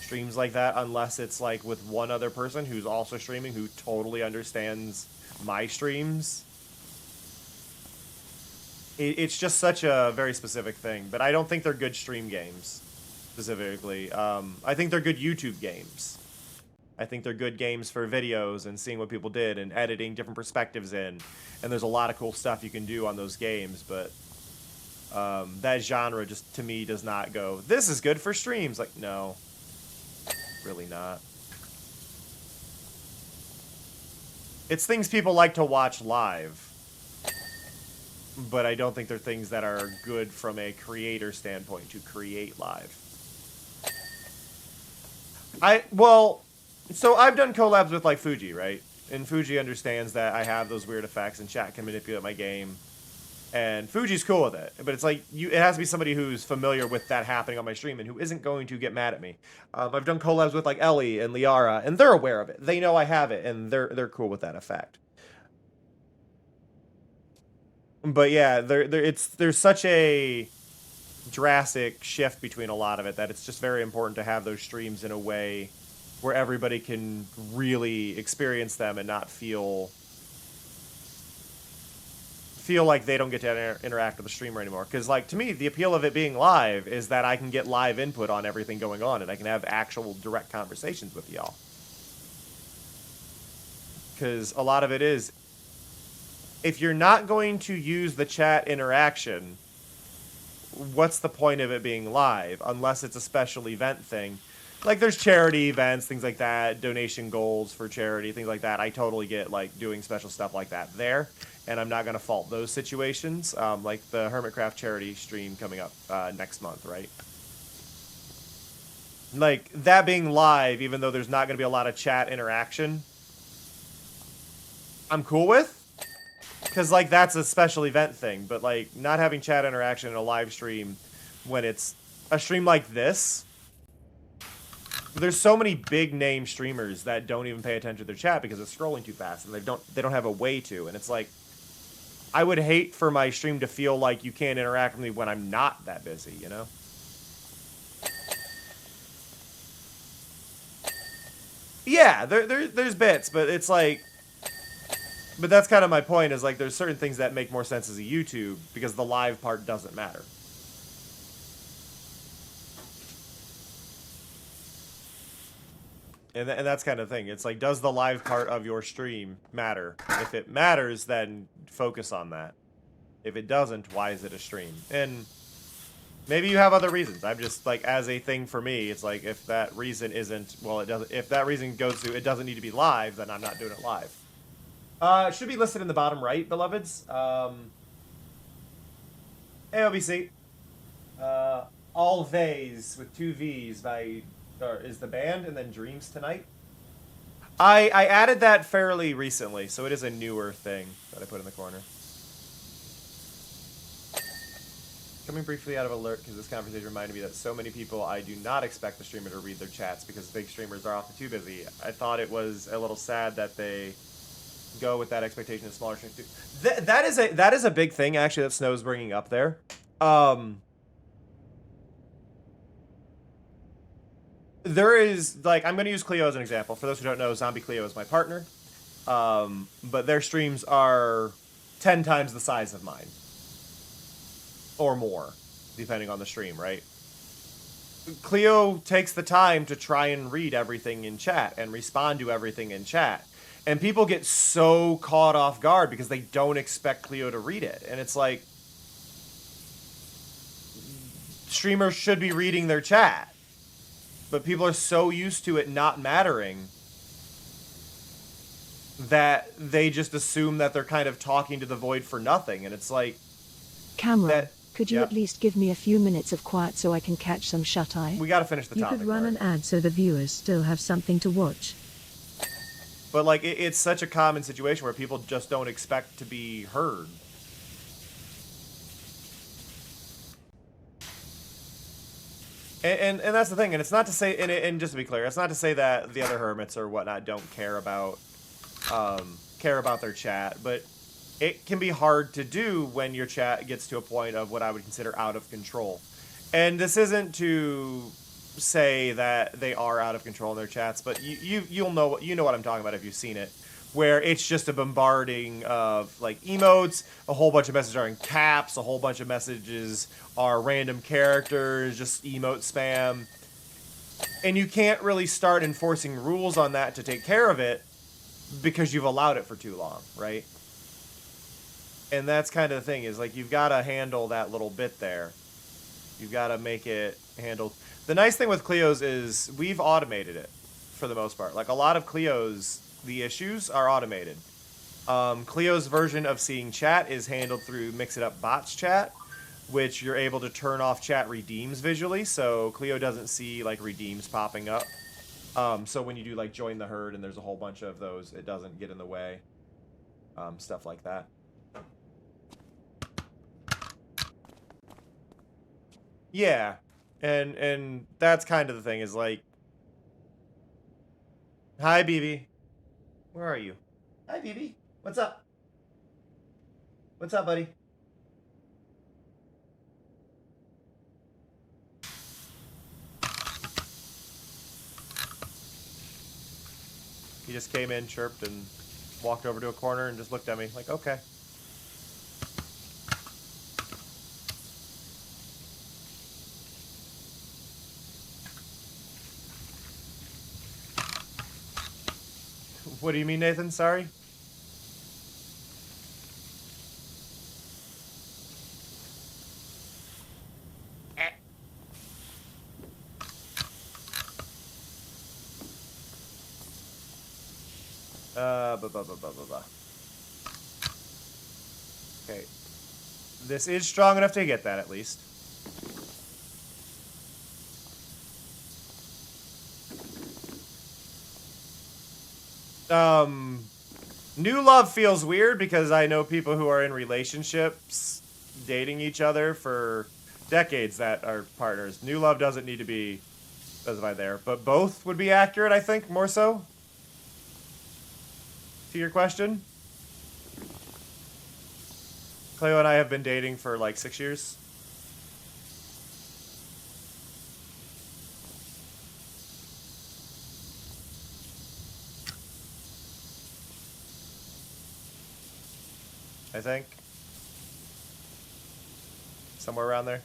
streams like that unless it's like with one other person who's also streaming who totally understands my streams. It's just such a very specific thing, but I don't think they're good stream games specifically. I think they're good YouTube games. I think they're good games for videos and seeing what people did and editing different perspectives in, and there's a lot of cool stuff you can do on those games, but that genre just, to me, does not go, this is good for streams. Like, no. Really not. It's things people like to watch live, but I don't think they're things that are good from a creator standpoint to create live. So I've done collabs with like Fuji, right? And Fuji understands that I have those weird effects and chat can manipulate my game. And Fuji's cool with it, but it's like, it has to be somebody who's familiar with that happening on my stream and who isn't going to get mad at me. I've done collabs with like Ellie and Liara, and they're aware of it. They know I have it, and they're cool with that effect. But yeah, there's such a drastic shift between a lot of it that it's just very important to have those streams in a way where everybody can really experience them and not feel like they don't get to interact with the streamer anymore. Because, like, to me, the appeal of it being live is that I can get live input on everything going on, and I can have actual direct conversations with y'all. Because a lot of it is, if you're not going to use the chat interaction, what's the point of it being live unless it's a special event thing? Like there's charity events, things like that, donation goals for charity, things like that. I totally get like doing special stuff like that there, and I'm not going to fault those situations. Like the Hermitcraft charity stream coming up next month, right? Like that being live, even though there's not going to be a lot of chat interaction, I'm cool with. Because, like, that's a special event thing. But, like, not having chat interaction in a live stream when it's a stream like this. There's so many big name streamers that don't even pay attention to their chat because it's scrolling too fast. And they don't have a way to. And it's like, I would hate for my stream to feel like you can't interact with me when I'm not that busy, you know? Yeah, there's bits, but it's like... But that's kind of my point, is like there's certain things that make more sense as a YouTube because the live part doesn't matter. And that's kind of thing. It's like, does the live part of your stream matter? If it matters, then focus on that. If it doesn't, why is it a stream? And maybe you have other reasons. I'm just like, as a thing for me, it's like if that reason isn't, well, it doesn't. If that reason goes to it doesn't need to be live, then I'm not doing it live. It should be listed in the bottom right, beloveds. AOBC. All V's with 2 V's by, or is the band, and then Dreams Tonight. I added that fairly recently, so it is a newer thing that I put in the corner. Coming briefly out of alert, because this conversation reminded me that so many people I do not expect the streamer to read their chats because big streamers are often too busy. I thought it was a little sad that they go with that expectation of smaller streams too. That is a big thing actually that Snow's bringing up there. There is, like, I'm going to use Cleo as an example. For those who don't know, Zombie Cleo is my partner. But their streams are 10 times the size of mine. Or more, depending on the stream, right? Cleo takes the time to try and read everything in chat and respond to everything in chat. And people get so caught off guard because they don't expect Cleo to read it. And it's like, streamers should be reading their chat. But people are so used to it not mattering that they just assume that they're kind of talking to the void for nothing. And it's like... Camera, could you at least give me a few minutes of quiet so I can catch some shut-eye? We gotta finish the topic. You could run an ad so the viewers still have something to watch. But, like, it's such a common situation where people just don't expect to be heard. And that's the thing. And it's not to say, and just to be clear, it's not to say that the other hermits or whatnot don't care about their chat. But it can be hard to do when your chat gets to a point of what I would consider out of control. And this isn't to say that they are out of control in their chats, but you know what I'm talking about if you've seen it, where it's just a bombarding of like emotes, a whole bunch of messages are in caps, a whole bunch of messages are random characters, just emote spam, and you can't really start enforcing rules on that to take care of it because you've allowed it for too long, right? And that's kind of the thing, is like you've got to handle that little bit there. You've got to make it handled. The nice thing with Cleo's is we've automated it for the most part. Like a lot of Cleo's, the issues are automated. Cleo's version of seeing chat is handled through Mix It Up Bots chat, which you're able to turn off chat redeems visually, so Cleo doesn't see like redeems popping up. So when you do like join the herd and there's a whole bunch of those, it doesn't get in the way. Stuff like that. Yeah, and that's kind of the thing, is like, hi BB, where are you? Hi BB, what's up? What's up, buddy? He just came in, chirped, and walked over to a corner and just looked at me like, okay. What do you mean, Nathan? Sorry? Okay. This is strong enough to get that, at least. New love feels weird because I know people who are in relationships dating each other for decades that are partners. New love doesn't need to be specified there, but both would be accurate, I think, more so. To your question. Cleo and I have been dating for like 6 years. I think. Somewhere around there.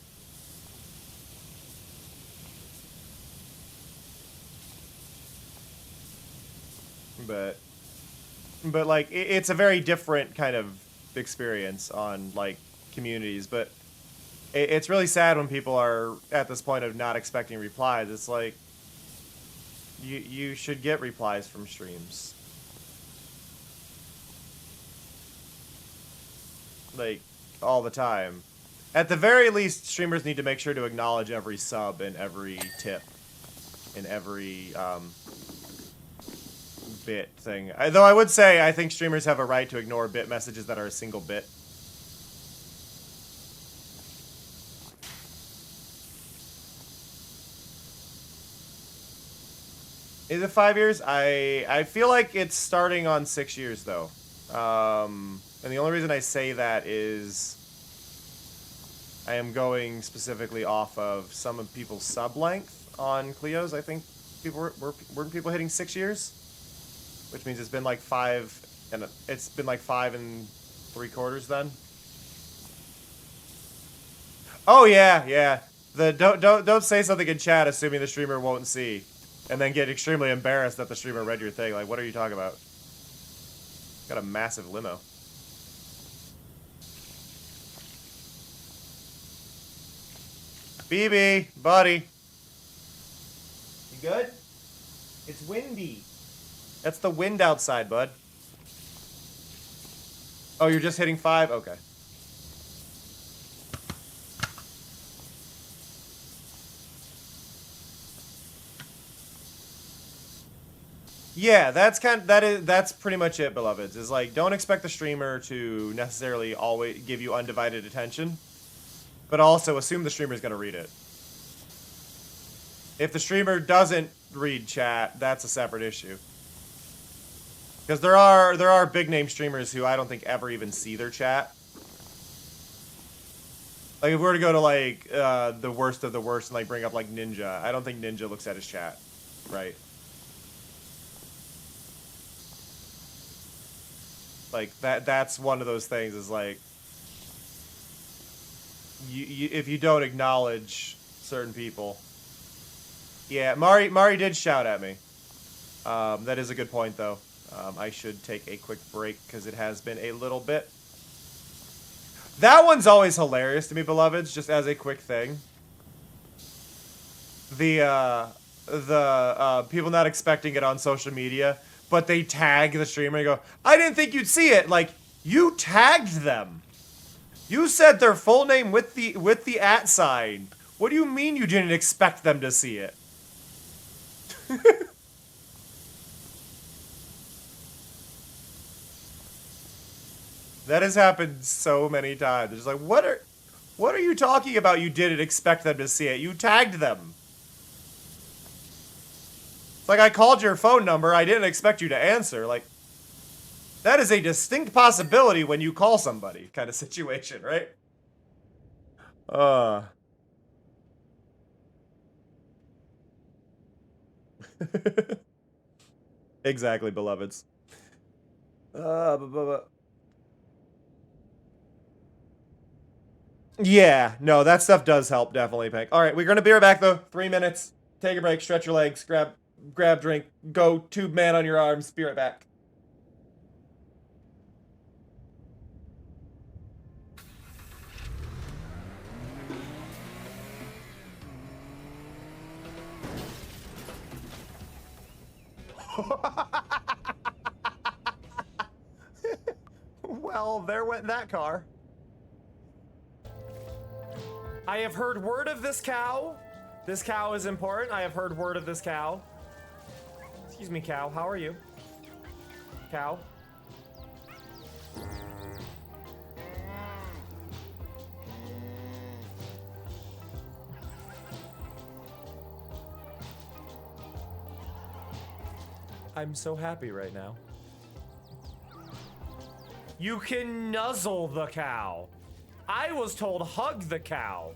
But like, it's a very different kind of experience on, like, communities. But it's really sad when people are at this point of not expecting replies. It's like, you should get replies from streams. Like, all the time. At the very least, streamers need to make sure to acknowledge every sub and every tip and every bit thing. Though I would say I think streamers have a right to ignore bit messages that are a single bit. Is it 5 years? I feel like it's starting on 6 years, though. And the only reason I say that is I am going specifically off of some of people's sub length on Cleo's. I think people weren't people hitting 6 years, which means it's been like 5 and 3/4 then. Oh yeah. Don't say something in chat assuming the streamer won't see, and then get extremely embarrassed that the streamer read your thing. Like, what are you talking about? Got a massive limo. BB, buddy. You good? It's windy. That's the wind outside, bud. Oh, you're just hitting 5? Okay. Yeah, that's pretty much it, beloveds. Is like, don't expect the streamer to necessarily always give you undivided attention, but also assume the streamer is going to read it. If the streamer doesn't read chat, that's a separate issue. Because there are big name streamers who I don't think ever even see their chat. Like, if we were to go to like the worst of the worst and like bring up like Ninja, I don't think Ninja looks at his chat, right? Like, that's one of those things, is like, if you don't acknowledge certain people. Yeah, Mari did shout at me. That is a good point, though. I should take a quick break because it has been a little bit. That one's always hilarious to me, beloveds, just as a quick thing. The people not expecting it on social media, but they tag the streamer and go, I didn't think you'd see it. Like, you tagged them. You said their full name with the @ sign. What do you mean you didn't expect them to see it? That has happened so many times. It's like, what are you talking about? You didn't expect them to see it. You tagged them. It's like, I called your phone number. I didn't expect you to answer. Like, that is a distinct possibility when you call somebody kind of situation, right? Exactly, beloveds. Yeah, no, that stuff does help, definitely, Pink. All right, we're gonna be right back, though. 3 minutes. Take a break, stretch your legs, grab drink, go tube man on your arms. Be right back. Well, there went that car. I have heard word of this cow. This cow is important. I have heard word of this cow. Excuse me, cow. How are you? Cow. I'm so happy right now. You can nuzzle the cow. I was told hug the cow.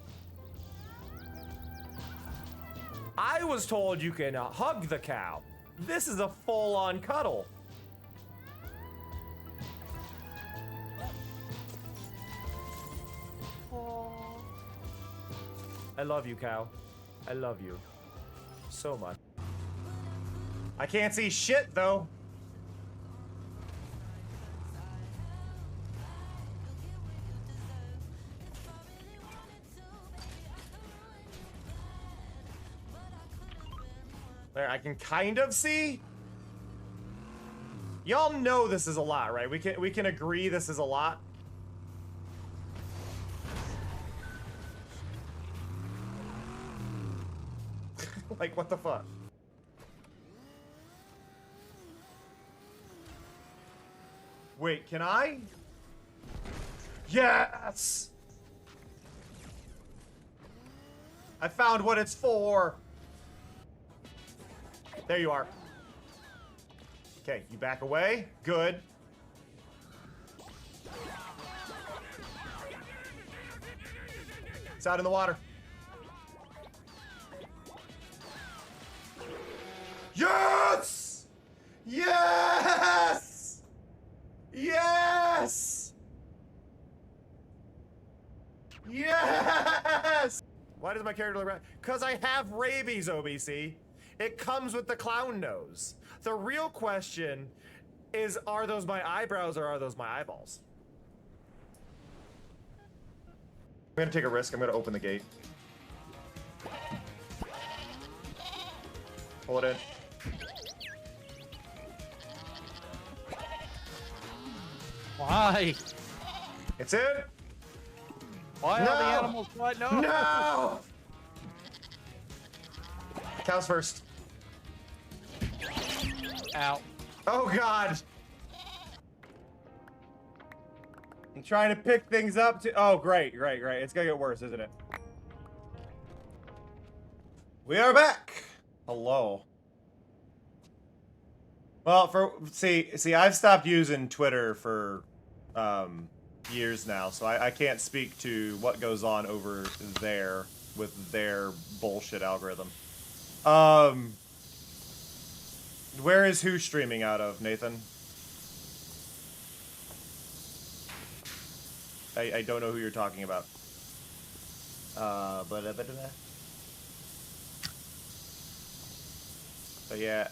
I was told you can hug the cow. This is a full-on cuddle. I love you, cow. I love you so much. I can't see shit, though. There, I can kind of see. Y'all know this is a lot, right? We can agree this is a lot. Like, what the fuck? Wait, can I? Yes! I found what it's for. There you are. Okay, you back away. Good. It's out in the water. Yes! Yes! Yes! Yes! Why does my character look around? Because I have rabies, OBC. It comes with the clown nose. The real question is, are those my eyebrows or are those my eyeballs? I'm gonna take a risk. I'm gonna open the gate. Pull it in. Why? It's in. Why No! are the animals what? No! No! Cows first. Ow. Oh god! I'm trying to pick things up to— oh, great. It's gonna get worse, isn't it? We are back! Hello. Well, see, I've stopped using Twitter for, years now, so I can't speak to what goes on over there with their bullshit algorithm. Where is who streaming out of, Nathan? I don't know who you're talking about. But yeah,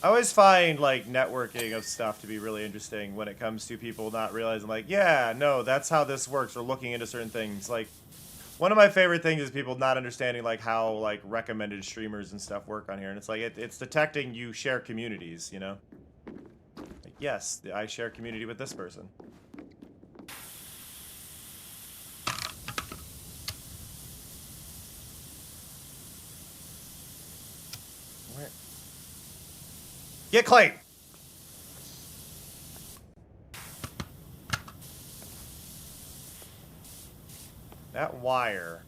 I always find, like, networking of stuff to be really interesting when it comes to people not realizing, like, yeah, no, that's how this works, or looking into certain things. Like, one of my favorite things is people not understanding, like, how, like, recommended streamers and stuff work on here. And it's like, it's detecting you share communities, you know? Like, yes, I share community with this person. Where? Get Clay! That wire.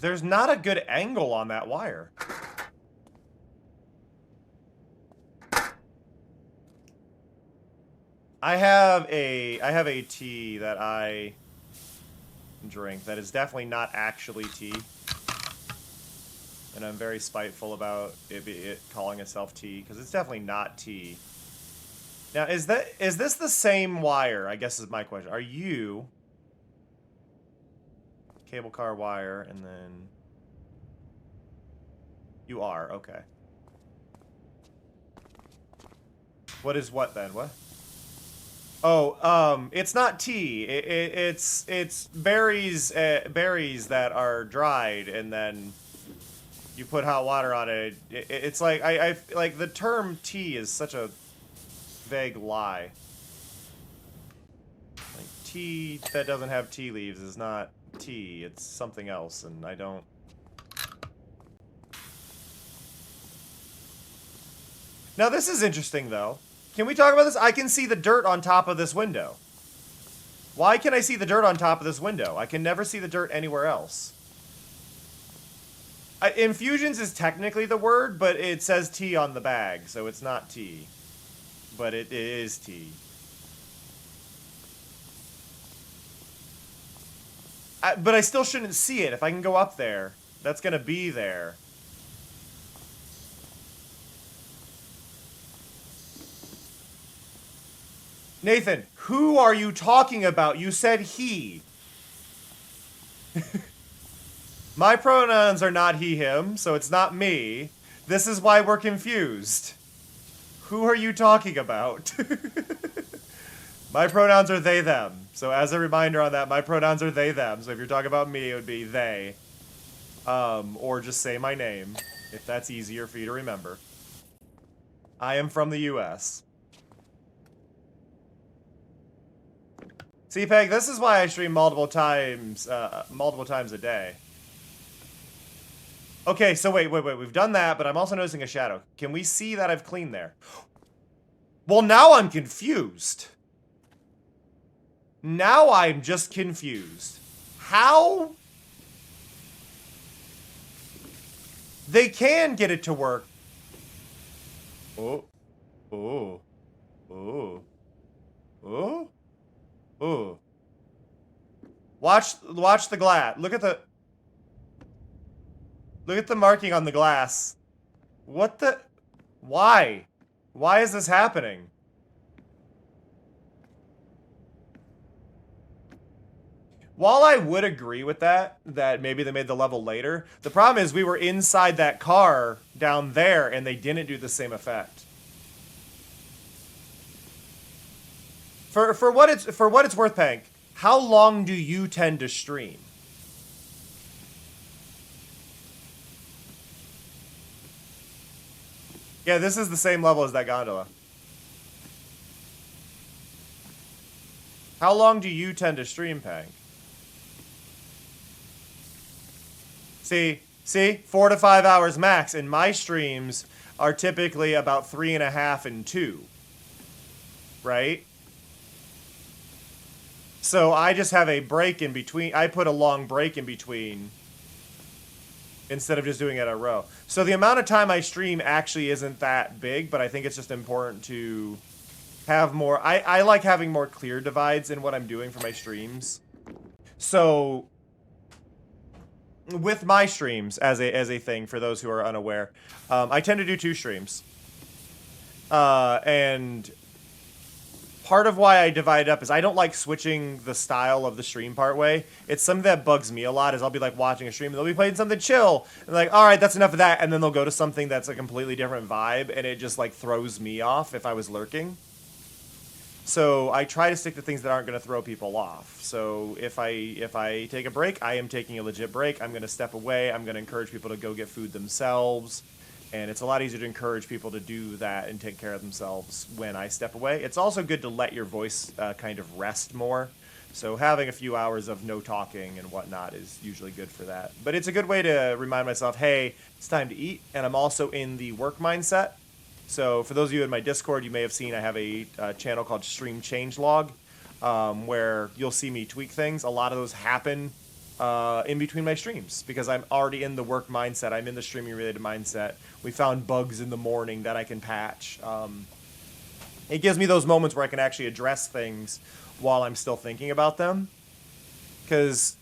There's not a good angle on that wire. I have a tea that I drink that is definitely not actually tea. And I'm very spiteful about it calling itself tea, because it's definitely not tea. Now, is this the same wire? I guess is my question. Are you cable car wire, and then you are, okay. What is what then? What? Oh, it's not tea. It's berries that are dried and then you put hot water on it, it's like I like the term tea is such a vague lie. Like tea that doesn't have tea leaves is not tea, it's something else, and I don't. Now this is interesting though. Can we talk about this? I can see the dirt on top of this window. Why can I see the dirt on top of this window? I can never see the dirt anywhere else. Infusions is technically the word, but it says tea on the bag, so it's not tea. But it is tea. But I still shouldn't see it. If I can go up there, that's going to be there. Nathan, who are you talking about? You said he. My pronouns are not he, him, so it's not me. This is why we're confused. Who are you talking about? My pronouns are they, them. So as a reminder on that, my pronouns are they, them. So if you're talking about me, it would be they. Or just say my name, if that's easier for you to remember. I am from the US. See, Peg, this is why I stream multiple times a day. Okay, so wait. We've done that, but I'm also noticing a shadow. Can we see that I've cleaned there? Well, now I'm confused. Now I'm just confused. How? They can get it to work. Oh. Oh. Oh. Oh. Oh. Watch the glass. Look at the marking on the glass. What the? Why? Why is this happening? While I would agree with that maybe they made the level later, the problem is we were inside that car down there and they didn't do the same effect. For what it's worth, Pank, how long do you tend to stream? Yeah, this is the same level as that gondola. How long do you tend to stream, Pank? See? 4 to 5 hours max, and my streams are typically about 3.5 and 2. Right? So I just have a break in between. I put a long break in between instead of just doing it in a row. So the amount of time I stream actually isn't that big, but I think it's just important to have more. I like having more clear divides in what I'm doing for my streams. So with my streams as a thing, for those who are unaware, I tend to do 2 streams. And part of why I divide it up is I don't like switching the style of the stream part way. It's something that bugs me a lot is I'll be like watching a stream and they'll be playing something chill and like, all right, that's enough of that. And then they'll go to something that's a completely different vibe and it just like throws me off if I was lurking. So I try to stick to things that aren't going to throw people off. So if I take a break, I am taking a legit break. I'm going to step away. I'm going to encourage people to go get food themselves. And it's a lot easier to encourage people to do that and take care of themselves when I step away. It's also good to let your voice kind of rest more. So having a few hours of no talking and whatnot is usually good for that. But it's a good way to remind myself, hey, it's time to eat. And I'm also in the work mindset. So for those of you in my Discord, you may have seen I have a channel called Stream Changelog, where you'll see me tweak things. A lot of those happen in between my streams because I'm already in the work mindset. I'm in the streaming related mindset. We found bugs in the morning that I can patch. It gives me those moments where I can actually address things while I'm still thinking about them. Because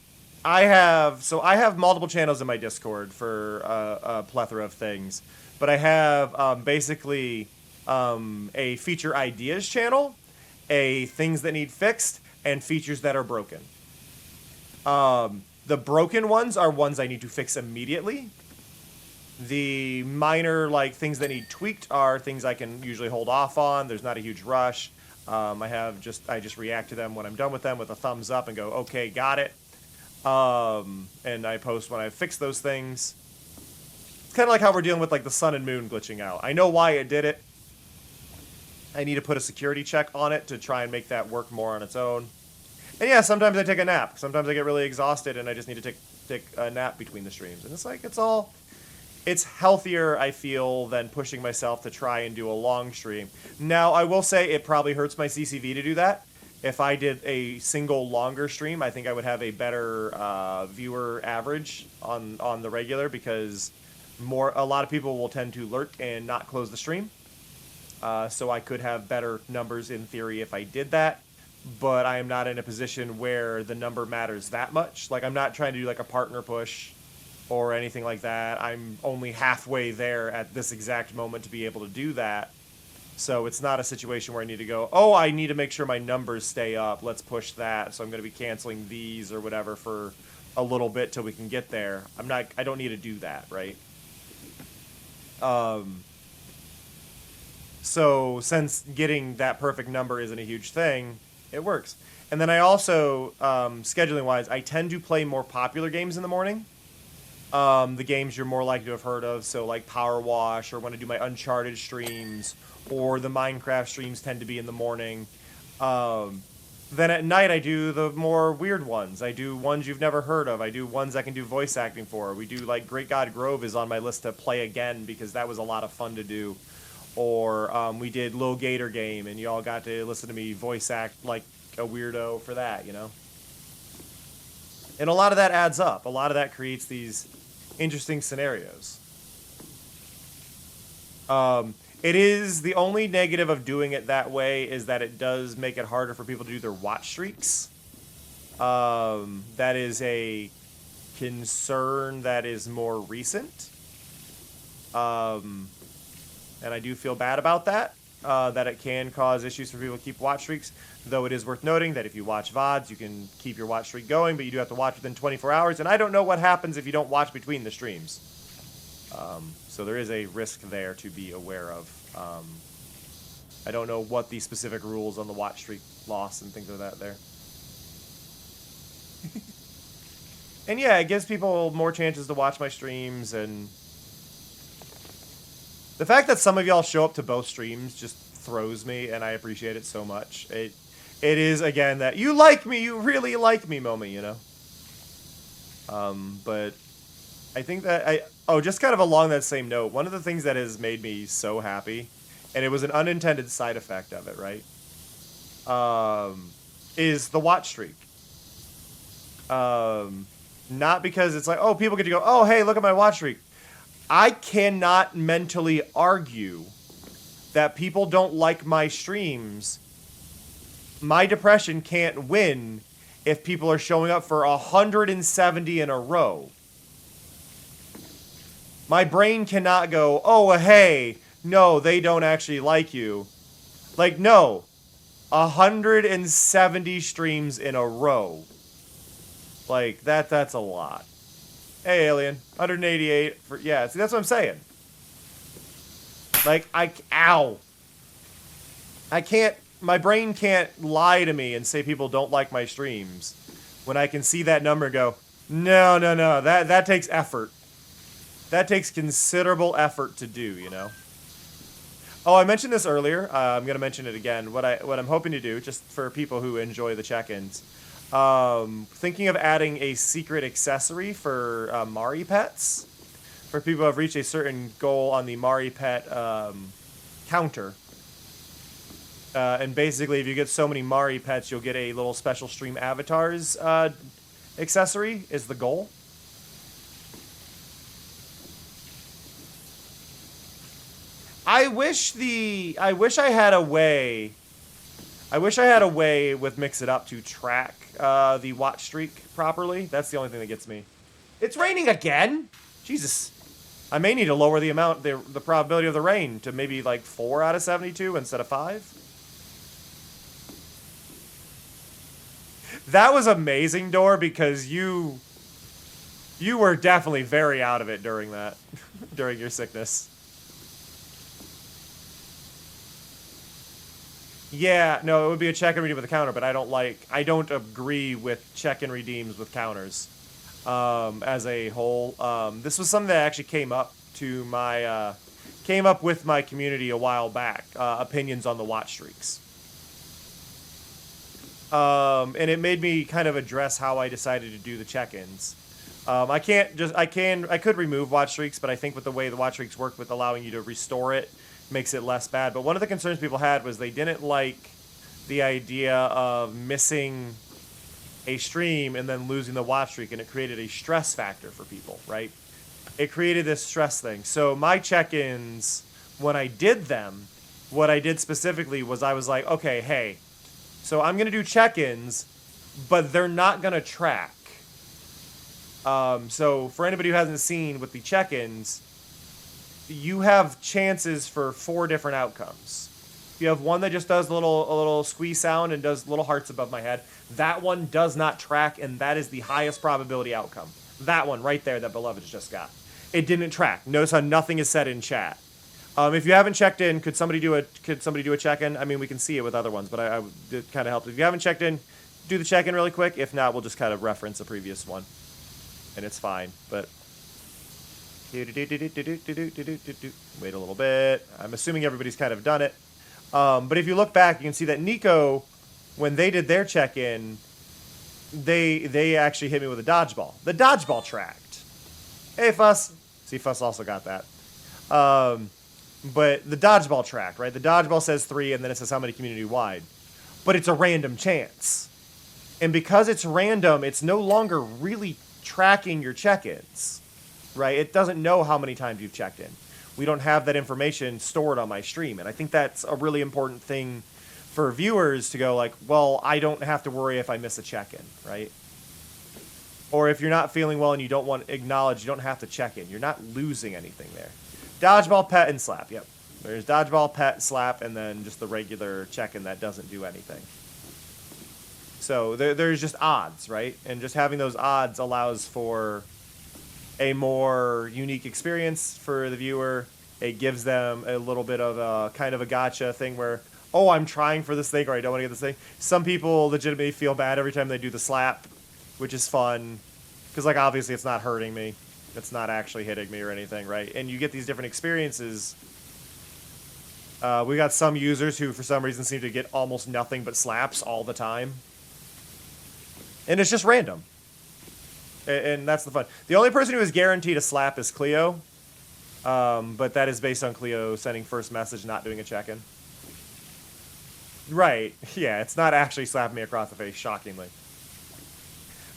I have multiple channels in my Discord for a plethora of things. But I have basically a feature ideas channel, a things that need fixed, and features that are broken. The broken ones are ones I need to fix immediately. The minor, like, things that need tweaked are things I can usually hold off on. There's not a huge rush. I just react to them when I'm done with them with a thumbs up and go, okay, got it. And I post when I fix those things. It's kind of like how we're dealing with like the sun and moon glitching out. I know why it did it. I need to put a security check on it to try and make that work more on its own. And yeah, sometimes I take a nap. Sometimes I get really exhausted and I just need to take a nap between the streams. And it's like, it's healthier, I feel, than pushing myself to try and do a long stream. Now, I will say it probably hurts my CCV to do that. If I did a single longer stream, I think I would have a better viewer average on the regular, because a lot of people will tend to lurk and not close the stream. So I could have better numbers in theory if I did that. But I am not in a position where the number matters that much. Like, I'm not trying to do like a partner push or anything like that. I'm only halfway there at this exact moment to be able to do that. So it's not a situation where I need to go, oh, I need to make sure my numbers stay up. Let's push that. So I'm going to be canceling these or whatever for a little bit till we can get there. I don't need to do that, right? So since getting that perfect number isn't a huge thing, it works. And then I also, scheduling-wise, I tend to play more popular games in the morning. The games you're more likely to have heard of, so like PowerWash, or when I do my Uncharted streams, or the Minecraft streams tend to be in the morning. Then at night I do the more weird ones. I do ones you've never heard of. I do ones I can do voice acting for. We do like Great God Grove is on my list to play again because that was a lot of fun to do. Or we did Lil Gator Game, and you all got to listen to me voice act like a weirdo for that, you know? And a lot of that adds up. A lot of that creates these interesting scenarios. It is the only negative of doing it that way is that it does make it harder for people to do their watch streaks. That is a concern that is more recent. And I do feel bad about that, that it can cause issues for people to keep watch streaks, though it is worth noting that if you watch VODs, you can keep your watch streak going, but you do have to watch within 24 hours, and I don't know what happens if you don't watch between the streams. So there is a risk there to be aware of. I don't know what the specific rules on the watch streak loss and things like that there. And yeah, it gives people more chances to watch my streams, and the fact that some of y'all show up to both streams just throws me, and I appreciate it so much. It is, again, that you like me, you really like me moment, you know? But I think that just kind of along that same note, one of the things that has made me so happy, and it was an unintended side effect of it, right? Is the watch streak. Not because it's like, oh, people get to go, oh, hey, look at my watch streak. I cannot mentally argue that people don't like my streams. My depression can't win if people are showing up for 170 in a row. My brain cannot go, oh, hey, no, they don't actually like you. Like, no, 170 streams in a row. Like, that's a lot. Hey, Alien. 188 for... Yeah, see, that's what I'm saying. Like, ow. I can't... My brain can't lie to me and say people don't like my streams when I can see that number and go, no, that takes effort. That takes considerable effort to do, you know? Oh, I mentioned this earlier. I'm going to mention it again. What I'm hoping to do, just for people who enjoy the check-ins, thinking of adding a secret accessory for Mari pets. For people who have reached a certain goal on the Mari pet counter. And basically, if you get so many Mari pets, you'll get a little special stream avatars accessory, is the goal. I wish I had a way with Mix It Up to track the watch streak properly. That's the only thing that gets me. It's raining again? Jesus. I may need to lower the amount, the probability of the rain to maybe like 4 out of 72 instead of 5. That was amazing, Door, because you were definitely very out of it during that, during your sickness. Yeah, no, it would be a check and redeem with a counter, but I don't agree with check and redeems with counters. as a whole. This was something that actually came up with my community a while back. Opinions on the watch streaks. And it made me kind of address how I decided to do the check-ins. I could remove watch streaks, but I think with the way the watch streaks work with allowing you to restore it makes it less bad. But one of the concerns people had was they didn't like the idea of missing a stream and then losing the watch streak, and it created a stress factor for people, right? It created this stress thing. So my check-ins, when I did them, what I did specifically was I was like, okay, hey, so I'm going to do check-ins, but they're not going to track. So for anybody who hasn't seen with the check-ins, you have chances for 4 different outcomes. You have one that just does a little squeeze sound and does little hearts above my head. That one does not track, and that is the highest probability outcome. That one right there that Beloved just got. It didn't track. Notice how nothing is said in chat. If you haven't checked in, could somebody do a check-in? I mean, we can see it with other ones, but it kind of helps. If you haven't checked in, do the check-in really quick. If not, we'll just kind of reference a previous one, and it's fine. But wait a little bit. I'm assuming everybody's kind of done it. But if you look back, you can see that Nico, when they did their check-in, they actually hit me with a dodgeball. The dodgeball tracked. Hey, Fuss. See, Fuss also got that. But the dodgeball tracked, right? The dodgeball says 3, and then it says how many community-wide. But it's a random chance. And because it's random, it's no longer really tracking your check-ins, right? It doesn't know how many times you've checked in. We don't have that information stored on my stream. And I think that's a really important thing for viewers to go like, well, I don't have to worry if I miss a check-in, right? Or if you're not feeling well and you don't want to acknowledge, you don't have to check in. You're not losing anything there. Dodgeball, pet, and slap. Yep. There's dodgeball, pet, slap, and then just the regular check-in that doesn't do anything. So there's just odds, right? And just having those odds allows for a more unique experience for the viewer. It gives them a little bit of a kind of a gotcha thing where, oh, I'm trying for this thing or I don't want to get this thing. Some people legitimately feel bad every time they do the slap, which is fun. Because, like, obviously it's not hurting me. It's not actually hitting me or anything, right? And you get these different experiences. We got some users who, for some reason, seem to get almost nothing but slaps all the time. And it's just random. And that's the fun. The only person who is guaranteed a slap is Cleo. But that is based on Cleo sending first message, not doing a check-in. Right. Yeah, it's not actually slapping me across the face, shockingly.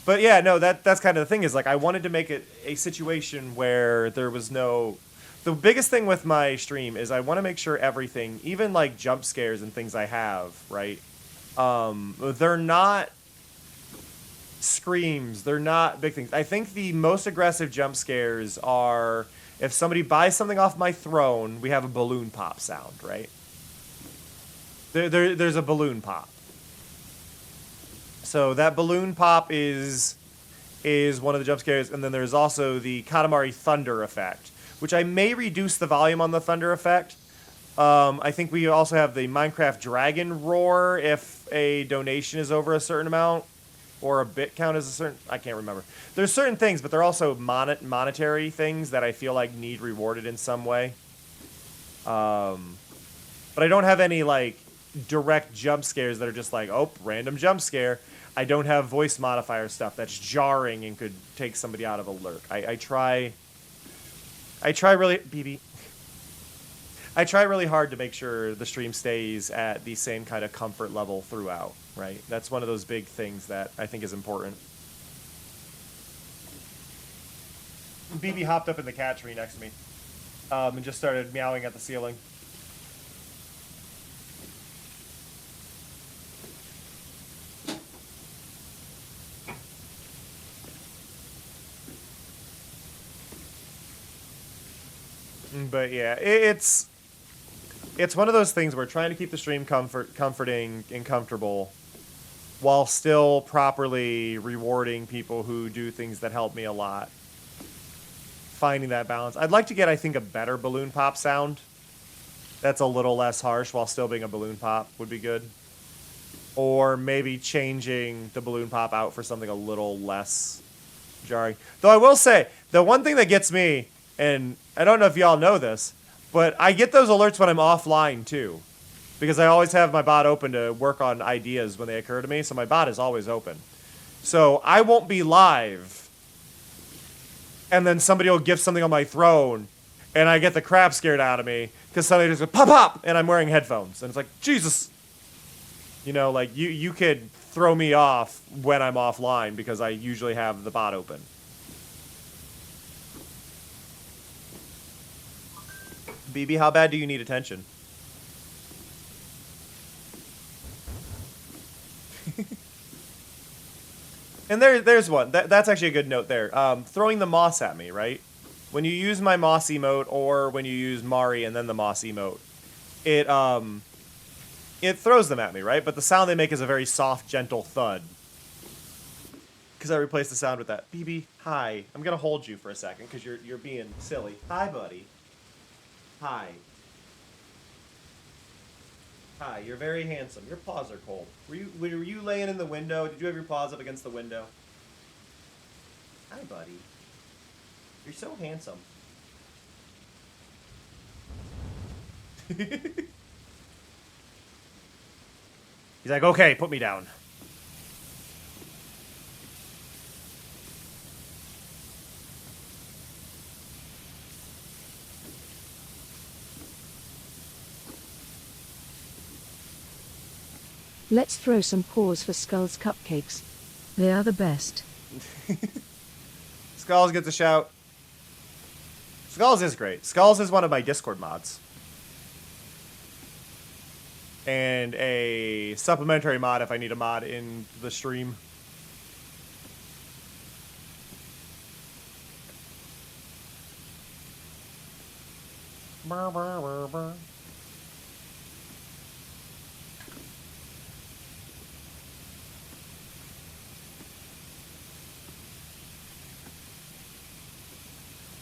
But yeah, no, that's kind of the thing is, like, I wanted to make it a situation where there was no... The biggest thing with my stream is I want to make sure everything, even, like, jump scares and things I have, right? They're not screams. They're not big things. I think the most aggressive jump scares are if somebody buys something off my throne, we have a balloon pop sound, right? There's a balloon pop. So that balloon pop is one of the jump scares, and then there's also the Katamari Thunder effect, which I may reduce the volume on the Thunder effect. I think we also have the Minecraft Dragon Roar if a donation is over a certain amount, or a bit count is a certain... I can't remember. There's certain things, but they're also monetary things that I feel like need rewarded in some way. But I don't have any, like, direct jump scares that are just like, oh, random jump scare. I don't have voice modifier stuff that's jarring and could take somebody out of a lurk. I try really... BB. I try really hard to make sure the stream stays at the same kind of comfort level throughout, right? That's one of those big things that I think is important. BB hopped up in the cat tree next to me and just started meowing at the ceiling. But yeah, it's one of those things where trying to keep the stream comforting and comfortable while still properly rewarding people who do things that help me a lot. Finding that balance. I'd like to get, I think, a better balloon pop sound. That's a little less harsh while still being a balloon pop would be good. Or maybe changing the balloon pop out for something a little less jarring. Though I will say, the one thing that gets me, and I don't know if y'all know this, but I get those alerts when I'm offline too. Because I always have my bot open to work on ideas when they occur to me, so my bot is always open. So I won't be live, and then somebody will gift something on my throne, and I get the crap scared out of me, because somebody just goes, pop, pop, and I'm wearing headphones. And it's like, Jesus. You know, like, you could throw me off when I'm offline, because I usually have the bot open. BB, how bad do you need attention? And there's one. That's actually a good note there. Throwing the moss at me, right? When you use my moss emote, or when you use Mari and then the moss emote, it throws them at me, right? But the sound they make is a very soft, gentle thud. Because I replaced the sound with that. BB, hi. I'm gonna hold you for a second because you're being silly. Hi, buddy. Hi. Hi, you're very handsome. Your paws are cold. Were you laying in the window? Did you have your paws up against the window? Hi, buddy. You're so handsome. He's like, okay, put me down. Let's throw some paws for Skull's cupcakes. They are the best. Skulls gets a shout. Skulls is great. Skulls is one of my Discord mods. And a supplementary mod if I need a mod in the stream.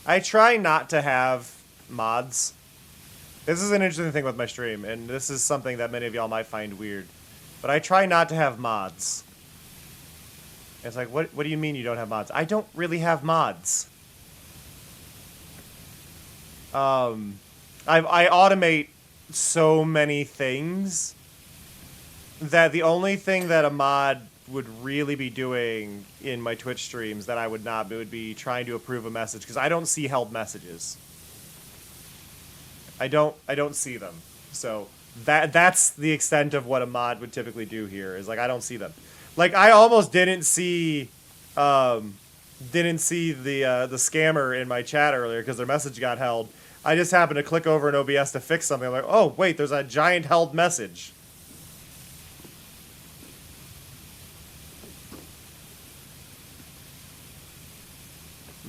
I try not to have mods. This is an interesting thing with my stream, and this is something that many of y'all might find weird. But I try not to have mods. It's like, what do you mean you don't have mods? I don't really have mods. I automate so many things that the only thing that a mod would really be doing in my Twitch streams that I would not would be trying to approve a message, because I don't see held messages. I don't see them. So that's the extent of what a mod would typically do here, is like I don't see them. Like I almost didn't see the scammer in my chat earlier because their message got held. I just happened to click over in OBS to fix something. I'm like, oh wait, there's a giant held message.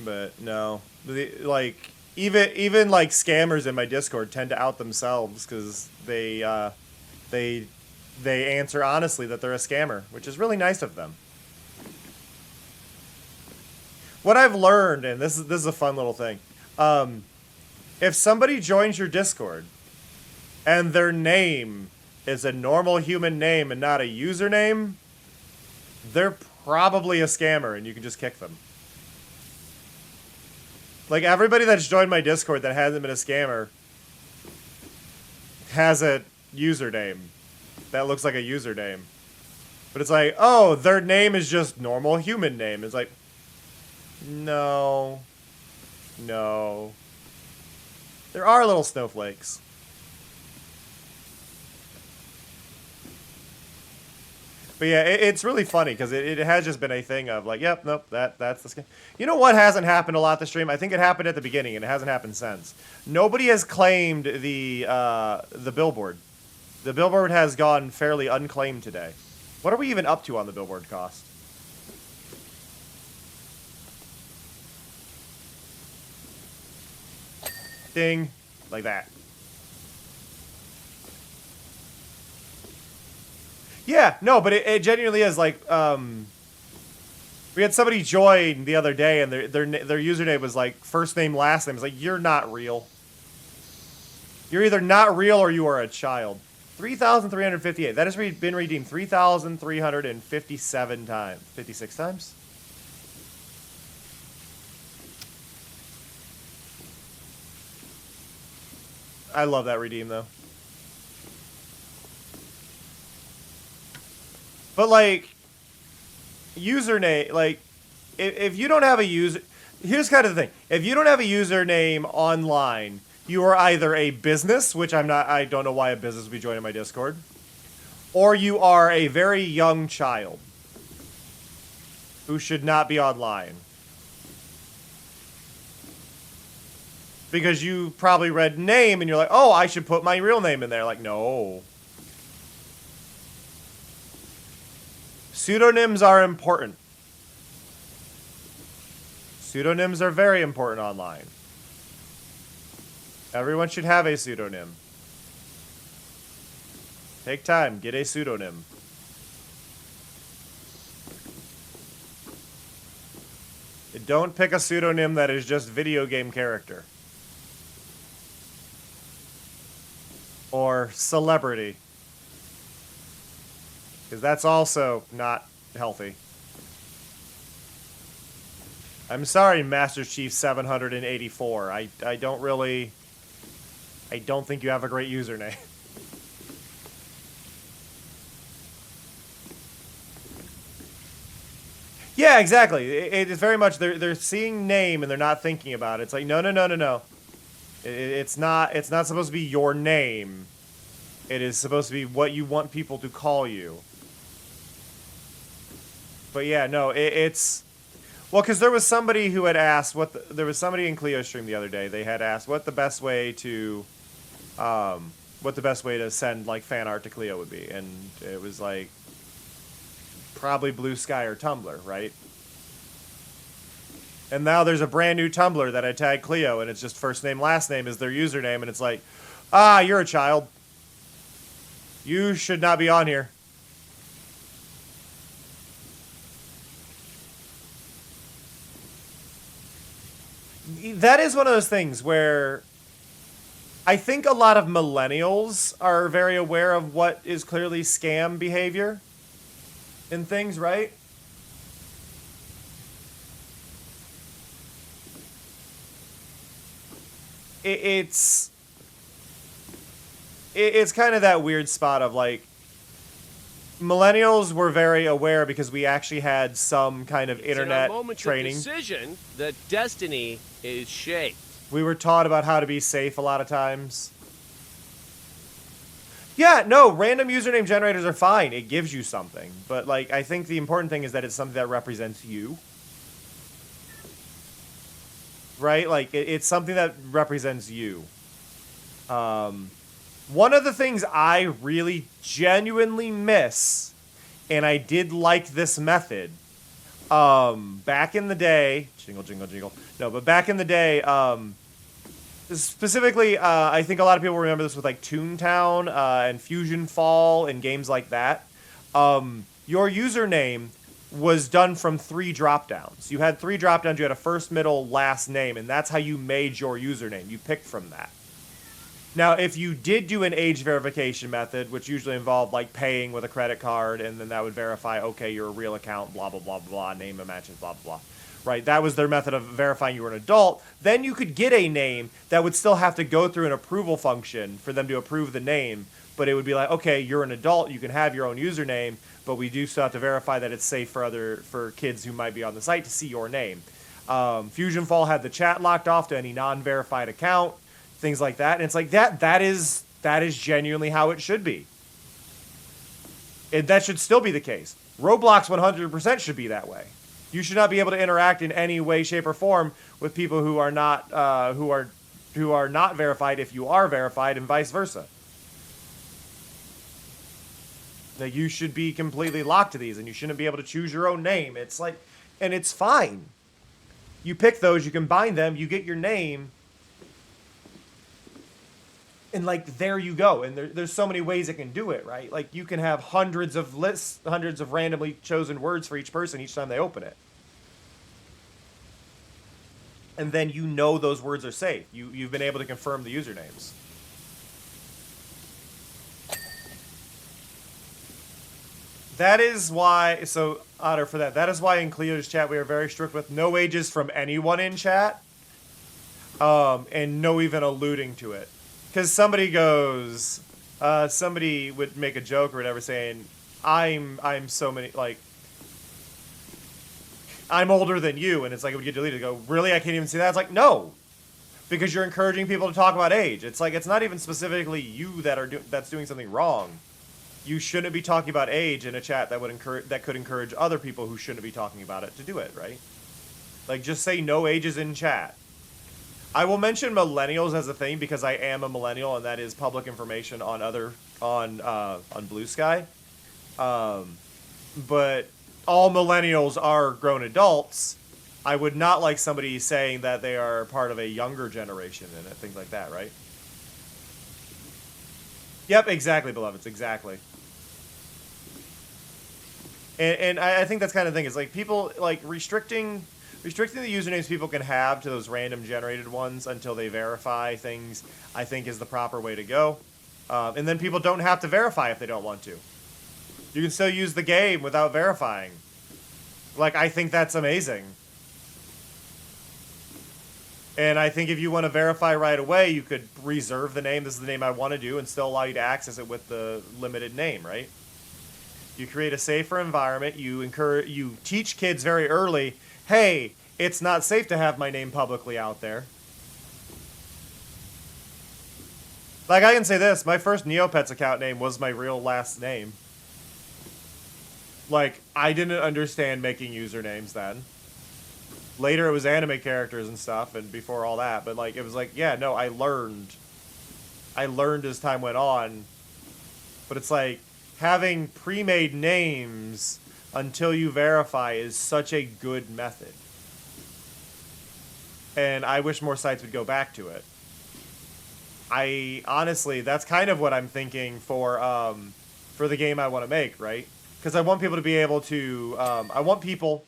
But no, like even like scammers in my Discord tend to out themselves because they answer honestly that they're a scammer, which is really nice of them. What I've learned, and this is a fun little thing, if somebody joins your Discord and their name is a normal human name and not a username, they're probably a scammer, and you can just kick them. Like, everybody that's joined my Discord that hasn't been a scammer has a username that looks like a username. But it's like, oh, their name is just normal human name. It's like, no. No. There are little snowflakes. But yeah, it's really funny because it has just been a thing of like, yep, nope, that's the scam. You know what hasn't happened a lot this stream? I think it happened at the beginning and it hasn't happened since. Nobody has claimed the billboard. The billboard has gone fairly unclaimed today. What are we even up to on the billboard cost? Ding, like that. Yeah, no, but it genuinely is like, we had somebody join the other day and their username was like first name, last name. It's like, you're not real. You're either not real or you are a child. 3,358. That has been redeemed 3,357 times. 56 times? I love that redeem though. But like, username, like, if you don't have a user, here's kind of the thing. If you don't have a username online, you are either a business, which I don't know why a business would be joining my Discord, or you are a very young child who should not be online. Because you probably read name and you're like, oh, I should put my real name in there. Like, no. Pseudonyms are important. Pseudonyms are very important online. Everyone should have a pseudonym. Take time, get a pseudonym. Don't pick a pseudonym that is just video game character. Or celebrity. Because that's also not healthy. I'm sorry, Master Chief 784. I don't think you have a great username. Yeah, exactly. It's very much they're seeing name and they're not thinking about it. It's like no. It's not supposed to be your name. It is supposed to be what you want people to call you. But yeah, no, it's well, because there was somebody who had asked there was somebody in Cleo's stream the other day. They had asked what the best way to send like fan art to Cleo would be, and it was like probably Blue Sky or Tumblr, right? And now there's a brand new Tumblr that I tagged Cleo, and it's just first name, last name is their username, and it's like, you're a child. You should not be on here. That is one of those things where I think a lot of millennials are very aware of what is clearly scam behavior and things, right? It's kind of that weird spot of like millennials were very aware because we actually had some kind of internet training. Decision that destiny is shaped. We were taught about how to be safe a lot of times. Yeah, no, random username generators are fine. It gives you something. But like, I think the important thing is that it's something that represents you. Right? Like, it's something that represents you. One of the things I really genuinely miss, and I did like this method, back in the day, jingle, jingle, jingle. No, but back in the day, specifically, I think a lot of people remember this with like Toontown and Fusion Fall and games like that. Your username was done from 3 drop-downs. You had 3 drop-downs. You had a first, middle, last name, and that's how you made your username. You picked from that. Now, if you did do an age verification method, which usually involved like paying with a credit card, and then that would verify, okay, you're a real account, blah, blah, blah, blah, name and matches, blah, blah, blah. Right? That was their method of verifying you were an adult. Then you could get a name that would still have to go through an approval function for them to approve the name. But it would be like, okay, you're an adult, you can have your own username, but we do still have to verify that it's safe for kids who might be on the site to see your name. Fusion Fall had the chat locked off to any non-verified account, things like that. And it's like that is genuinely how it should be. That should still be the case. Roblox 100% should be that way. You should not be able to interact in any way, shape, or form with people who are not not verified if you are verified, and vice versa. That you should be completely locked to these, and you shouldn't be able to choose your own name. It's like, and it's fine. You pick those, you combine them, you get your name, and like there you go. And there's so many ways it can do it, right? Like you can have hundreds of lists, hundreds of randomly chosen words for each person each time they open it. And then you know those words are safe. You've been able to confirm the usernames. That is why, so Otter, for that is why in Cleo's chat we are very strict with no ages from anyone in chat, and no even alluding to it. Because somebody would make a joke or whatever saying, I'm so many, like, I'm older than you, and it's like it would get deleted. Go, really? I can't even see that? It's like, no, because you're encouraging people to talk about age. It's like, it's not even specifically you that's doing something wrong. You shouldn't be talking about age in a chat that could encourage other people who shouldn't be talking about it to do it, right? Like, just say no ages in chat. I will mention millennials as a thing because I am a millennial, and that is public information on Blue Sky. But all millennials are grown adults. I would not like somebody saying that they are part of a younger generation and things like that, right? Yep, exactly, beloveds, exactly. And I think that's kind of the thing. Is like people like restricting the usernames people can have to those random generated ones until they verify things, I think is the proper way to go. And then people don't have to verify if they don't want to. You can still use the game without verifying. Like, I think that's amazing. And I think if you want to verify right away, you could reserve the name. This is the name I want to do, and still allow you to access it with the limited name, right? You create a safer environment. You teach kids very early, hey, it's not safe to have my name publicly out there. Like, I can say this, my first Neopets account name was my real last name. Like, I didn't understand making usernames then. Later it was anime characters and stuff, and before all that, but like, it was like, yeah, no, I learned as time went on. But it's like, having pre-made names until you verify is such a good method. And I wish more sites would go back to it. Honestly, that's kind of what I'm thinking for the game I want to make, right? Because I want people to be able to, I want people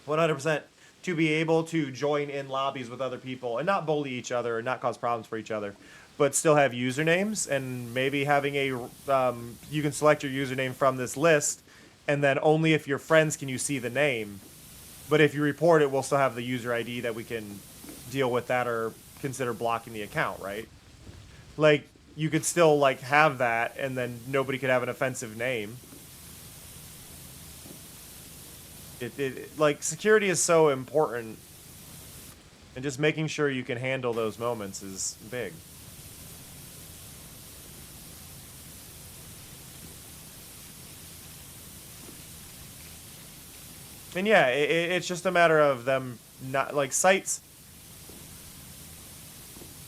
100% to be able to join in lobbies with other people and not bully each other and not cause problems for each other, but still have usernames, and maybe having a, you can select your username from this list, and then only if you're friends can you see the name. But if you report it, we'll still have the user ID that we can deal with that or consider blocking the account, right? Like, you could still, like, have that, and then nobody could have an offensive name. Like, security is so important, and just making sure you can handle those moments is big. And yeah, it's just a matter of them not, like, sites,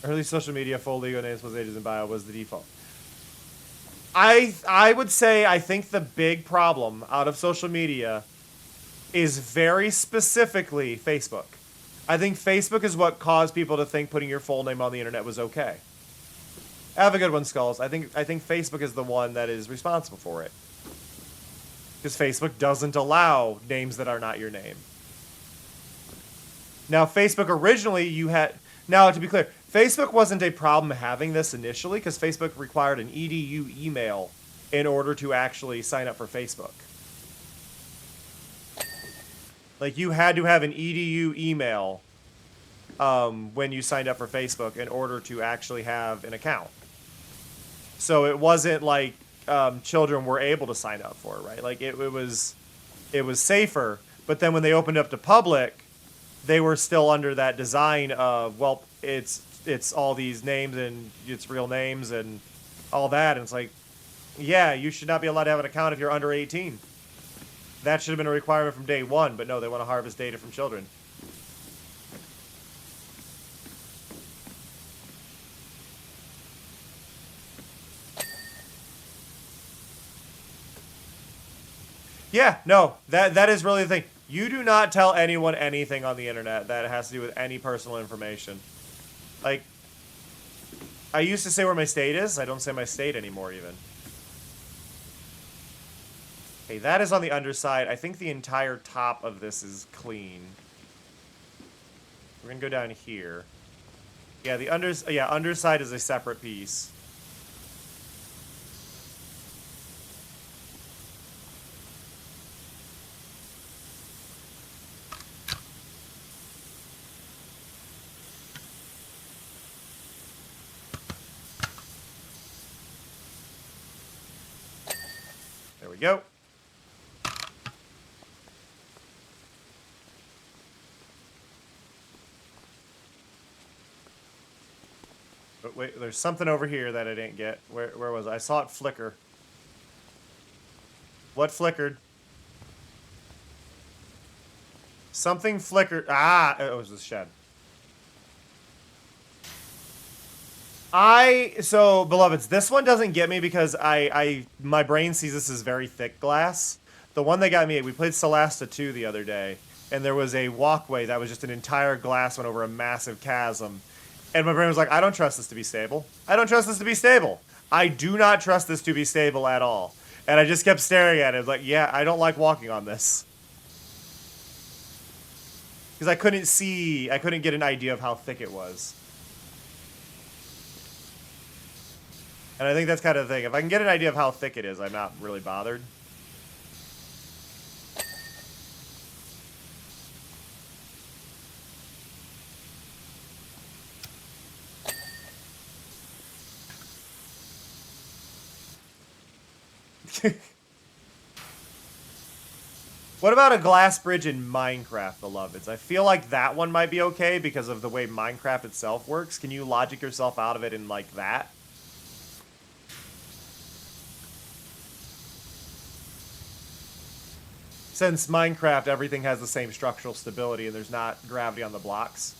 early social media, full legal names, plus ages and bio was the default. I would say I think the big problem out of social media is very specifically Facebook. I think Facebook is what caused people to think putting your full name on the internet was okay. Have a good one, Skulls. I think Facebook is the one that is responsible for it. Because Facebook doesn't allow names that are not your name. Now, Facebook originally, now to be clear, Facebook wasn't a problem having this initially, because Facebook required an EDU email in order to actually sign up for Facebook. Like, you had to have an EDU email when you signed up for Facebook in order to actually have an account. So it wasn't like children were able to sign up for it, right? Like, it was safer. But then when they opened up to public, they were still under that design of, well, it's all these names and it's real names and all that. And it's like, yeah, you should not be allowed to have an account if you're under 18. That should have been a requirement from day one, but no, they want to harvest data from children. Yeah, no, that is really the thing. You do not tell anyone anything on the internet that has to do with any personal information. Like, I used to say where my state is. I don't say my state anymore, even. Okay, that is on the underside. I think the entire top of this is clean. We're gonna go down here. Yeah, the underside is a separate piece. we go. But wait, there's something over here that I didn't get. Where was it? I saw it flicker. What flickered? Something flickered. Ah, it was the shed. So, beloveds, this one doesn't get me because my brain sees this as very thick glass. The one that got me, we played Celasta 2 the other day, and there was a walkway that was just an entire glass went over a massive chasm. And my brain was like, I don't trust this to be stable. I don't trust this to be stable. I do not trust this to be stable at all. And I just kept staring at it, like, yeah, I don't like walking on this. Because I couldn't get an idea of how thick it was. And I think that's kind of the thing. If I can get an idea of how thick it is, I'm not really bothered. What about a glass bridge in Minecraft, beloveds? I feel like that one might be okay because of the way Minecraft itself works. Can you logic yourself out of it in like that? Since Minecraft, everything has the same structural stability and there's not gravity on the blocks.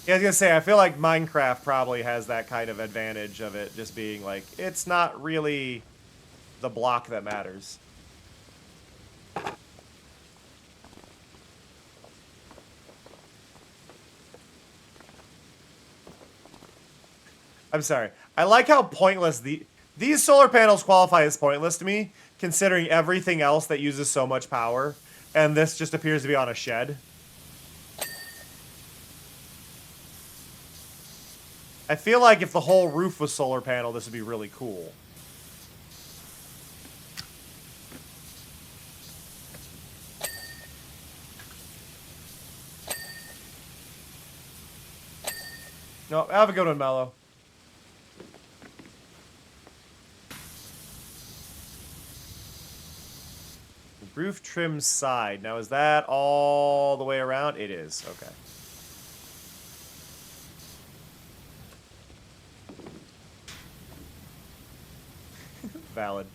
Yeah, I was gonna say, I feel like Minecraft probably has that kind of advantage of it just being like, it's not really the block that matters. I'm sorry. I like how pointless these solar panels qualify as pointless to me, considering everything else that uses so much power, and this just appears to be on a shed. I feel like if the whole roof was solar panel, this would be really cool. No, have a good one, Mello. Roof trim side. Now, is that all the way around? It is. Okay. Valid.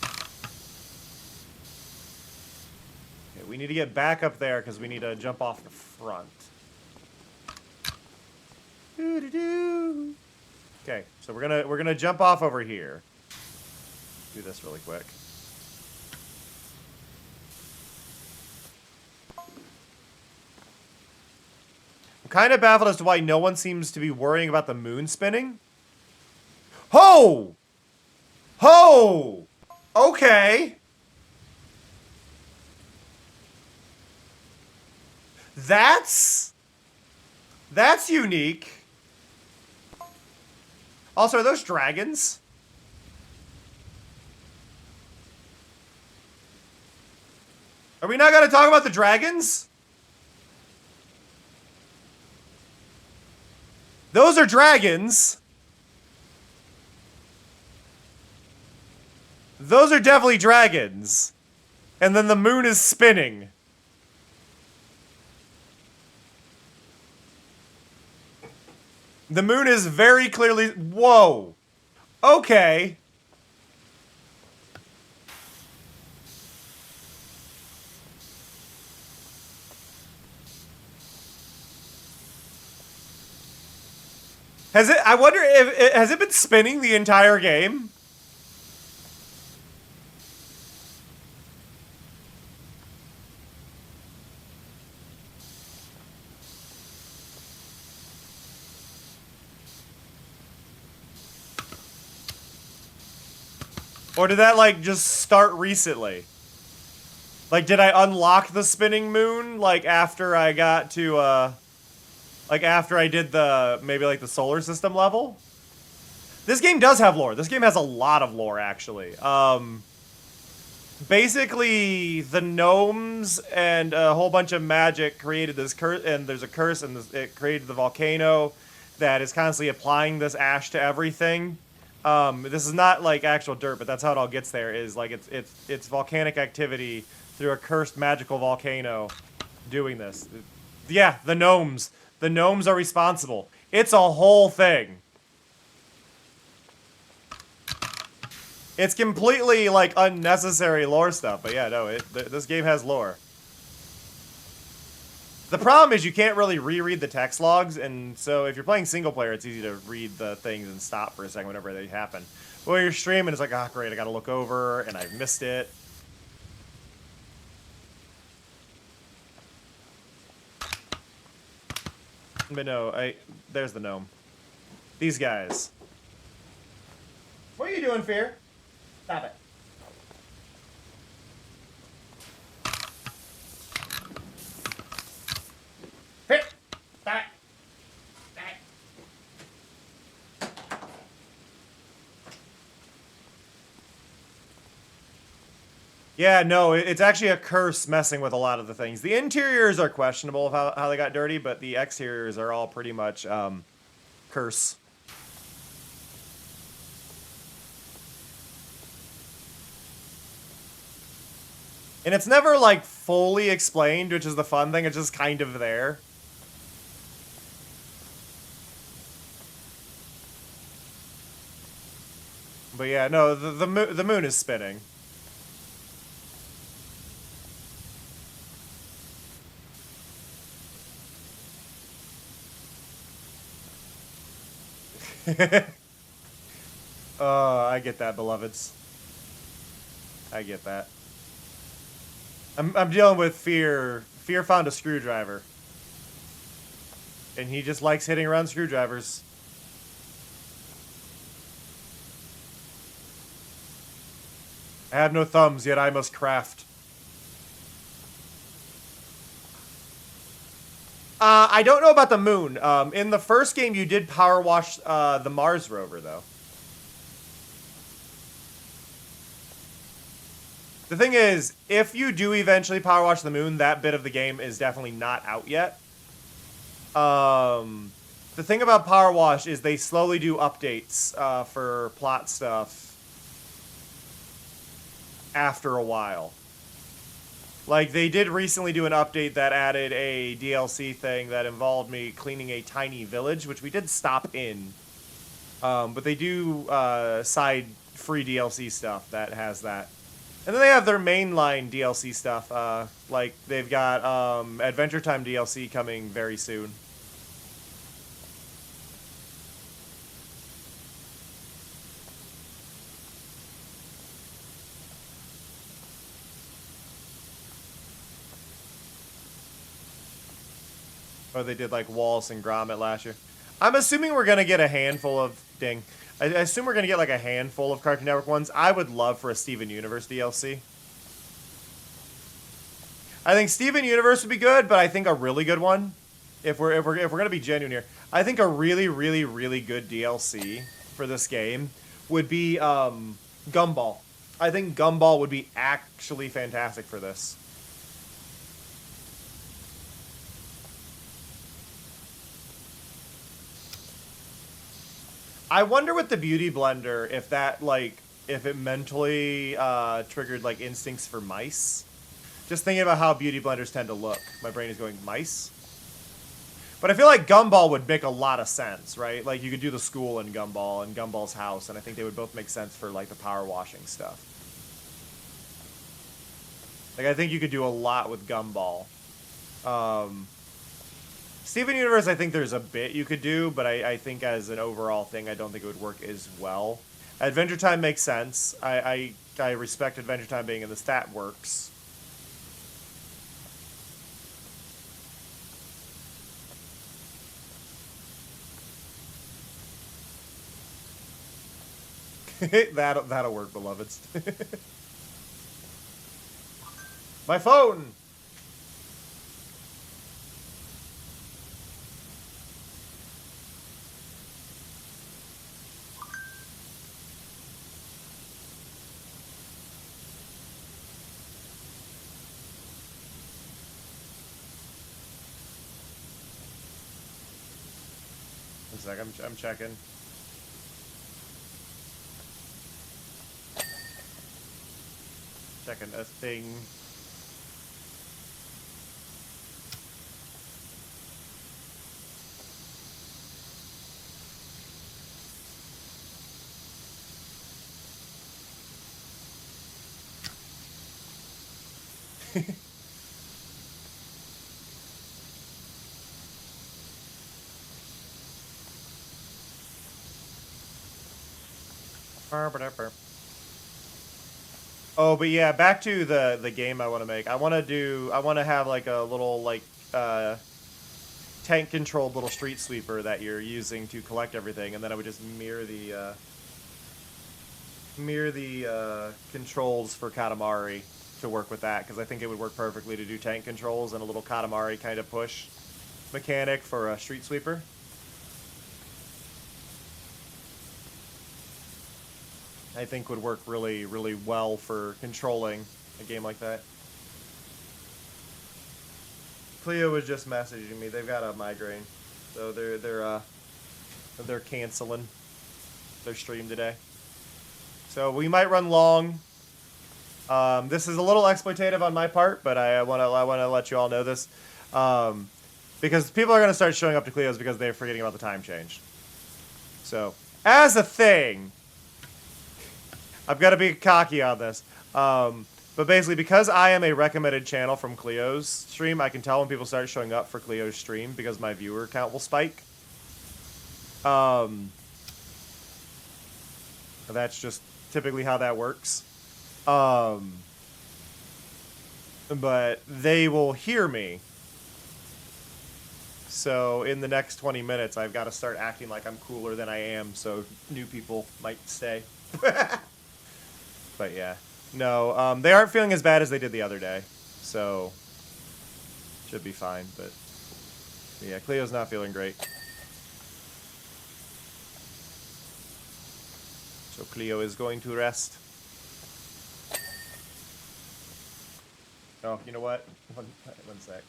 Okay, we need to get back up there because we need to jump off the front. Doo-doo-doo. Okay, so we're gonna jump off over here. Do this really quick. I'm kind of baffled as to why no one seems to be worrying about the moon spinning. Ho! Ho! Okay. That's unique. Also, are those dragons? Are we not going to talk about the dragons? Those are dragons. Those are definitely dragons. And then the moon is spinning. The moon is very clearly... Whoa. Okay. Has it... I wonder if... Has it been spinning the entire game? Or did that, like, just start recently? Like, did I unlock the spinning moon, like, after I got to, like, after I did the, maybe, like, the solar system level? This game does have lore. This game has a lot of lore, actually. Basically, the gnomes and a whole bunch of magic created this curse, and there's a curse, and it created the volcano. that is constantly applying this ash to everything. This is not like actual dirt, but that's how it all gets there. Is like it's volcanic activity through a cursed magical volcano doing this. Yeah, the gnomes. The gnomes are responsible. It's a whole thing. It's completely like unnecessary lore stuff, but yeah, no, this game has lore. The problem is you can't really reread the text logs, and so if you're playing single player, it's easy to read the things and stop for a second whenever they happen. But when you're streaming, it's like, ah, great, I gotta look over, and I missed it. But no, there's the gnome. These guys. What are you doing, Fear? Stop it. Fear! Stop it! Stop it! Yeah, no, it's actually a curse messing with a lot of the things. The interiors are questionable of how they got dirty, but the exteriors are all pretty much curse. And it's never, like, fully explained, which is the fun thing. It's just kind of there. But yeah, no, the moon is spinning. I get that, beloveds. I get that. I'm dealing with Fear. Fear found a screwdriver. And he just likes hitting around screwdrivers. I have no thumbs, yet I must craft. I don't know about the moon. In the first game, you did power wash the Mars rover, though. The thing is, if you do eventually power wash the moon, that bit of the game is definitely not out yet. The thing about power wash is they slowly do updates for plot stuff after a while. Like, they did recently do an update that added a DLC thing that involved me cleaning a tiny village, which we did stop in. But they do side free DLC stuff that has that. And then they have their mainline DLC stuff. Like, they've got Adventure Time DLC coming very soon. Oh, they did, like, Wallace and Gromit last year. I'm assuming we're going to get a handful of... Ding. I assume we're going to get, like, a handful of Cartoon Network ones. I would love for a Steven Universe DLC. I think Steven Universe would be good, but I think a really good one, if we're going to be genuine here, I think a really, really, really good DLC for this game would be Gumball. I think Gumball would be actually fantastic for this. I wonder with the Beauty Blender if that, like, if it mentally triggered, like, instincts for mice. Just thinking about how Beauty Blenders tend to look. My brain is going, mice? But I feel like Gumball would make a lot of sense, right? Like, you could do the school in Gumball and Gumball's house, and I think they would both make sense for, like, the power washing stuff. Like, I think you could do a lot with Gumball. Steven Universe, I think there's a bit you could do, but I think as an overall thing, I don't think it would work as well. Adventure Time makes sense. I respect Adventure Time being in this. That works. That'll work, beloveds. My phone! One sec, I'm checking. Checking a thing. Oh, but yeah, back to the game I want to make. I want to have like a little like tank controlled little street sweeper that you're using to collect everything, and then I would just mirror the controls for Katamari to work with that, because I think it would work perfectly to do tank controls and a little Katamari kind of push mechanic for a street sweeper. I think would work really, really well for controlling a game like that. Cleo was just messaging me. They've got a migraine, so they're canceling their stream today. So we might run long. This is a little exploitative on my part, but I want to let you all know this, because people are going to start showing up to Cleo's because they're forgetting about the time change. So as a thing, I've got to be cocky on this. But basically, because I am a recommended channel from Cleo's stream, I can tell when people start showing up for Cleo's stream because my viewer count will spike. That's just typically how that works. But they will hear me. So in the next 20 minutes, I've got to start acting like I'm cooler than I am, so new people might stay. But yeah, no, they aren't feeling as bad as they did the other day, so should be fine. But yeah, Cleo's not feeling great. So Cleo is going to rest. Oh, you know what? One sec.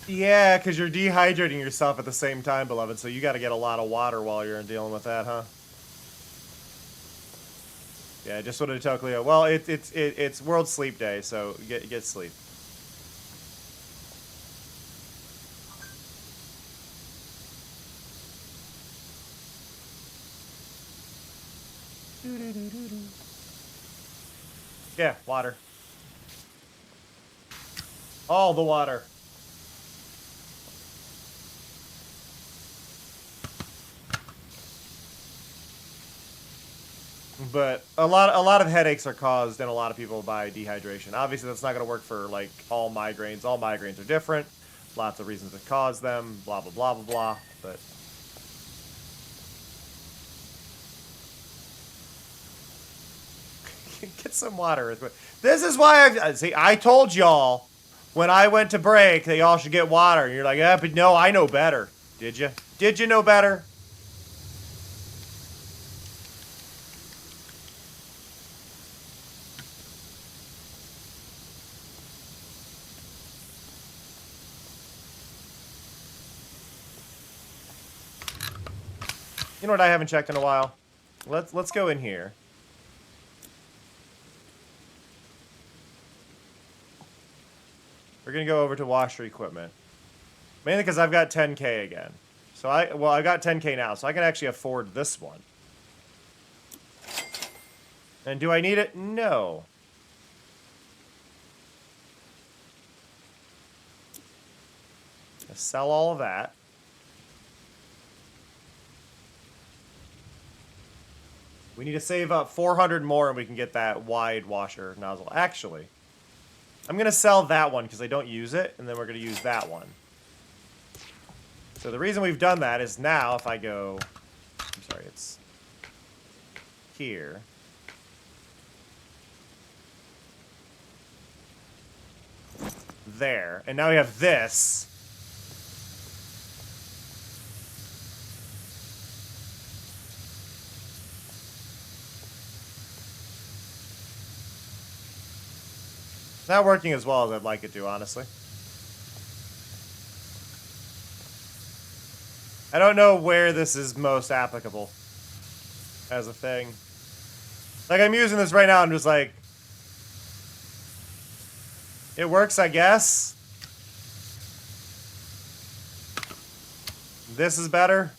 Yeah, because you're dehydrating yourself at the same time, beloved, so you got to get a lot of water while you're dealing with that, huh? Yeah, I just wanted to tell Cleo. Well, it's World Sleep Day, so get sleep. Yeah, water. All the water. But a lot of headaches are caused in a lot of people by dehydration. Obviously, that's not going to work for like all migraines. All migraines are different. Lots of reasons that cause them. Blah blah blah blah blah. But get some water. This is why I told y'all when I went to break that y'all should get water. And you're like, yeah, but no, I know better. Did you? Did you know better? You know what I haven't checked in a while? Let's go in here. We're gonna go over to washer equipment. Mainly because I've got 10K again. So I got 10K now, so I can actually afford this one. And do I need it? No. Let's sell all of that. We need to save up 400 more and we can get that wide washer nozzle. Actually, I'm going to sell that one because I don't use it, and then we're going to use that one. So the reason we've done that is now if I go... I'm sorry, it's here. there. And now we have this. It's not working as well as I'd like it to, honestly. I don't know where this is most applicable as a thing. Like, I'm using this right now, I'm just like... It works, I guess. This is better.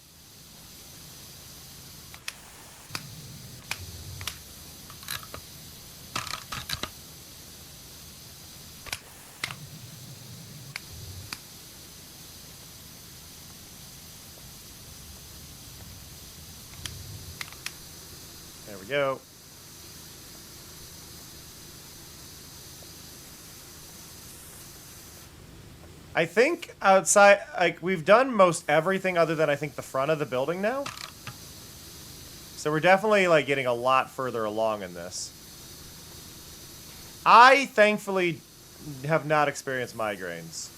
There we go. I think outside, like, we've done most everything other than I think the front of the building now. So we're definitely, like, getting a lot further along in this. I, thankfully, have not experienced migraines.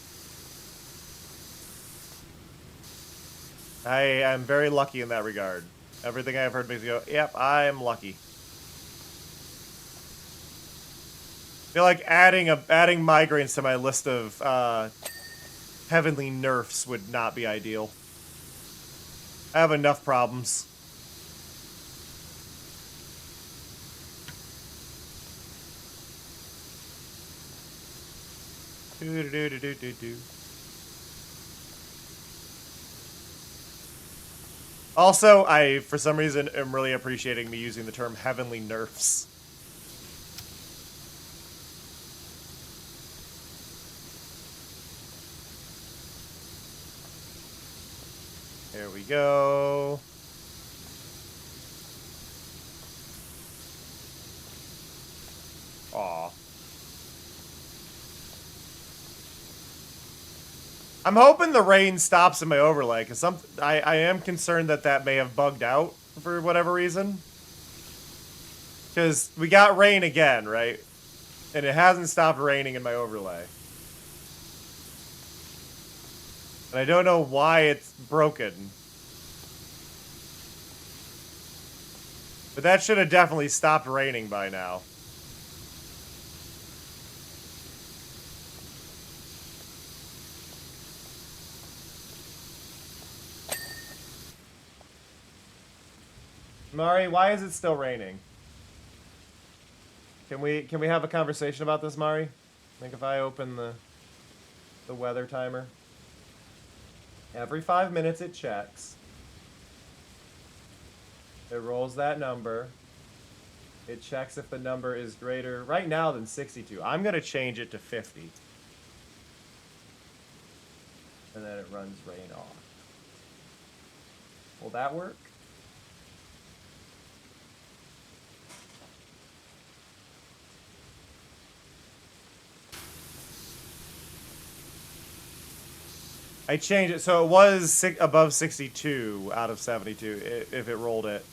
I am very lucky in that regard. Everything I've heard makes me go, yep, I am lucky. I feel like adding migraines to my list of heavenly nerfs would not be ideal. I have enough problems. Also, I, for some reason, am really appreciating me using the term heavenly nerfs. There we go. Aw. I'm hoping the rain stops in my overlay, because I am concerned that that may have bugged out for whatever reason. Because we got rain again, right? And it hasn't stopped raining in my overlay. And I don't know why it's broken. But that should have definitely stopped raining by now. Mari, why is it still raining? Can we have a conversation about this, Mari? I think if I open the weather timer. Every 5 minutes it checks. It rolls that number. It checks if the number is greater right now than 62. I'm going to change it to 50. And then it runs rain off. Will that work? I changed it, so it was above 62 out of 72 if it rolled it.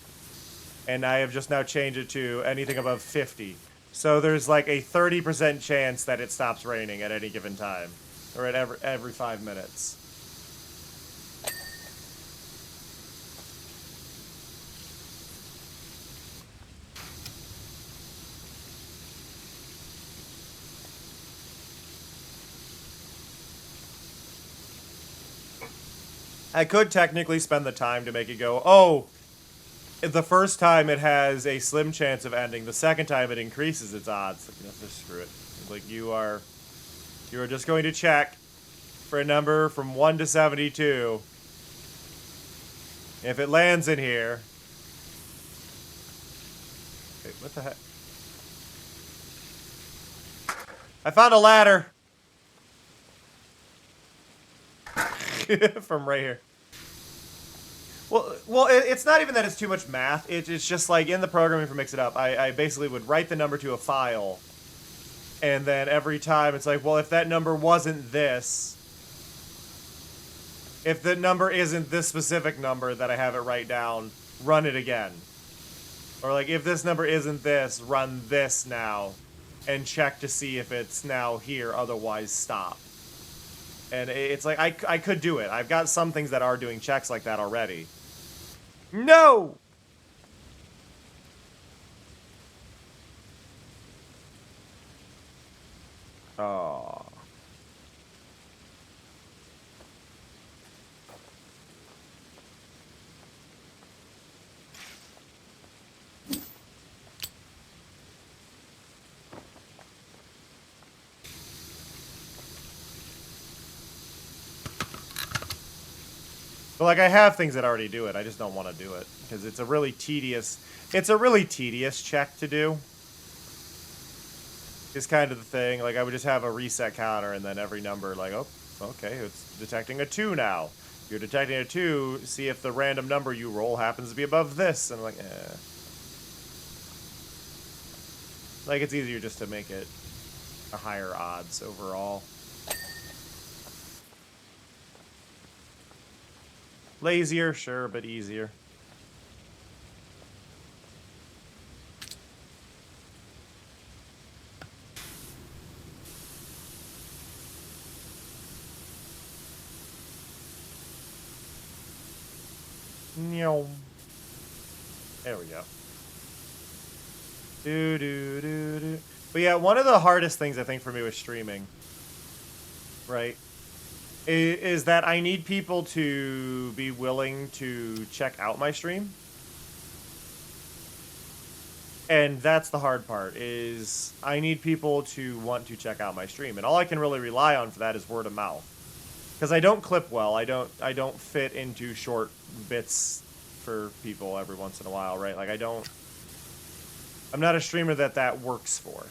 And I have just now changed it to anything above 50. So there's like a 30% chance that it stops raining at any given time. Or at every 5 minutes. I could technically spend the time to make it go, oh, the first time it has a slim chance of ending, the second time it increases its odds. Like, you know, just screw it. Like, you are just going to check for a number from 1 to 72. If it lands in here... Wait, what the heck? I found a ladder! From right here. Well, it's not even that it's too much math. It's just like in the programming for Mix It Up, I basically would write the number to a file, and then every time it's like, well, if that number wasn't this, if the number isn't this specific number that I have it write down, run it again. Or like, if this number isn't this, run this now. and check to see if it's now here, otherwise stop. And it's like, I could do it. I've got some things that are doing checks like that already. No! Oh. But like, I have things that already do it. I just don't want to do it because it's a really tedious check to do. Is kind of the thing. Like, I would just have a reset counter and then every number, like, oh, okay, it's detecting a 2 now. If you're detecting a 2, see if the random number you roll happens to be above this. And I'm like, eh. Like, it's easier just to make it a higher odds overall. Lazier, sure, but easier. There we go. Do. But yeah, one of the hardest things I think for me with streaming, right, is that I need people to be willing to check out my stream. And that's the hard part, is I need people to want to check out my stream. And all I can really rely on for that is word of mouth. Because I don't clip well. I don't fit into short bits for people every once in a while, right? Like, I'm not a streamer that works for.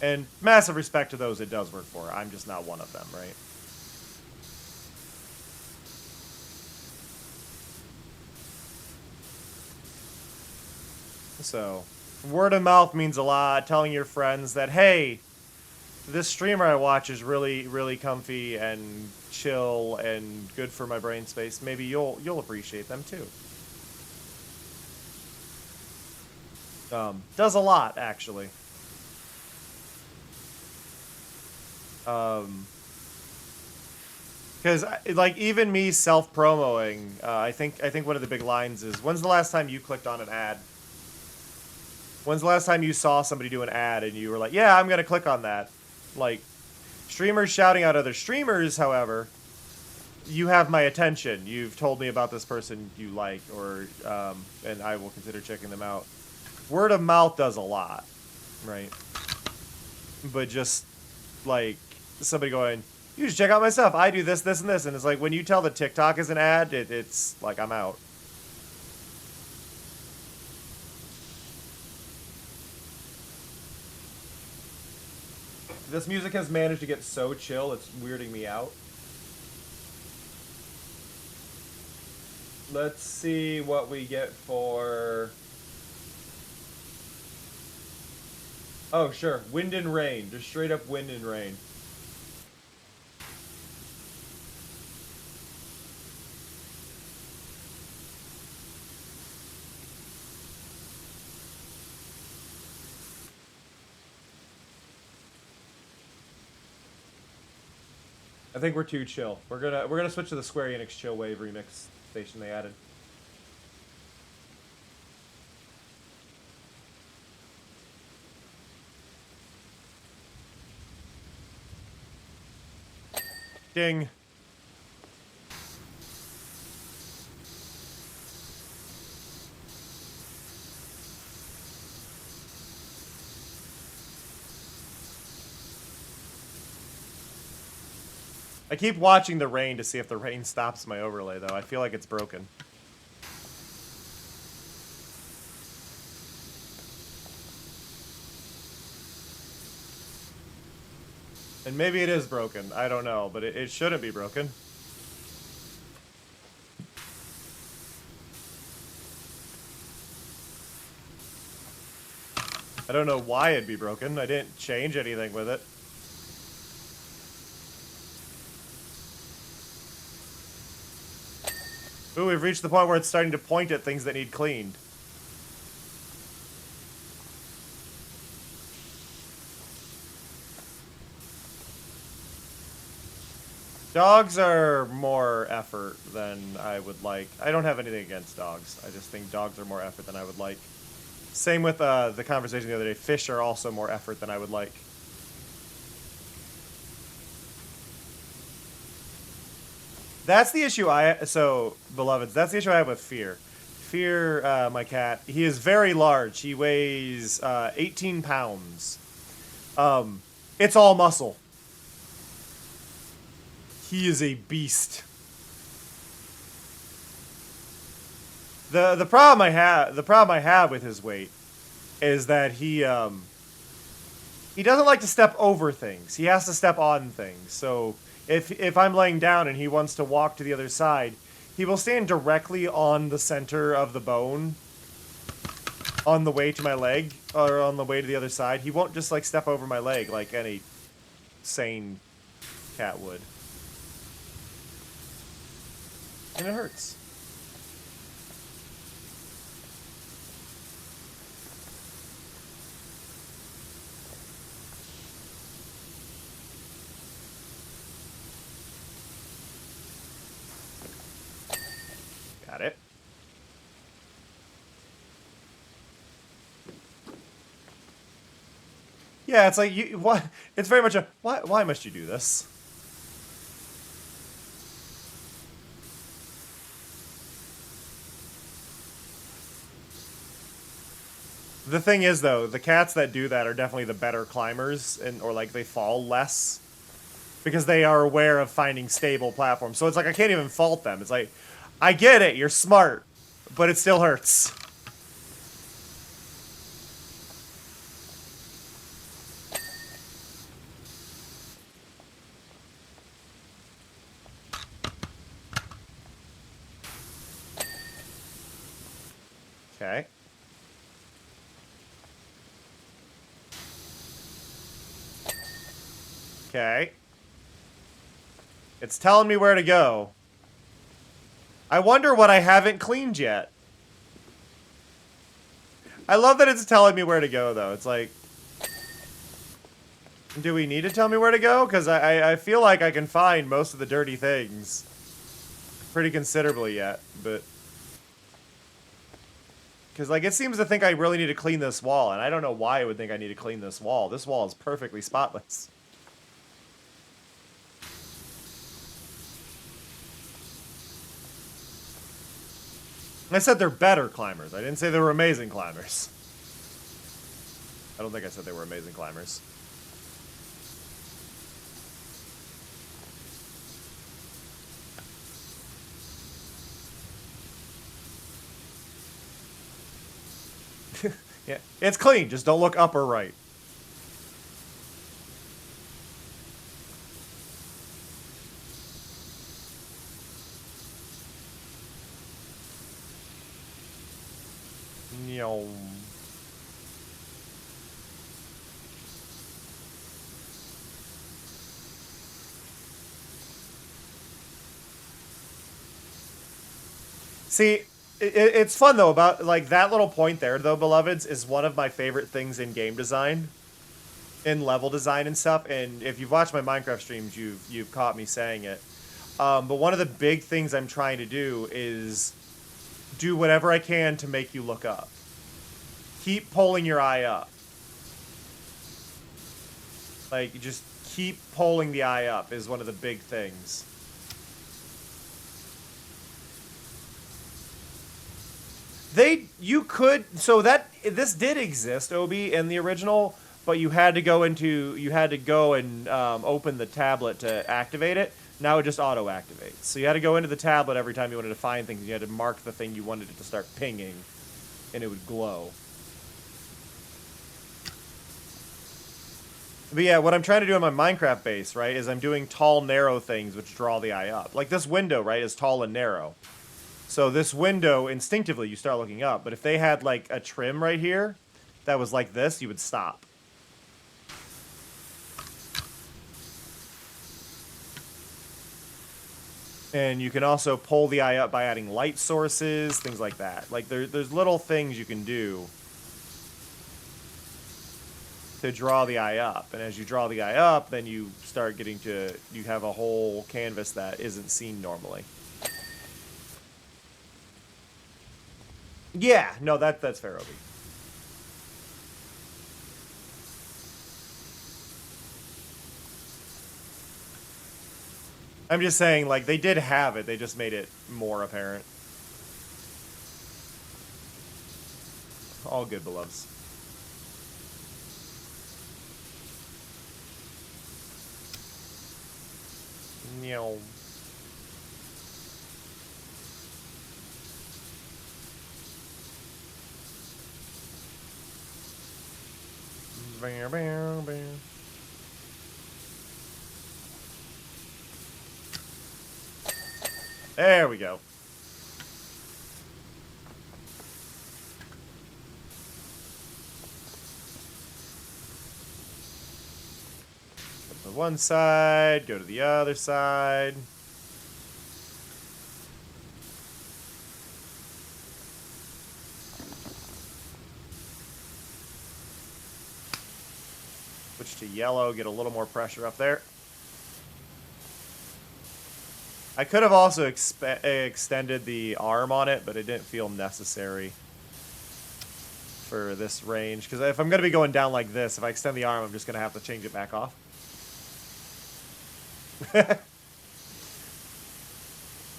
And massive respect to those it does work for. I'm just not one of them, right? So, word of mouth means a lot. Telling your friends that, hey, this streamer I watch is really, really comfy and chill and good for my brain space. Maybe you'll appreciate them too. Does a lot, actually. Because like, even me self-promoing, I think one of the big lines is, when's the last time you clicked on an ad? When's the last time you saw somebody do an ad and you were like, yeah, I'm gonna click on that? Like, streamers shouting out other streamers, however, you have my attention. You've told me about this person you like, or and I will consider checking them out. Word of mouth does a lot, right? But just like somebody going, you should check out my stuff. I do this, this, and this. And it's like, when you tell the TikTok is an ad, it's like, I'm out. This music has managed to get so chill, it's weirding me out. Let's see what we get for... Oh, sure. Wind and rain. Just straight up wind and rain. I think we're too chill. We're gonna switch to the Square Enix Chill Wave remix station they added. Ding. I keep watching the rain to see if the rain stops my overlay, though. I feel like it's broken. And maybe it is broken. I don't know, but it shouldn't be broken. I don't know why it'd be broken. I didn't change anything with it. Ooh, we've reached the point where it's starting to point at things that need cleaned. Dogs are more effort than I would like. I don't have anything against dogs. I just think dogs are more effort than I would like. Same with the conversation the other day. Fish are also more effort than I would like. That's the issue so, beloveds, that's the issue I have with Fear. Fear, my cat, he is very large. He weighs 18 pounds. It's all muscle. He is a beast. The problem I have with his weight is that he doesn't like to step over things. He has to step on things. So if I'm laying down and he wants to walk to the other side, he will stand directly on the center of the bone on the way to my leg or on the way to the other side. He won't just like step over my leg like any sane cat would. And it hurts. Got it. Yeah, it's like what? It's very much a why must you do this? The thing is, though, the cats that do that are definitely the better climbers, or like they fall less because they are aware of finding stable platforms. So it's like I can't even fault them. It's like, I get it, you're smart, but it still hurts. Okay. Okay. It's telling me where to go. I wonder what I haven't cleaned yet. I love that it's telling me where to go, though. It's like... Do we need to tell me where to go? Because I feel like I can find most of the dirty things pretty considerably yet, but... Because, like, it seems to think I really need to clean this wall, and I don't know why it would think I need to clean this wall. This wall is perfectly spotless. I said they're better climbers. I didn't say they were amazing climbers. I don't think I said they were amazing climbers. Yeah, it's clean. Just don't look up or right. Yo. See, it's fun though about like that little point there though, beloveds, is one of my favorite things in game design, in level design and stuff. And if you've watched my Minecraft streams, you've caught me saying it. But one of the big things I'm trying to do is do whatever I can to make you look up. Keep pulling your eye up. Like, just keep pulling the eye up is one of the big things. This did exist, Obi, in the original, but you had to go and open the tablet to activate it. Now it just auto-activates. So you had to go into the tablet every time you wanted to find things. You had to mark the thing you wanted it to start pinging, and it would glow. But yeah, what I'm trying to do on my Minecraft base, right, is I'm doing tall, narrow things which draw the eye up. Like this window, right, is tall and narrow. So this window, instinctively, you start looking up. But if they had, like, a trim right here that was like this, you would stop. And you can also pull the eye up by adding light sources, things like that. Like, there's little things you can do to draw the eye up. And as you draw the eye up, then you start getting to, you have a whole canvas that isn't seen normally. Yeah, no, that's fair, Obi. I'm just saying, like, they did have it, they just made it more apparent. All good, beloveds. Meow. Bam, bam, bam. There we go. Go to one side, go to the other side. Switch to yellow, get a little more pressure up there. I could have also extended the arm on it, but it didn't feel necessary for this range. Because if I'm going to be going down like this, if I extend the arm, I'm just going to have to change it back off.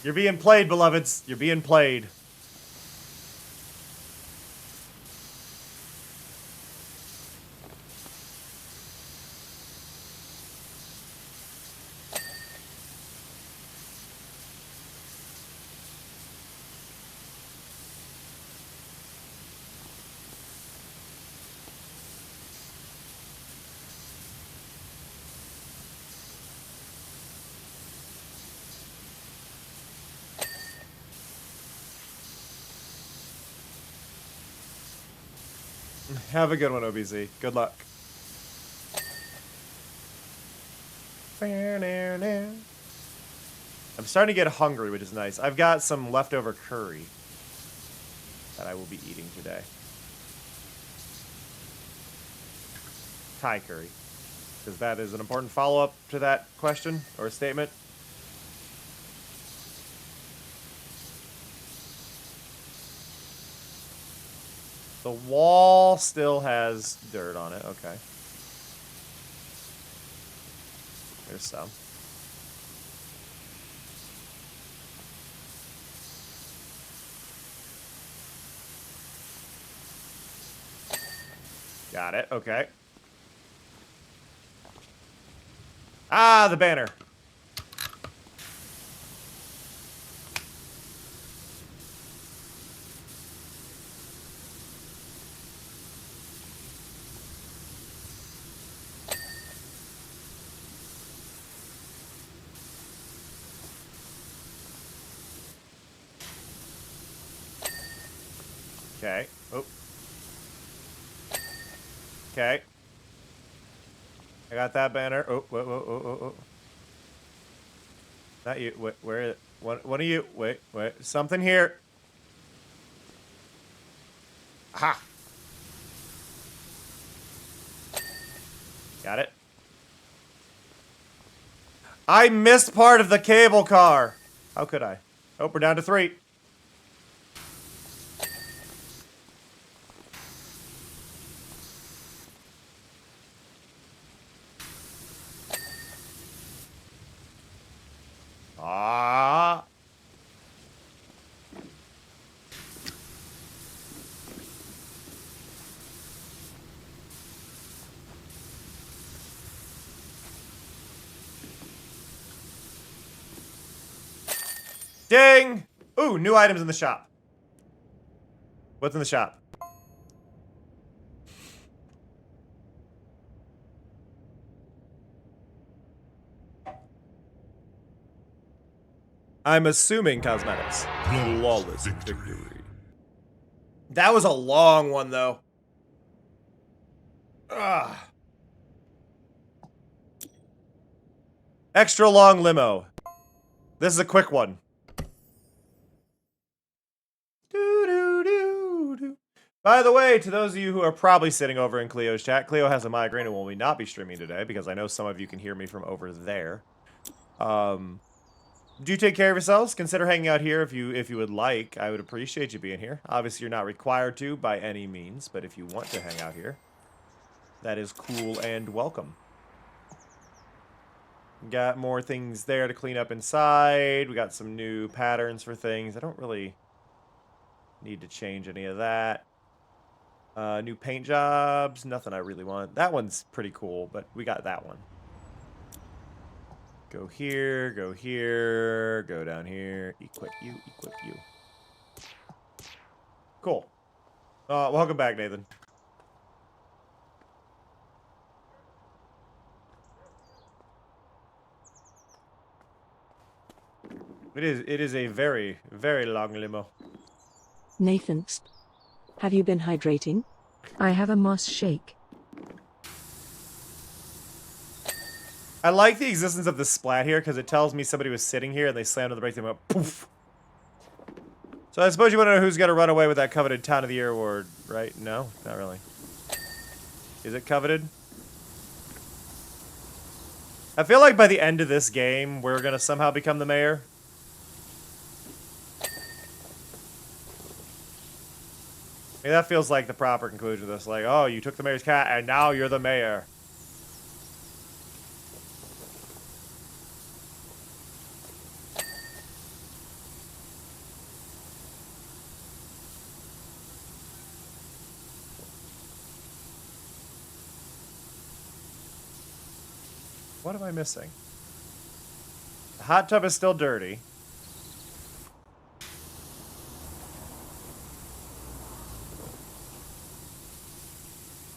You're being played, beloveds. You're being played. Have a good one, OBZ. Good luck. I'm starting to get hungry, which is nice. I've got some leftover curry that I will be eating today. Thai curry. Because that is an important follow-up to that question or statement. The wall still has dirt on it. Okay. There's some. Got it. Okay. Ah, the banner. Okay. Oh. Okay. I got that banner. Oh, whoa, whoa, whoa, whoa, whoa. Not you. Wait, where is it? What are you? Wait, wait. Something here. Aha. Got it. I missed part of the cable car. How could I? Oh, we're down to 3. Ah. Ding! Ooh, new items in the shop. What's in the shop? I'm assuming cosmetics. Flawless victory. That was a long one, though. Ugh. Extra long limo. This is a quick one. By the way, to those of you who are probably sitting over in Cleo's chat, Cleo has a migraine and will not be streaming today because I know some of you can hear me from over there. Do take care of yourselves. Consider hanging out here if you would like. I would appreciate you being here. Obviously, you're not required to by any means, but if you want to hang out here, that is cool and welcome. Got more things there to clean up inside. We got some new patterns for things. I don't really need to change any of that. New paint jobs. Nothing I really want. That one's pretty cool, but we got that one. Go here, go here, go down here. Equip you, equip you. Cool. Welcome back, Nathan. It is a very, very long limo. Nathan, have you been hydrating? I have a moss shake. I like the existence of the splat here because it tells me somebody was sitting here and they slammed on the brakes and went poof. So I suppose you want to know who's going to run away with that coveted Town of the Year award, right? No, not really. Is it coveted? I feel like by the end of this game, we're going to somehow become the mayor. I mean, that feels like the proper conclusion of this. Like, oh, you took the mayor's cat and now you're the mayor. What am I missing? The hot tub is still dirty.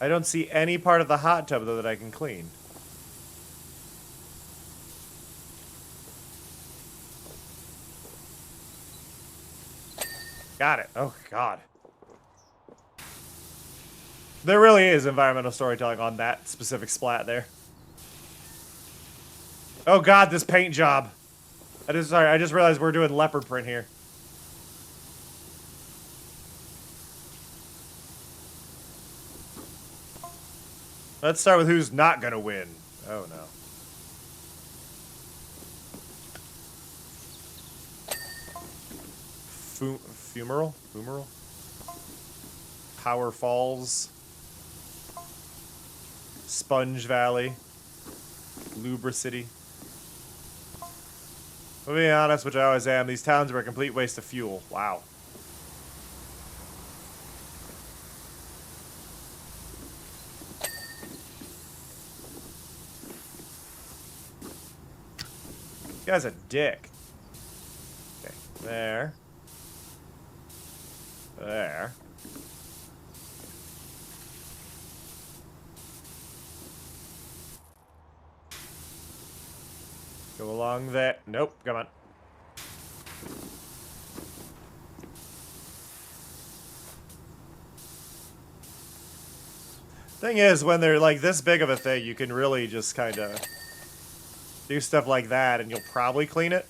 I don't see any part of the hot tub, though, that I can clean. Got it. Oh, God. There really is environmental storytelling on that specific splat there. Oh, God, this paint job. I just realized we're doing leopard print here. Let's start with who's not gonna win. Oh, no. Fumeral? Fumeral? Power Falls. Sponge Valley. Lubricity. To be honest, which I always am, these towns are a complete waste of fuel. Wow. This guy's a dick. Okay, there. There. Go along there. Nope, come on. Thing is, when they're like this big of a thing, you can really just kind of do stuff like that and you'll probably clean it.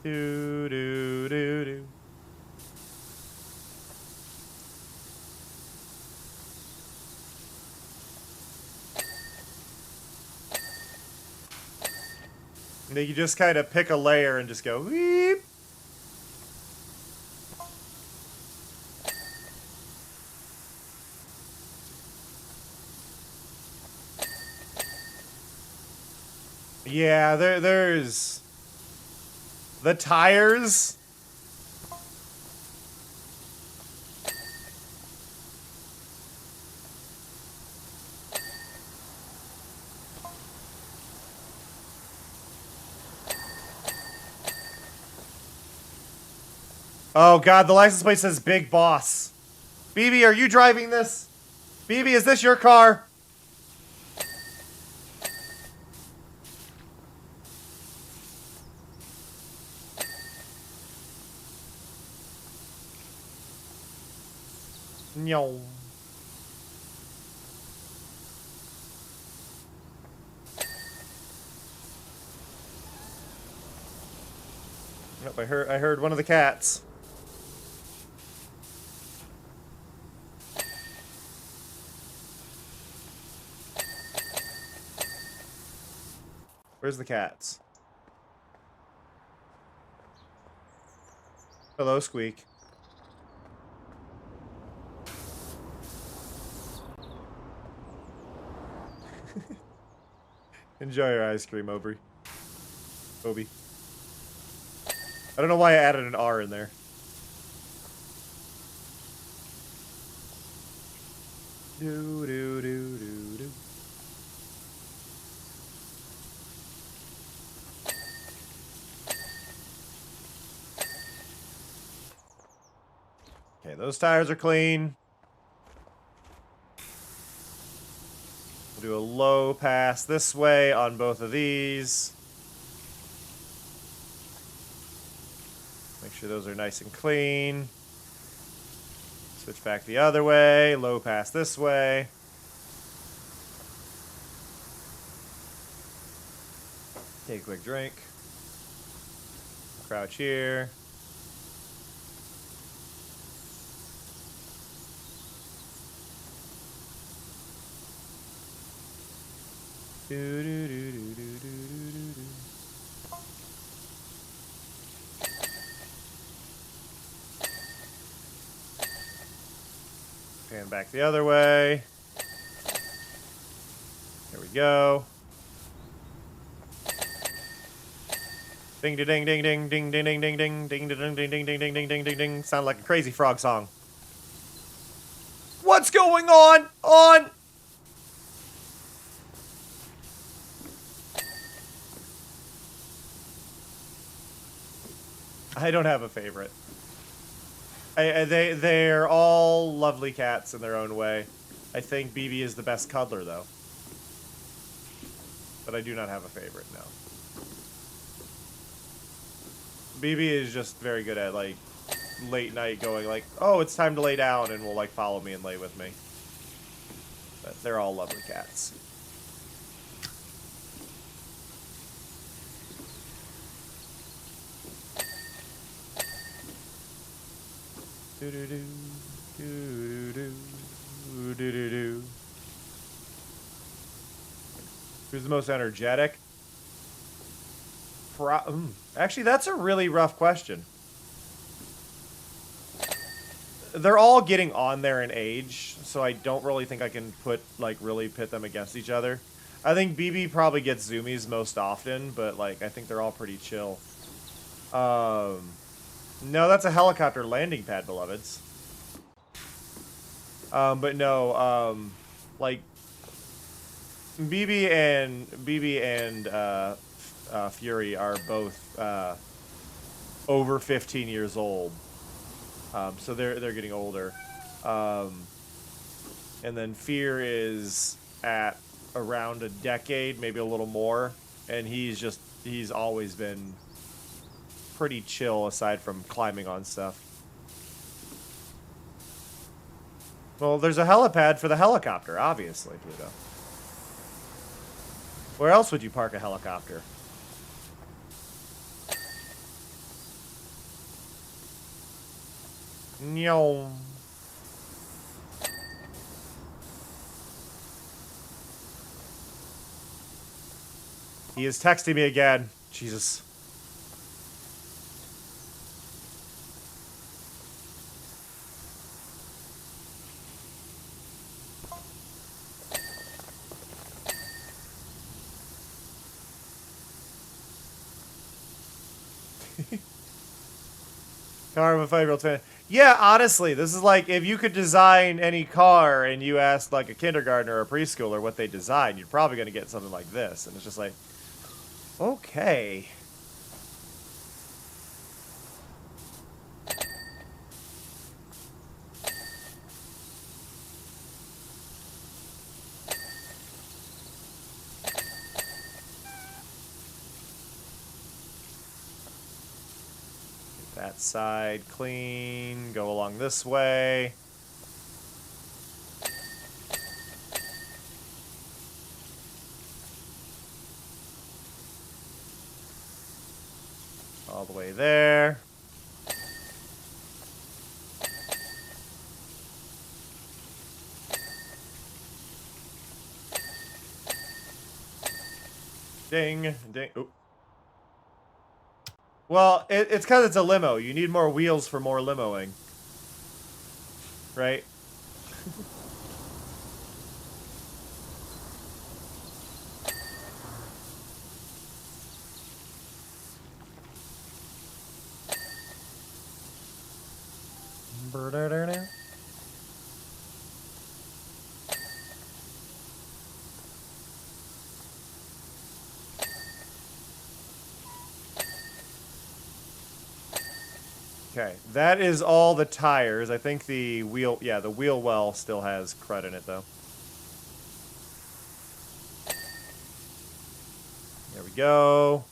Do do do do. And then you just kind of pick a layer and just go weep. Yeah, there's the tires. Oh God, the license plate says Big Boss. BB, are you driving this? BB, is this your car? No. Nope, I heard one of the cats. Where's the cats? Hello, Squeak. Enjoy your ice cream, Obi. Obi. I don't know why I added an R in there. Do do do do do. Okay, those tires are clean. We'll do a low pass this way on both of these. Make sure those are nice and clean. Switch back the other way. Low pass this way. Take a quick drink. Crouch here. Do, do, do, do, do, do, do, do. Pan back the other way. There we go. Ding ding ding ding ding ding ding ding ding ding ding ding ding ding ding ding ding ding ding ding. Sound like a Crazy Frog song. What's going on? I don't have a favorite. They're all lovely cats in their own way. I think BB is the best cuddler, though. But I do not have a favorite, no. BB is just very good at, like, late night going, like, oh, it's time to lay down, and will, like, follow me and lay with me. But they're all lovely cats. Do-do-do, do-do-do, do-do-do. Who's the most energetic? Actually, that's a really rough question. They're all getting on there in age, so I don't really think I can really pit them against each other. I think BB probably gets zoomies most often, but, like, I think they're all pretty chill. No, that's a helicopter landing pad, beloveds. But no, like, BB and Fury are both over 15 years old. So they're getting older. And then Fear is at around a decade, maybe a little more, and he's always been pretty chill aside from climbing on stuff. Well, there's a helipad for the helicopter, obviously, Pluto. Where else would you park a helicopter? No. He is texting me again. Jesus. Car of a 5-year-old fan. Yeah, honestly, this is like if you could design any car and you asked like a kindergartner or a preschooler what they designed, you're probably going to get something like this. And it's just like, okay. That side clean. Go along this way. All the way there. Ding, ding. Oop. Well, it's because it's a limo. You need more wheels for more limoing. Right? Okay, that is all the tires. I think the wheel, yeah, the wheel well still has crud in it, though. There we go.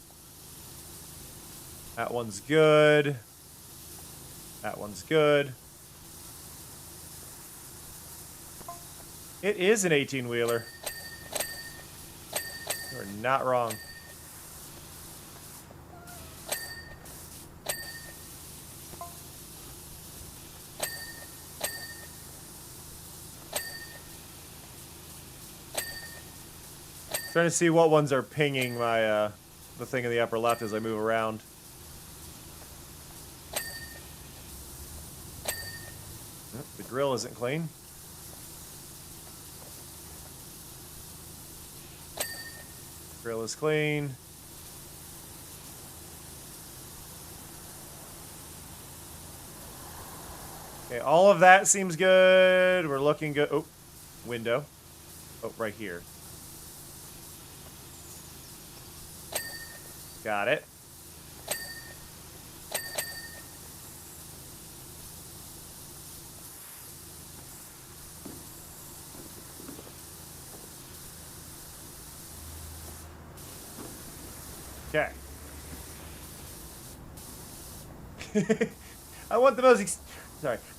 That one's good. That one's good. It is an 18-wheeler. You're not wrong. Trying to see what ones are pinging my the thing in the upper left as I move around. Oh, the grill isn't clean. Grill is clean. Okay, all of that seems good. We're looking good. Oh, window. Oh, right here. Got it. Okay. I want the most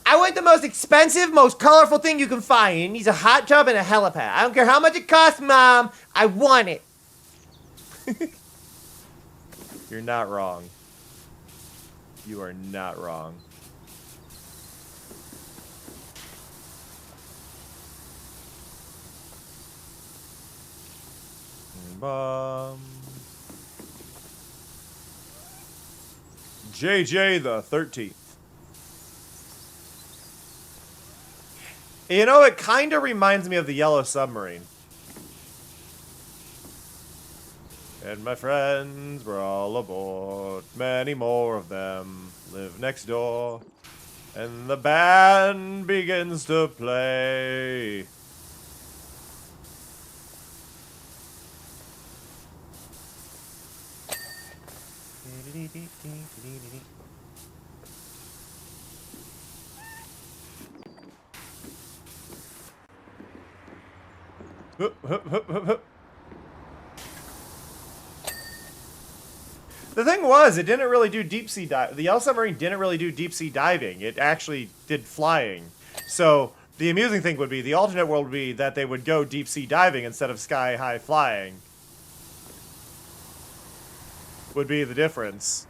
I want the most expensive, most colorful thing you can find. It needs a hot tub and a helipad. I don't care how much it costs, Mom. I want it. You're not wrong. You are not wrong. JJ the 13th. You know, it kind of reminds me of the Yellow Submarine. And my friends were all aboard. Many more of them live next door. And the band begins to play. The thing was, it didn't really do deep sea dive. The Yellow Submarine didn't really do deep sea diving. It actually did flying. So the amusing thing would be, the alternate world would be that they would go deep sea diving instead of sky high flying. Would be the difference.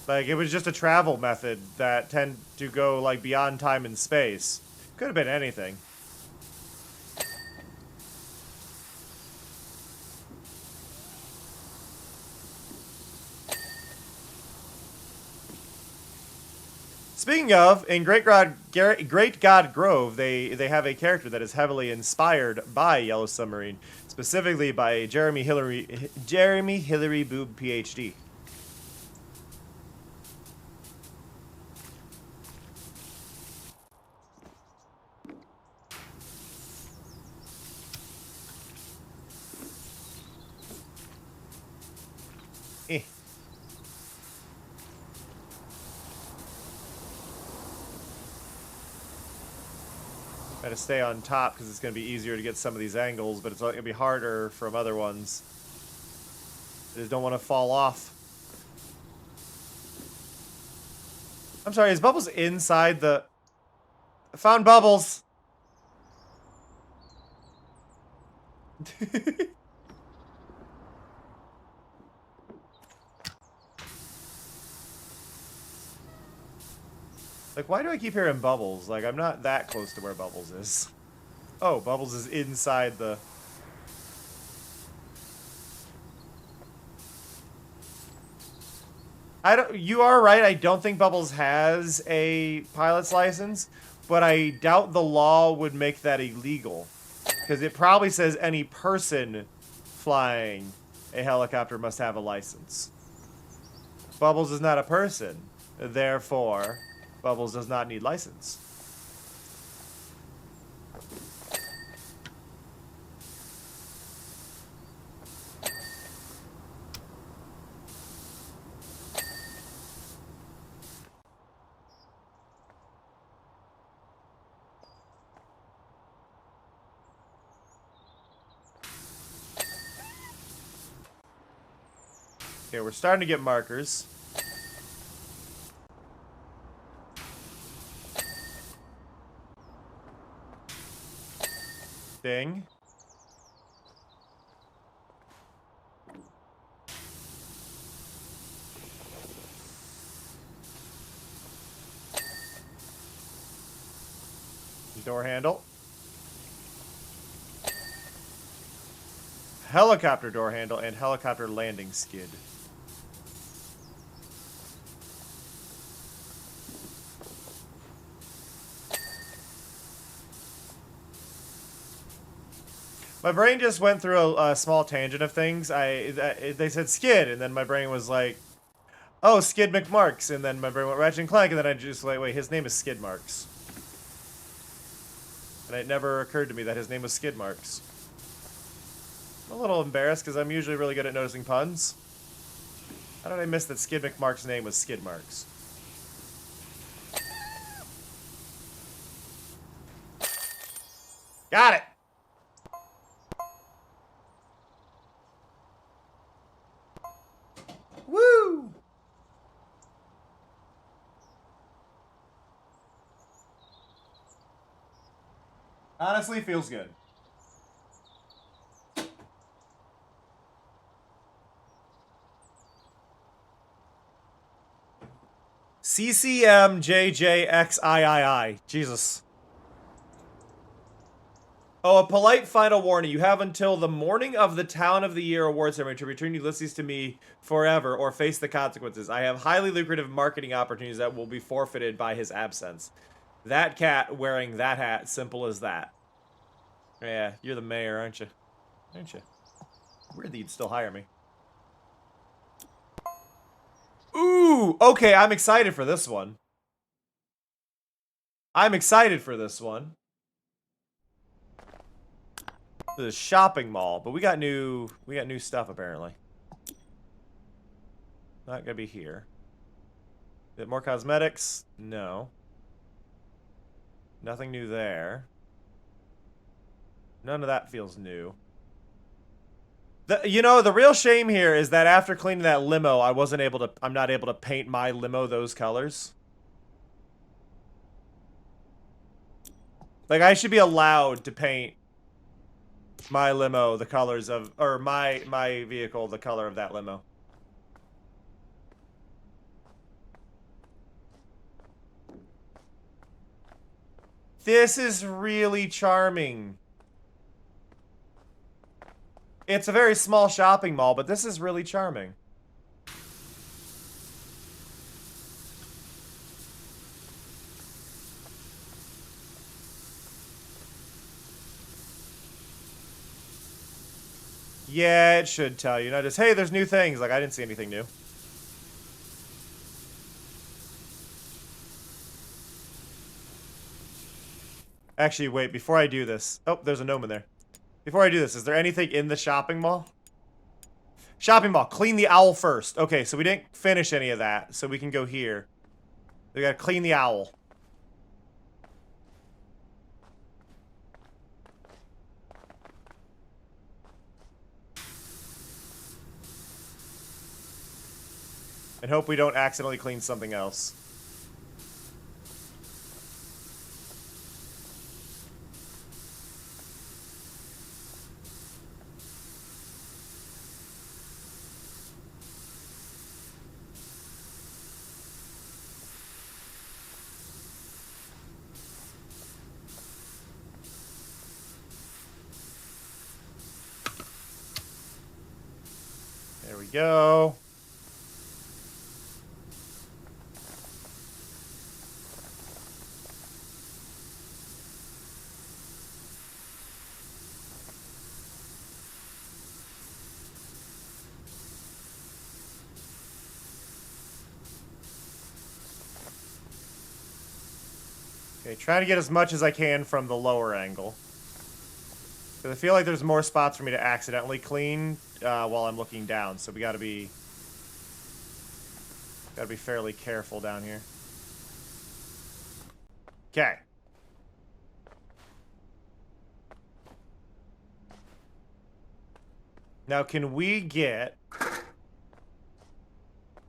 Like, it was just a travel method that tend to go, like, beyond time and space. Could have been anything. Speaking of, in Great God Grove, they have a character that is heavily inspired by Yellow Submarine, specifically by Jeremy Hillary Boob PhD. Eh. Gotta stay on top because it's gonna be easier to get some of these angles, but it's gonna be harder from other ones. I just don't want to fall off. I'm sorry, is Bubbles inside the... I found Bubbles! Like, why do I keep hearing Bubbles? Like, I'm not that close to where Bubbles is. Oh, Bubbles is inside the... You are right, I don't think Bubbles has a pilot's license, but I doubt the law would make that illegal. Because it probably says any person flying a helicopter must have a license. Bubbles is not a person. Therefore, Bubbles does not need license. Okay, we're starting to get markers. Ding. Door handle. Helicopter door handle and helicopter landing skid. My brain just went through a small tangent of things. They said skid, and then my brain was like, oh, Skid McMarks, and then my brain went Ratchet and Clank, and then I just like, wait, his name is Skid Marks. And it never occurred to me that his name was Skid Marks. I'm a little embarrassed because I'm usually really good at noticing puns. How did I miss that Skid McMark's name was Skid Marks? Got it! Woo! Honestly, feels good. CCMJJXIII. Jesus. Oh, a polite final warning. You have until the morning of the Town of the Year award ceremony to return Ulysses to me forever or face the consequences. I have highly lucrative marketing opportunities that will be forfeited by his absence. That cat wearing that hat, simple as that. Yeah, you're the mayor, aren't you? Aren't you? Weird that you'd still hire me. Ooh, okay, I'm excited for this one. I'm excited for this one. The shopping mall, but we got new stuff apparently. Not gonna be here. Is it more cosmetics? No. Nothing new there. None of that feels new. You know, the real shame here is that after cleaning that limo, I'm not able to paint my limo those colors. Like, I should be allowed to paint my limo the colors of, or my vehicle the color of that limo. This is really charming. It's a very small shopping mall, but this is really charming. Yeah, it should tell you. Not just, hey, there's new things. Like, I didn't see anything new. Actually, wait, before I do this... Oh, there's a gnome in there. Before I do this, is there anything in the shopping mall? Shopping mall, clean the owl first. Okay, so we didn't finish any of that, so we can go here. We gotta clean the owl. And hope we don't accidentally clean something else. There we go. Okay, trying to get as much as I can from the lower angle. Because I feel like there's more spots for me to accidentally clean while I'm looking down, so we gotta be fairly careful down here. Okay. Now, can we get...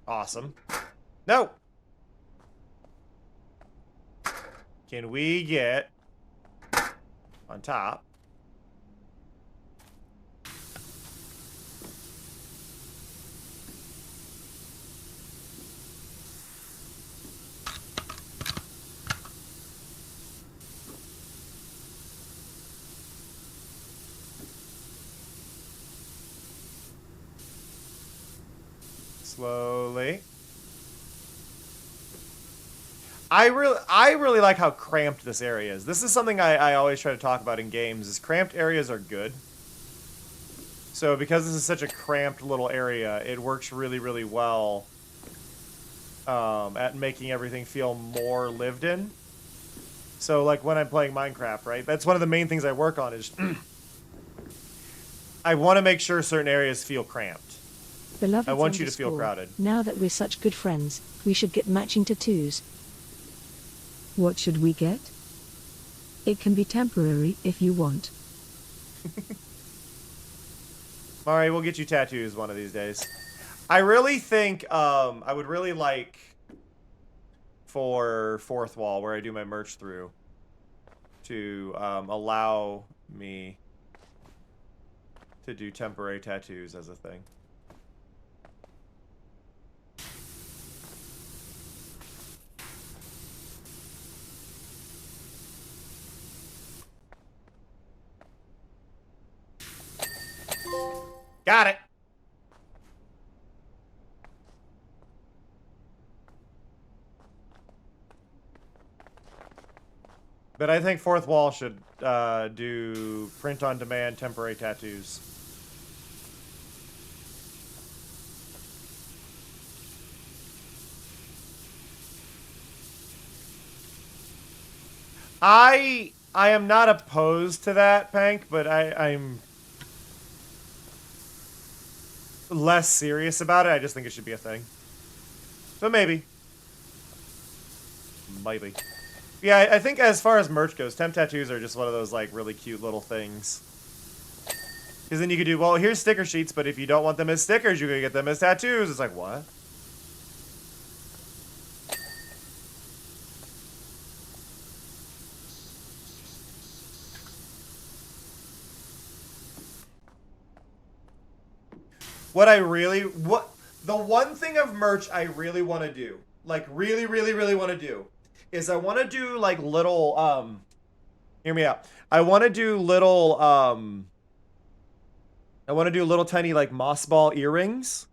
Awesome. No! Can we get on top? Slowly. I really like how cramped this area is. This is something I always try to talk about in games, is cramped areas are good. So because this is such a cramped little area, it works really, really well at making everything feel more lived in. So like when I'm playing Minecraft, right? That's one of the main things I work on is I want to make sure certain areas feel cramped. Beloved I want you to feel crowded. Now that we're such good friends, we should get matching tattoos. What should we get? It can be temporary if you want. Mari, we'll get you tattoos one of these days. I really think I would really like for Fourth Wall, where I do my merch through, to allow me to do temporary tattoos as a thing. Got it. But I think Fourth Wall should do print-on-demand temporary tattoos. I am not opposed to that, Pank, but I'm less serious about it. I just think it should be a thing. So maybe. Maybe. Yeah, I think as far as merch goes, temp tattoos are just one of those, like, really cute little things. Because then you could do, well, here's sticker sheets, but if you don't want them as stickers, you can get them as tattoos. It's like, what? The one thing of merch I really want to do, like really, really, really want to do, is I want to do like little, hear me out. I want to do little tiny like moss ball earrings.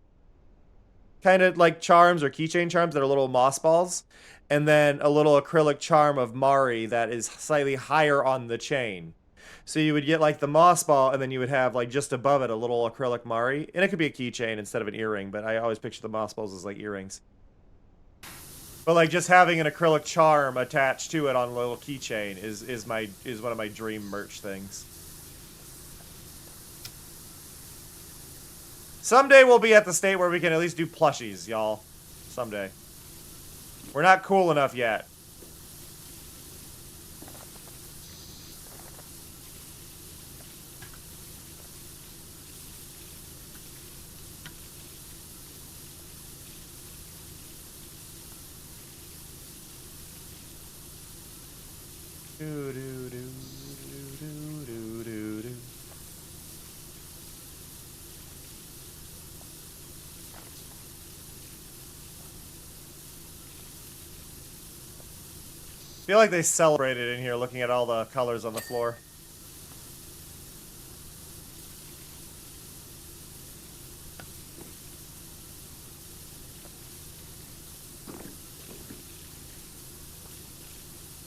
Kind of like charms or keychain charms that are little moss balls. And then a little acrylic charm of Mari that is slightly higher on the chain. So you would get like the moss ball, and then you would have like just above it a little acrylic Mari. And it could be a keychain instead of an earring, but I always picture the moss balls as like earrings. But like just having an acrylic charm attached to it on a little keychain is one of my dream merch things. Someday we'll be at the state where we can at least do plushies, y'all. Someday. We're not cool enough yet. Do, do, do, do, do, do, do. I feel like they celebrated in here looking at all the colors on the floor.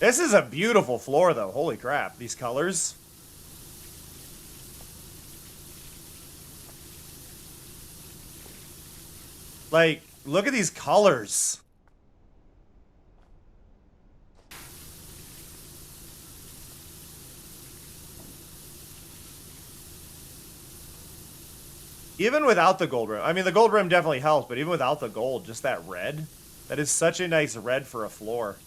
This is a beautiful floor, though. Holy crap. These colors. Like, look at these colors. Even without the gold rim. I mean, the gold rim definitely helps, but even without the gold, just that red. That is such a nice red for a floor.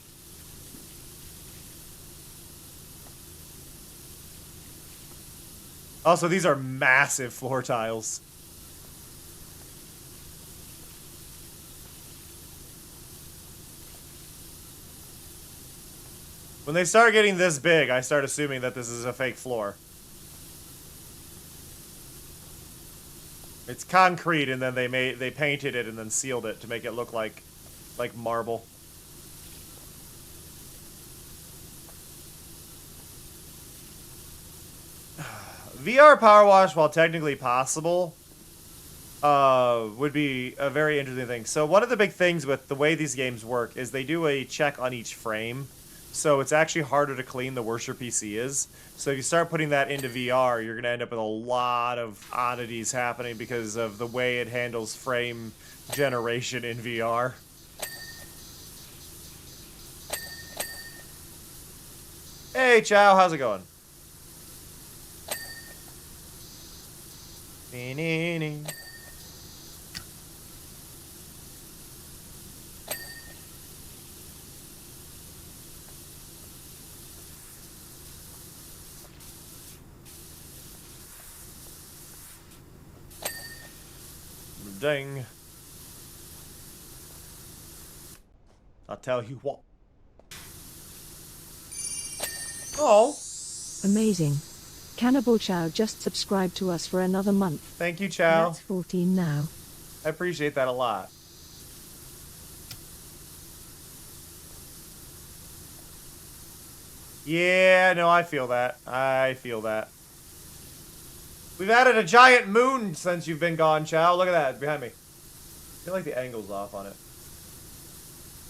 Also, these are massive floor tiles. When they start getting this big, I start assuming that this is a fake floor. It's concrete, and then they painted it and then sealed it to make it look like marble. VR power wash, while technically possible, would be a very interesting thing. So one of the big things with the way these games work is they do a check on each frame. So it's actually harder to clean the worse your PC is. So if you start putting that into VR, you're going to end up with a lot of oddities happening because of the way it handles frame generation in VR. Hey, Chow, how's it going? Dang. I'll tell you what. Oh. Amazing. Cannibal Chow just subscribed to us for another month. Thank you, Chow. That's 14 now. I appreciate that a lot. Yeah, no, I feel that. I feel that. We've added a giant moon since you've been gone, Chow. Look at that, behind me. I feel like the angle's off on it.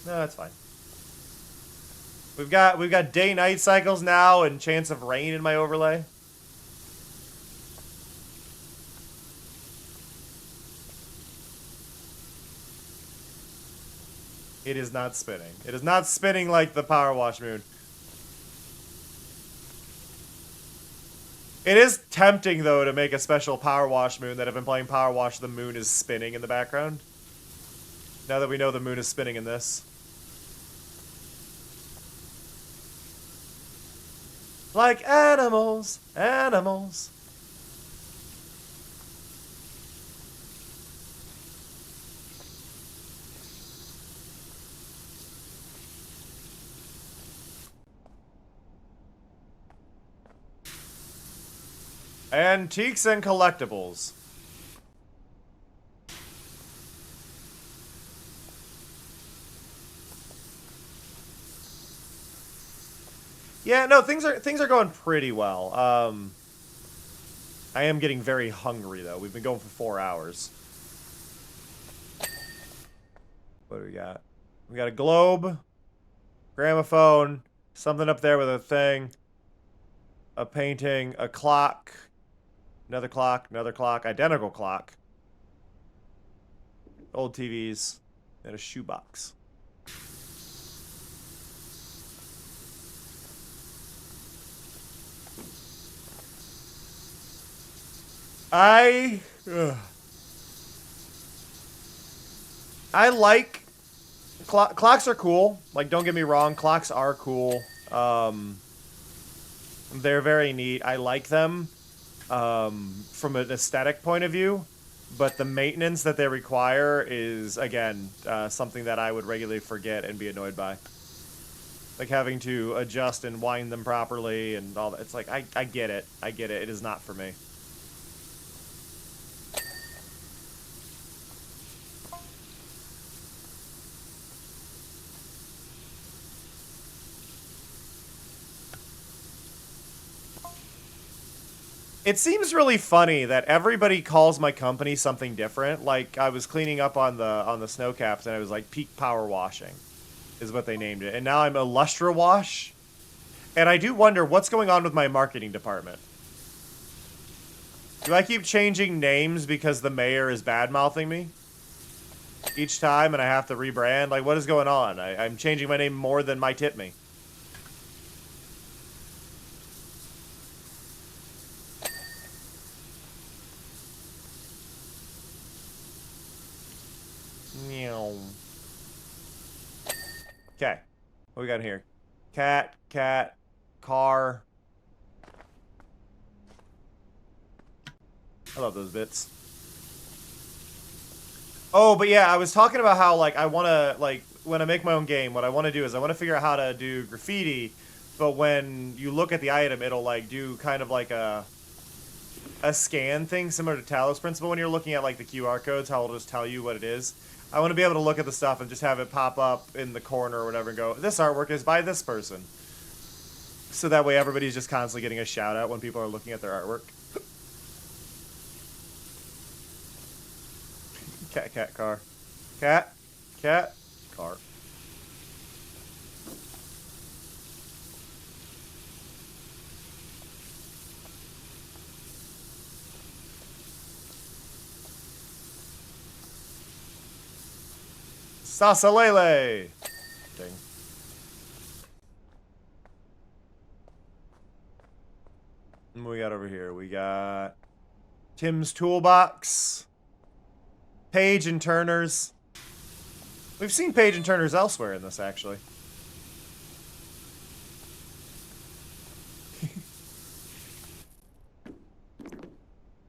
No, that's fine. We've got day-night cycles now and chance of rain in my overlay. It is not spinning. It is not spinning like the PowerWash moon. It is tempting, though, to make a special PowerWash moon that I've been playing PowerWash, the moon is spinning in the background. Now that we know the moon is spinning in this. Like animals, animals. Antiques and collectibles. Yeah, no, things are going pretty well. I am getting very hungry though. We've been going for 4 hours. What do we got? We got a globe, gramophone, something up there with a thing, a painting, a clock, another clock, identical clock, old TVs, and a shoebox. I like clocks are cool. Like, don't get me wrong, clocks are cool. They're very neat. I like them from an aesthetic point of view, but the maintenance that they require is, again, something that I would regularly forget and be annoyed by. Like having to adjust and wind them properly and all that. It's like, I get it. I get it. It is not for me. It seems really funny that everybody calls my company something different. Like, I was cleaning up on the snow caps, and I was like, Peak Power Washing is what they named it. And now I'm Illustra Wash. And I do wonder what's going on with my marketing department. Do I keep changing names because the mayor is bad-mouthing me each time and I have to rebrand? Like, what is going on? I'm changing my name more than my tip me. Meow. Okay. What we got here? Cat, car. I love those bits. Oh, but yeah, I was talking about how, like, I want to, like, when I make my own game, what I want to do is I want to figure out how to do graffiti, but when you look at the item, it'll, like, do kind of like a scan thing, similar to Talos Principle when you're looking at, like, the QR codes, how it'll just tell you what it is. I want to be able to look at the stuff and just have it pop up in the corner or whatever and go, this artwork is by this person. So that way everybody's just constantly getting a shout out when people are looking at their artwork. Cat, car. Cat, car. Sasalele! Ding. What we got over here? We got Tim's Toolbox. Page and Turners. We've seen Page and Turners elsewhere in this, actually.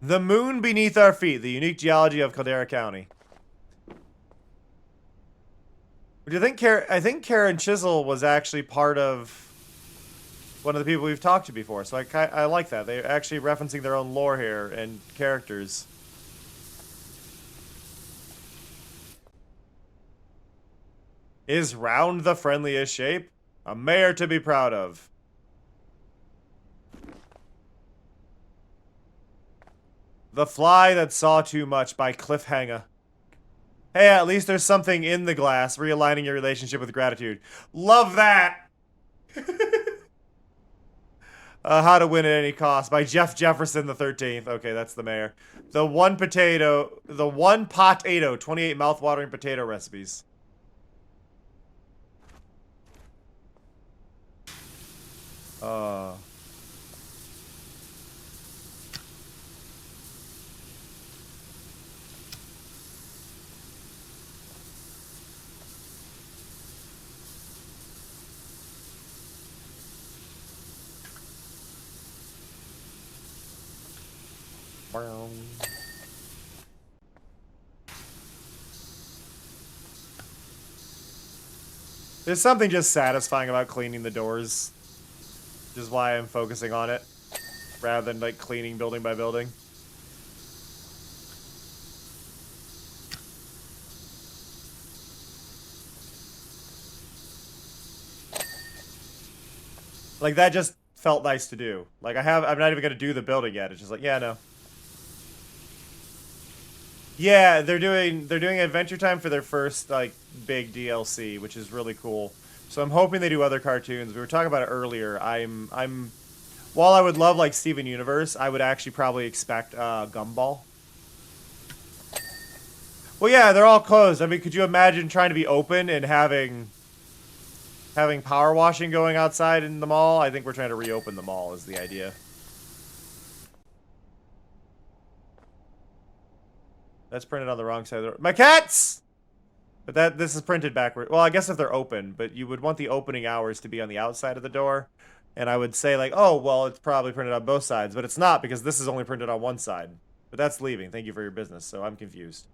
The moon beneath our feet. The unique geology of Caldera County. Do you think I think Karen Chisel was actually part of one of the people we've talked to before, so I like that. They're actually referencing their own lore here and characters. Is round the friendliest shape? A mayor to be proud of. The Fly That Saw Too Much by Cliffhanger. Hey, at least there's something in the glass, realigning your relationship with gratitude. Love that! How to Win at Any Cost by Jeff Jefferson the 13th. Okay, that's the mayor. The One Potato, 28 mouth-watering potato recipes. There's something just satisfying about cleaning the doors. Which is why I'm focusing on it. Rather than, like, cleaning building by building. Like, that just felt nice to do. Like, I'm not even gonna do the building yet. It's just like, yeah, no. Yeah, they're doing Adventure Time for their first, like, big DLC, which is really cool. So I'm hoping they do other cartoons. We were talking about it earlier. While I would love, like, Steven Universe, I would actually probably expect Gumball. Well, yeah, they're all closed. I mean, could you imagine trying to be open and having power washing going outside in the mall? I think we're trying to reopen the mall is the idea. That's printed on the wrong side of the... My cats! But this is printed backward. Well, I guess if they're open, but you would want the opening hours to be on the outside of the door. And I would say, like, oh, well, it's probably printed on both sides. But it's not, because this is only printed on one side. But that's leaving. Thank you for your business. So I'm confused.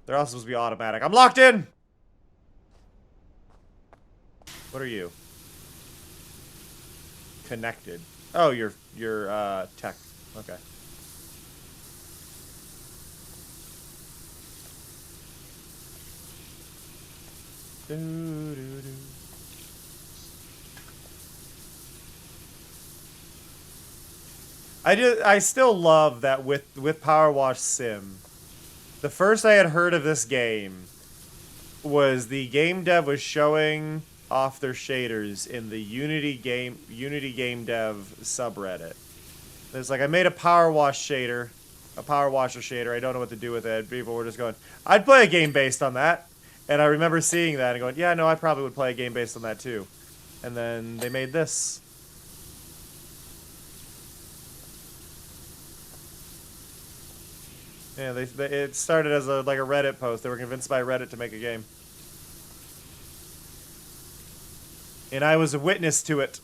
They're all supposed to be automatic. I'm locked in! What are you? Connected. Oh, you're tech. Okay. I still love that with PowerWash Sim. The first I had heard of this game was the game dev was showing off their shaders in the Unity game dev subreddit. It's like, I made a PowerWash shader, a PowerWasher shader. I don't know what to do with it. People were just going, I'd play a game based on that. And I remember seeing that and going, yeah, no, I probably would play a game based on that too. And then they made this. Yeah, it started as like a Reddit post. They were convinced by Reddit to make a game. And I was a witness to it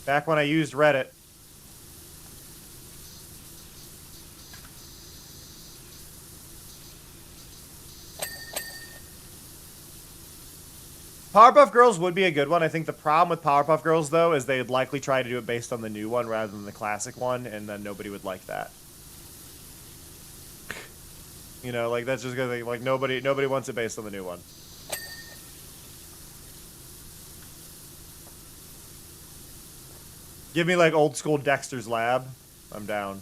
back when I used Reddit. Powerpuff Girls would be a good one. I think the problem with Powerpuff Girls, though, is they'd likely try to do it based on the new one rather than the classic one, and then nobody would like that. You know, like, that's just gonna be, like, nobody wants it based on the new one. Give me, like, old school Dexter's Lab. I'm down.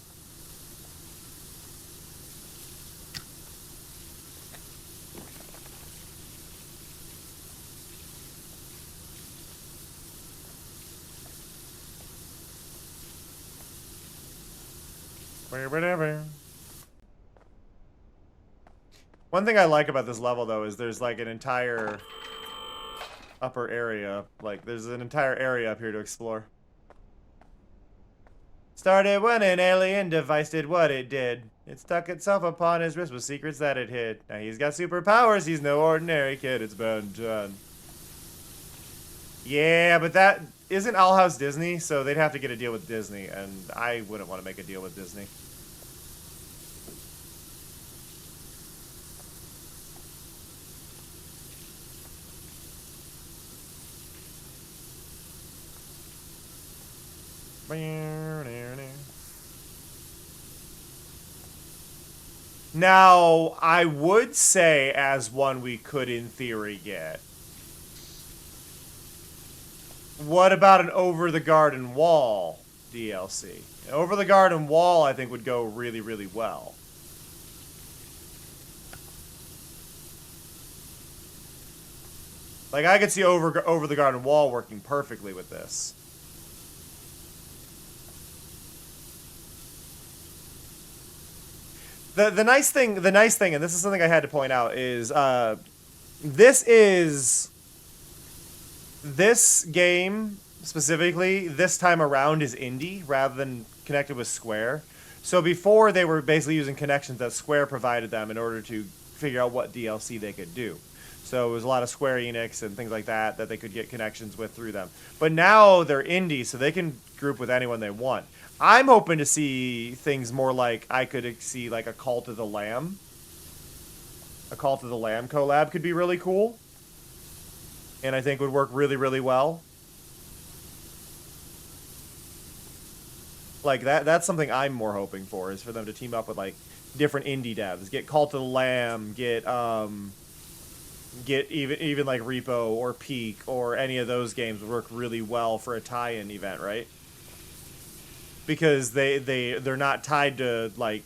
One thing I like about this level, though, is there's, like, an entire upper area. Like, there's an entire area up here to explore. Started when an alien device did what it did. It stuck itself upon his wrist with secrets that it hid. Now he's got superpowers, he's no ordinary kid, it's been done. Yeah, but that isn't Owl House Disney, so they'd have to get a deal with Disney, and I wouldn't want to make a deal with Disney. Now, I would say as one we could in theory get. What about an Over the Garden Wall DLC? Over the Garden Wall, I think, would go really, really well. Like, I could see Over the Garden Wall working perfectly with this. The nice thing, and this is something I had to point out, is this game specifically this time around is indie rather than connected with Square. So before they were basically using connections that Square provided them in order to figure out what DLC they could do. So it was a lot of Square Enix and things like that that they could get connections with through them. But now they're indie, so they can group with anyone they want. I'm hoping to see things more like I could see like a Cult of the Lamb. A Cult of the Lamb collab could be really cool. And I think would work really, really well. Like that's something I'm more hoping for, is for them to team up with like different indie devs. Get Cult of the Lamb, get even like Repo or Peak or any of those games would work really well for a tie-in event, right? Because they're not tied to like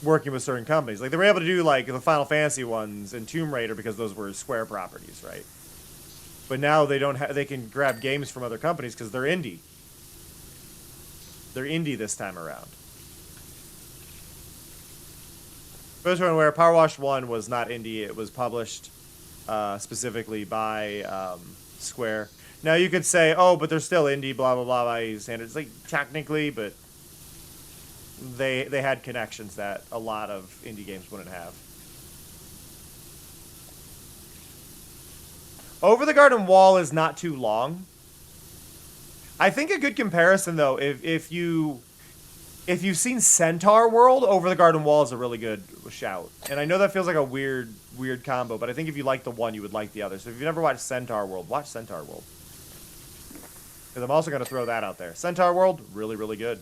working with certain companies. Like they were able to do like the Final Fantasy ones and Tomb Raider because those were Square properties, right? But now they don't they can grab games from other companies because they're indie. They're indie this time around. First one where PowerWash 1 was not indie, it was published specifically by Square. Now you could say, oh, but they're still indie, blah blah blah by standards. Like technically, but they had connections that a lot of indie games wouldn't have. Over the Garden Wall is not too long. I think a good comparison though, if you've seen Centaur World, Over the Garden Wall is a really good shout. And I know that feels like a weird combo, but I think if you like the one, you would like the other. So if you've never watched Centaur World, watch Centaur World. Because I'm also going to throw that out there. Centaur World, really, really good.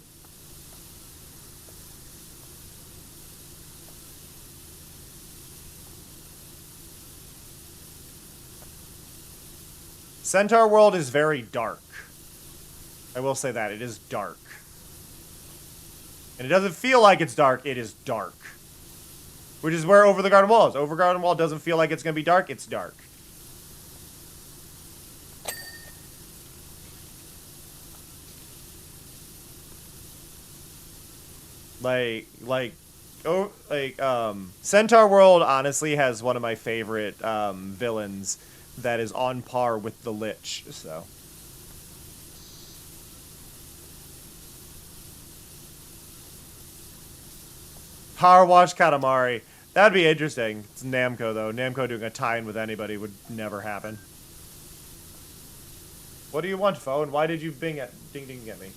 Centaur World is very dark. I will say that. It is dark. And it doesn't feel like it's dark. It is dark. Which is where Over the Garden Wall is. Over Garden Wall doesn't feel like it's going to be dark. It's dark. Centaur World honestly has one of my favorite villains that is on par with the Lich, so. PowerWash Katamari. That'd be interesting. It's Namco, though. Namco doing a tie-in with anybody would never happen. What do you want, phone? Why did you ding at me?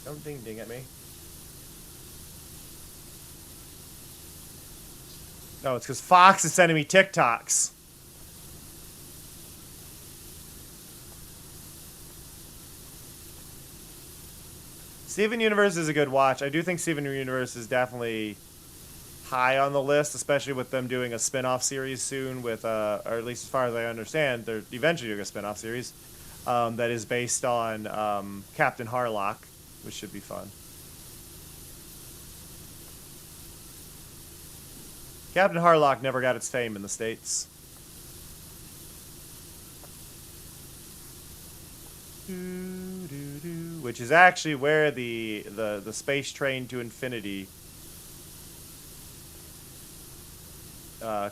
Don't ding at me. No, it's because Fox is sending me TikToks. Steven Universe is a good watch. I do think Steven Universe is definitely high on the list, especially with them doing a spin-off series soon with, or at least as far as I understand, they're eventually doing a spin-off series that is based on Captain Harlock, which should be fun. Captain Harlock never got its fame in the States. Which is actually where the space train to infinity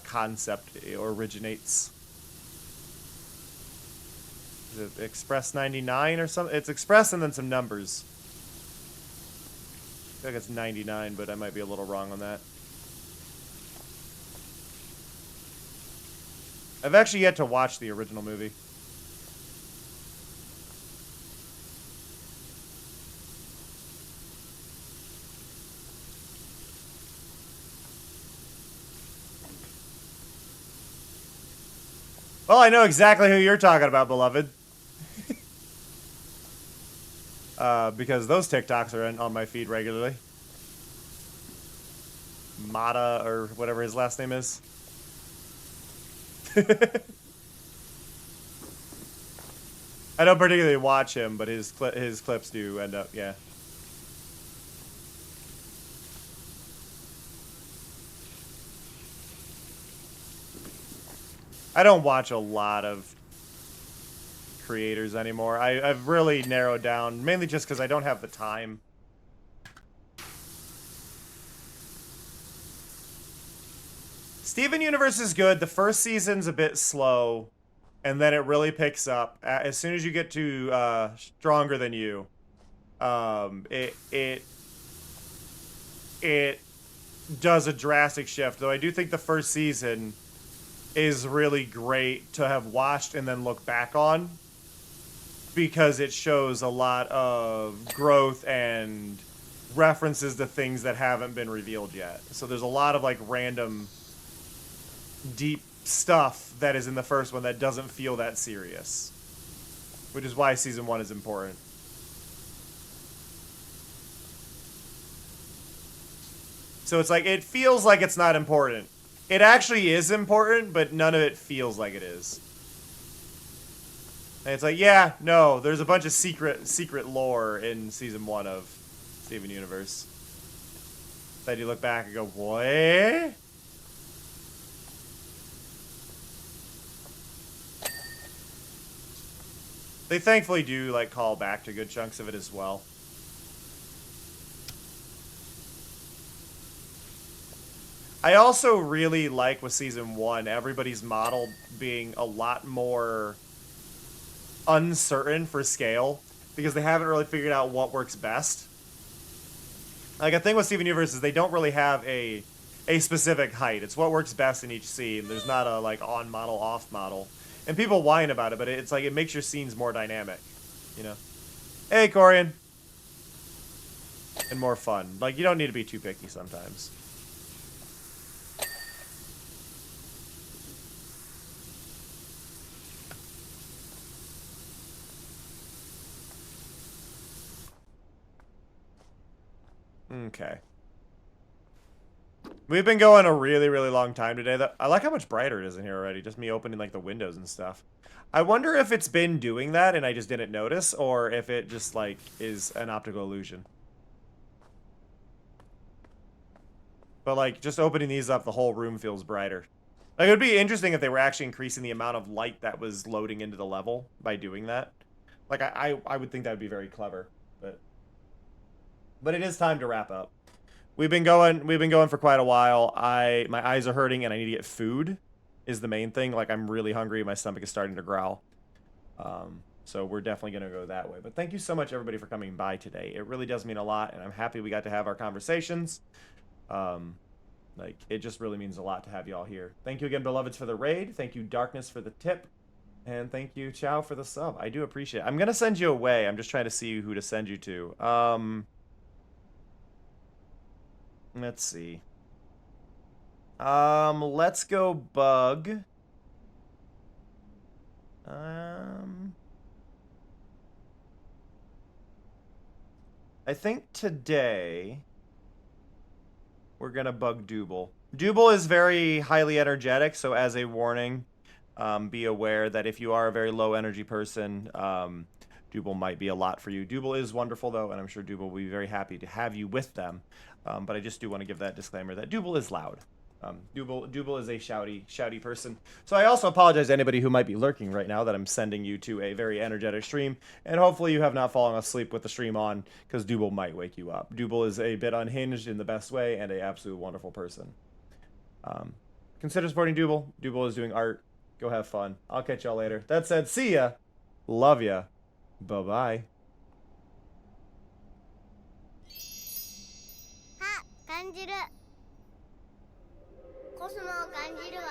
concept originates. Is it Express 99 or something? It's Express and then some numbers. I think it's 99, but I might be a little wrong on that. I've actually yet to watch the original movie. Well, I know exactly who you're talking about, beloved. Because those TikToks are on my feed regularly. Mata, or whatever his last name is. I don't particularly watch him, but his clips do end up, yeah. I don't watch a lot of creators anymore. I've really narrowed down, mainly just because I don't have the time. Steven Universe is good. The first season's a bit slow, and then it really picks up. As soon as you get to Stronger Than You, it does a drastic shift. Though I do think the first season is really great to have watched and then look back on, because it shows a lot of growth and references to things that haven't been revealed yet. So there's a lot of like random deep stuff that is in the first one that doesn't feel that serious, which is why season 1 is important. So it's like, it feels like it's not important. It actually is important, but none of it feels like it is. And it's like, yeah, no, there's a bunch of secret lore in season 1 of Steven Universe that you look back and go, what? They thankfully do like call back to good chunks of it as well. I also really like with season 1, everybody's model being a lot more uncertain for scale, because they haven't really figured out what works best. Like, a thing with Steven Universe is they don't really have a specific height. It's what works best in each scene. There's not a, like, on model, off model. And people whine about it, but it's like, it makes your scenes more dynamic, you know? Hey, Corian. And more fun. Like, you don't need to be too picky sometimes. Okay. We've been going a really, really long time today. I like how much brighter it is in here already. Just me opening, like, the windows and stuff. I wonder if it's been doing that and I just didn't notice, or if it just, like, is an optical illusion. But, like, just opening these up, the whole room feels brighter. Like, it would be interesting if they were actually increasing the amount of light that was loading into the level by doing that. Like I would think that would be very clever, but it is time to wrap up. We've been going for quite a while. My eyes are hurting and I need to get food is the main thing. Like I'm really hungry. My stomach is starting to growl. So we're definitely going to go that way. But thank you so much, everybody, for coming by today. It really does mean a lot, and I'm happy we got to have our conversations. Like, it just really means a lot to have you all here. Thank you again, beloveds, for the raid. Thank you, Darkness, for the tip. And thank you, Chow, for the sub. I do appreciate it. I'm going to send you away. I'm just trying to see who to send you to. Let's see. Let's go Bug. I think today we're gonna bug Double. Double is very highly energetic, so as a warning, be aware that if you are a very low energy person, Double might be a lot for you. Double is wonderful though, and I'm sure Double will be very happy to have you with them. But I just do want to give that disclaimer that Double is loud. Double is a shouty person. So I also apologize to anybody who might be lurking right now that I'm sending you to a very energetic stream. And hopefully you have not fallen asleep with the stream on, because Double might wake you up. Double is a bit unhinged in the best way and a absolute wonderful person. Consider supporting Double. Double is doing art. Go have fun. I'll catch y'all later. That said, see ya. Love ya. Bye-bye. 感じるコスモを感じるわ